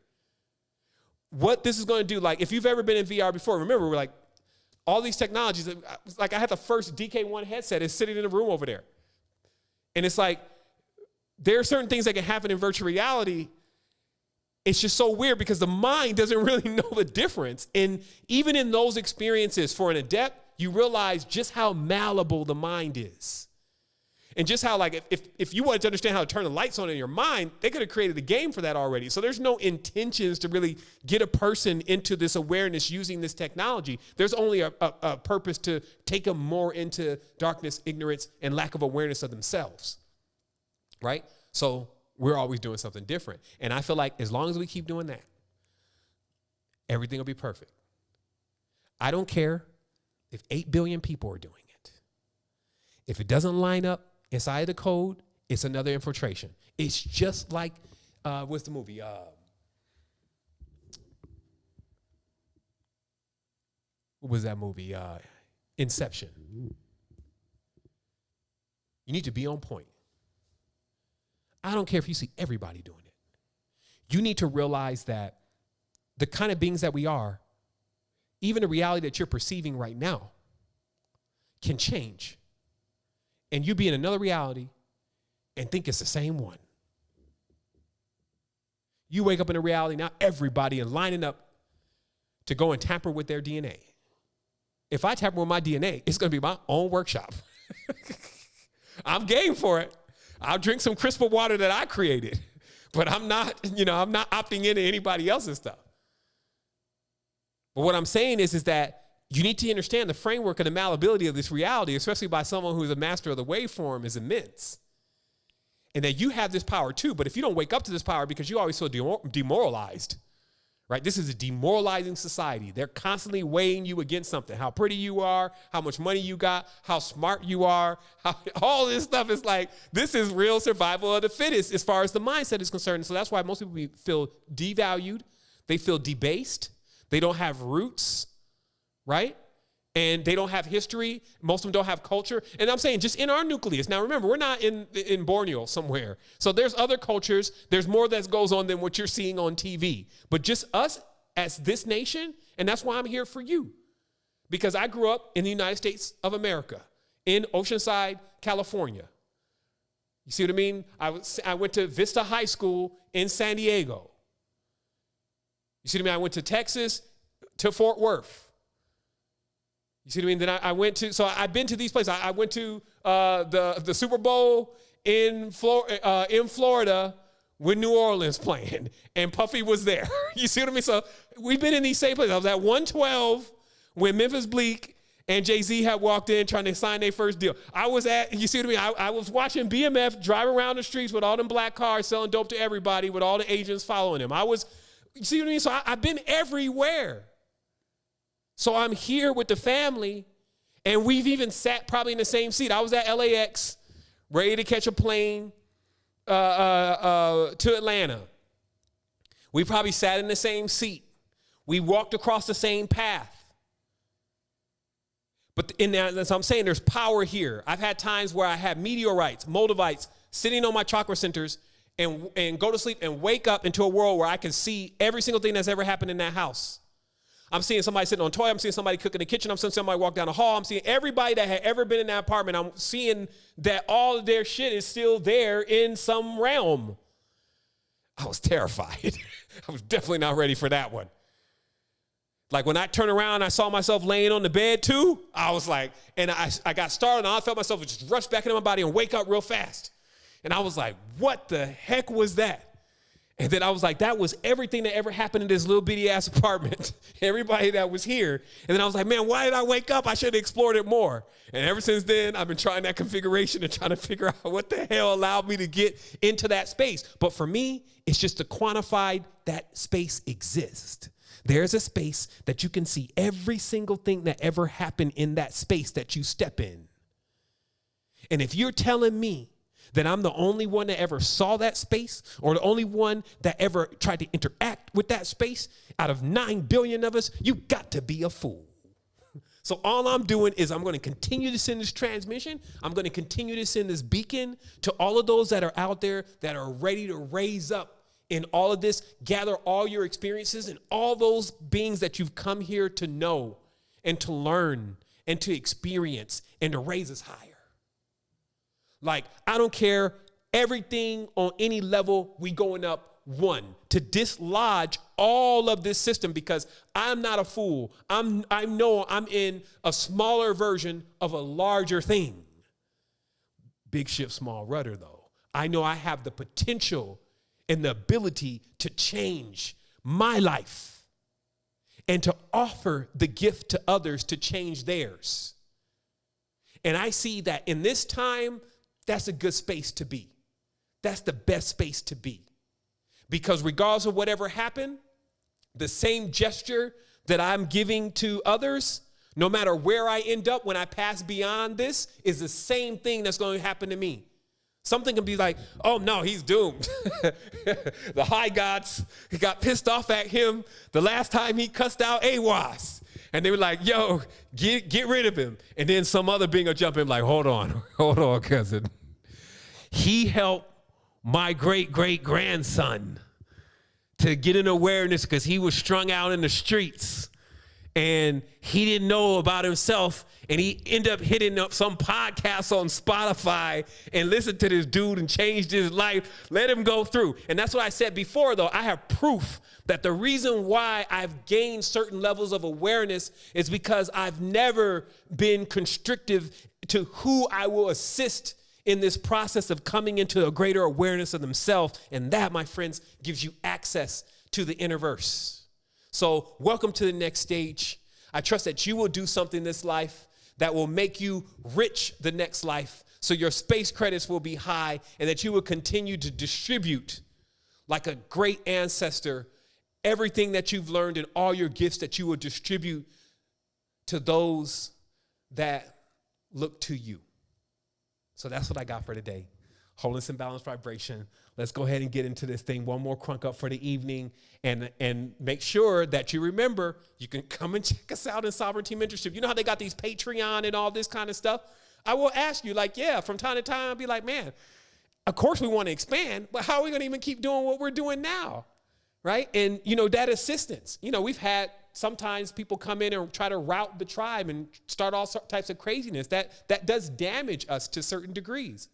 What this is going to do, like if you've ever been in VR before, remember, we're like, all these technologies, like I had the first DK1 headset is sitting in a room over there. And it's like, there are certain things that can happen in virtual reality. It's just so weird because the mind doesn't really know the difference. And even in those experiences, for an adept, you realize just how malleable the mind is. And just how, like, if you wanted to understand how to turn the lights on in your mind, they could have created a game for that already. So there's no intentions to really get a person into this awareness using this technology. There's only a purpose to take them more into darkness, ignorance, and lack of awareness of themselves, right? So we're always doing something different. And I feel like as long as we keep doing that, everything will be perfect. I don't care if 8 billion people are doing it. If it doesn't line up inside the code, it's another infiltration. It's just like, what's the movie? What was that movie? Inception. You need to be on point. I don't care if you see everybody doing it. You need to realize that the kind of beings that we are, even the reality that you're perceiving right now, can change. And you be in another reality and think it's the same one. You wake up in a reality, now everybody is lining up to go and tamper with their DNA. If I tamper with my DNA, it's going to be my own workshop. I'm game for it. I'll drink some CRISPR water that I created, but I'm not opting into anybody else's stuff. But what I'm saying is that you need to understand the framework and the malleability of this reality, especially by someone who's a master of the waveform, is immense. And that you have this power too, but if you don't wake up to this power because you always feel demoralized, right? This is a demoralizing society. They're constantly weighing you against something. How pretty you are, how much money you got, how smart you are, all this stuff is like, this is real survival of the fittest as far as the mindset is concerned. So that's why most people feel devalued. They feel debased. They don't have roots, right? And they don't have history. Most of them don't have culture. And I'm saying just in our nucleus. Now, remember, we're not in Borneo somewhere. So there's other cultures. There's more that goes on than what you're seeing on TV. But just us as this nation, and that's why I'm here for you. Because I grew up in the United States of America, in Oceanside, California. You see what I mean? I went to Vista High School in San Diego. You see what I mean? I went to Texas, to Fort Worth. You see what I mean? Then I went to, so I've been to these places. I went to the Super Bowl in Florida with New Orleans playing, and Puffy was there. You see what I mean? So we've been in these same places. I was at 112 when Memphis Bleak and Jay-Z had walked in trying to sign their first deal. You see what I mean? I was watching BMF drive around the streets with all them black cars selling dope to everybody with all the agents following him. You see what I mean? So I've been everywhere. So I'm here with the family, and we've even sat probably in the same seat. I was at LAX ready to catch a plane to Atlanta. We probably sat in the same seat. We walked across the same path. But in that, as I'm saying, there's power here. I've had times where I had meteorites, Moldavites sitting on my chakra centers and go to sleep and wake up into a world where I can see every single thing that's ever happened in that house. I'm seeing somebody sitting on a toilet. I'm seeing somebody cook in the kitchen. I'm seeing somebody walk down the hall. I'm seeing everybody that had ever been in that apartment. I'm seeing that all of their shit is still there in some realm. I was terrified. I was definitely not ready for that one. Like when I turned around, I saw myself laying on the bed too. I was like, and I got started and I felt myself just rush back into my body and wake up real fast. And I was like, what the heck was that? And then I was like, that was everything that ever happened in this little bitty ass apartment. Everybody that was here. And then I was like, man, why did I wake up? I should have explored it more. And ever since then, I've been trying that configuration and trying to figure out what the hell allowed me to get into that space. But for me, it's just to quantify that space exists. There's a space that you can see every single thing that ever happened in that space that you step in. And if you're telling me that I'm the only one that ever saw that space or the only one that ever tried to interact with that space out of 9 billion of us, you got to be a fool. So all I'm doing is I'm going to continue to send this transmission. I'm going to continue to send this beacon to all of those that are out there that are ready to raise up in all of this, gather all your experiences and all those beings that you've come here to know and to learn and to experience and to raise us higher. Like, I don't care, everything on any level, we going up one, to dislodge all of this system because I'm not a fool. I know I'm in a smaller version of a larger thing. Big ship, small rudder, though. I know I have the potential and the ability to change my life and to offer the gift to others to change theirs. And I see that in this time, that's a good space to be. That's the best space to be. Because regardless of whatever happened, the same gesture that I'm giving to others, no matter where I end up when I pass beyond this, is the same thing that's going to happen to me. Something can be like, oh no, he's doomed. The high gods got pissed off at him the last time he cussed out AWAS. And they were like, yo, get rid of him. And then some other being will jump in like, hold on, cousin. He helped my great-great-grandson to get an awareness because he was strung out in the streets. And he didn't know about himself. And he ended up hitting up some podcast on Spotify and listened to this dude and changed his life. Let him go through. And that's what I said before, though. I have proof that the reason why I've gained certain levels of awareness is because I've never been constrictive to who I will assist in this process of coming into a greater awareness of themselves. And that, my friends, gives you access to the innerverse. So welcome to the next stage. I trust that you will do something in this life that will make you rich the next life, so your space credits will be high and that you will continue to distribute like a great ancestor everything that you've learned and all your gifts that you will distribute to those that look to you. So that's what I got for today. Wholeness and balanced vibration. Let's go ahead and get into this thing. One more crunk up for the evening. And make sure that you remember, you can come and check us out in Sovereignty Mentorship. You know how they got these Patreon and all this kind of stuff? I will ask you, like, yeah, from time to time, I'll be like, man, of course we want to expand, but how are we going to even keep doing what we're doing now? Right? And, that assistance. We've had sometimes people come in and try to rout the tribe and start all types of craziness. That does damage us to certain degrees.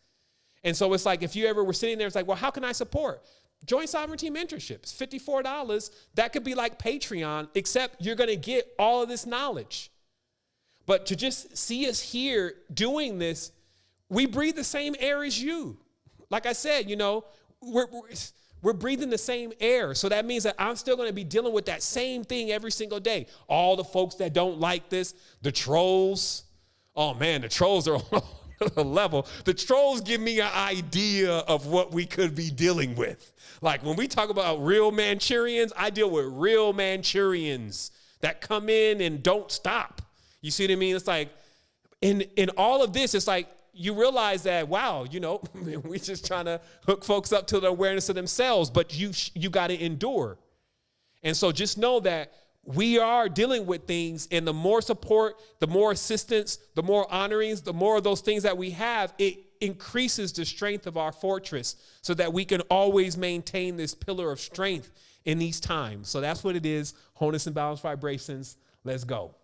And so it's like, if you ever were sitting there, it's like, well, how can I support? Join Sovereignty Mentorship. It's $54. That could be like Patreon, except you're going to get all of this knowledge. But to just see us here doing this, we breathe the same air as you. Like I said, we're breathing the same air. So that means that I'm still going to be dealing with that same thing every single day. All the folks that don't like this, the trolls. Oh man, the trolls are on the level. The trolls give me an idea of what we could be dealing with. Like when we talk about real Manchurians, I deal with real Manchurians that come in and don't stop. You see what I mean? It's like in all of this, it's like you realize that, wow, we're just trying to hook folks up to the awareness of themselves, but you got to endure. And so just know that we are dealing with things, and the more support, the more assistance, the more honorings, the more of those things that we have, it increases the strength of our fortress so that we can always maintain this pillar of strength in these times. So that's what it is. Wholeness and Balanced Vibrations. Let's go.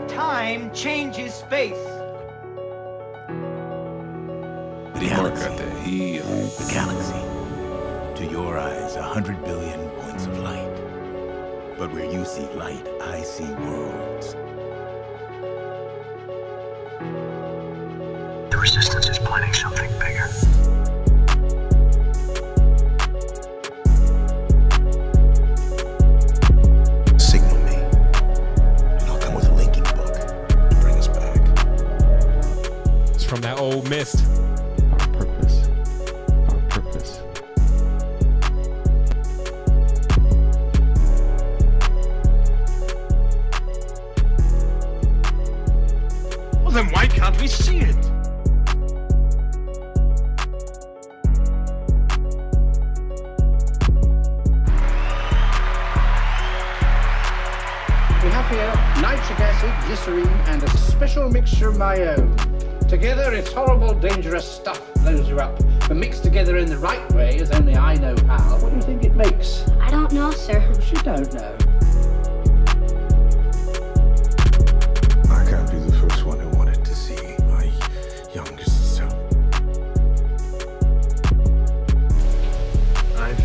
Time changes space. The galaxy. To your eyes, 100 billion points of light. But where you see light, I see worlds. The Resistance is planning something bigger. Signal me, and I'll come with a linking book to bring us back. It's from that old Mist. Our purpose. Our purpose. Well, then why can't we see it? We have here nitric acid, glycerine, and a special mixture of my own. Together, it's horrible, dangerous stuff blows you up. But mixed together in the right way, as only I know how. What do you think it makes? I don't know, sir. You don't know. I can't be the first one who wanted to see my youngest self. I've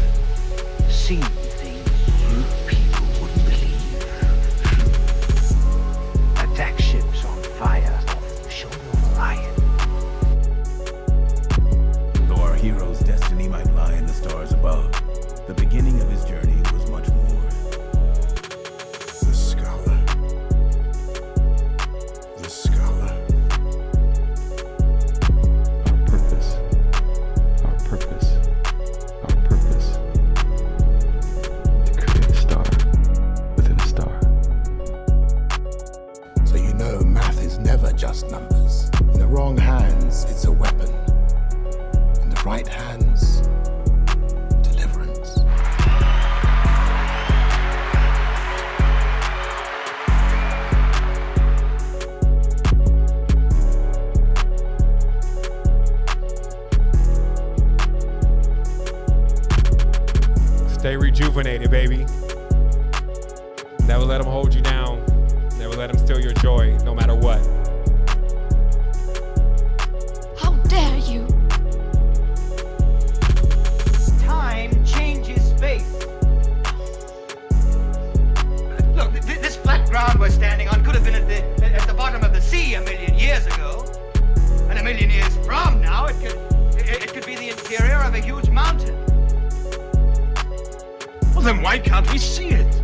seen things you people wouldn't believe. Attack ships on fire off the shoulder of Orion. Though our hero's destiny might lie in the stars above, the beginning of his journey was much more. The scholar. The scholar. Our purpose. Our purpose. Our purpose. To create a star within a star. So you know math is never just numbers. In the wrong hands, it's a weapon. In the right hands, deliverance. Stay rejuvenated, baby. Never let them hold you down. Never let them steal your joy, no matter what. How dare you? Time changes space. Look, this flat ground we're standing on could have been at the bottom of the sea a million years ago. And a million years from now, it could be the interior of a huge mountain. Well, then why can't we see it?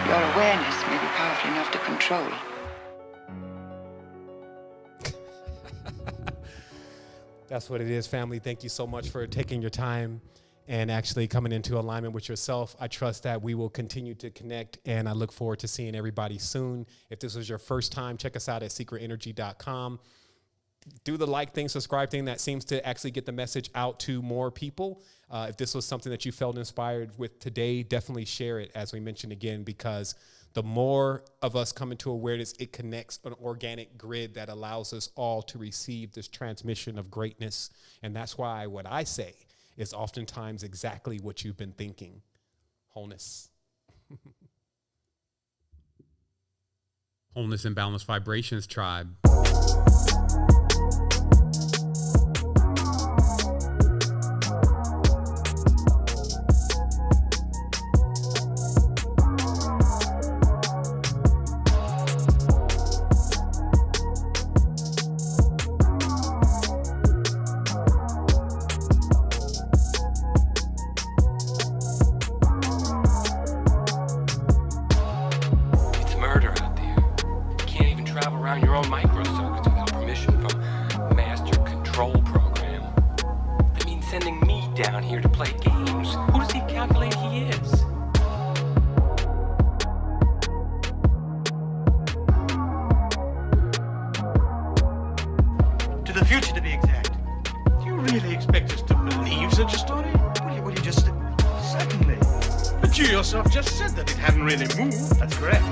Your awareness may be powerful enough to control. That's what it is, family. Thank you so much for taking your time and actually coming into alignment with yourself. I trust that we will continue to connect, and I look forward to seeing everybody soon. If this was your first time, check us out at secretenergy.com. Do the like thing, subscribe thing. That seems to actually get the message out to more people. If this was something that you felt inspired with today, definitely share it, as we mentioned again, because the more of us come into awareness, it connects an organic grid that allows us all to receive this transmission of greatness. And that's why what I say is oftentimes exactly what you've been thinking. Wholeness. Wholeness and Balanced Vibrations Tribe. It's murder out there. You can't even travel around your own microcircuits without permission from such a story? Will you just... Certainly. But you yourself just said that it hadn't really moved. That's correct.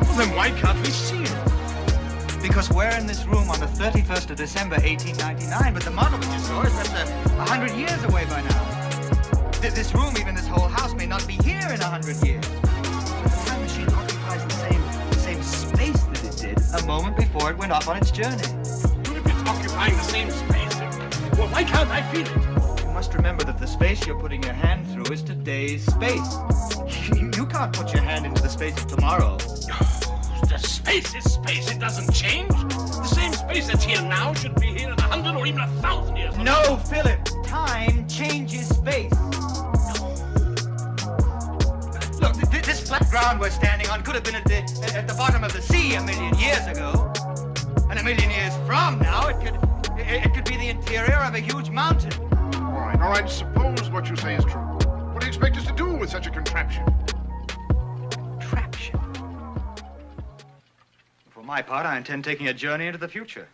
Well, then why can't we see it? Because we're in this room on the 31st of December, 1899, but the model that you saw is perhaps 100 years away by now. This room, even this whole house, may not be here in 100 years. But the time machine occupies the same space that it did a moment before it went off on its journey. But if it's occupying the same space, well, why can't I feel it? You must remember that the space you're putting your hand through is today's space. You can't put your hand into the space of tomorrow. The space is space. It doesn't change. The same space that's here now should be here in 100 or even 1,000 years. No, Philip. Time changes space. Look, this flat ground we're standing on could have been at the bottom of the sea a million years ago. And a million years from now, it could be the interior of a huge mountain. All right, suppose what you say is true. What do you expect us to do with such a contraption? Contraption? For my part, I intend taking a journey into the future.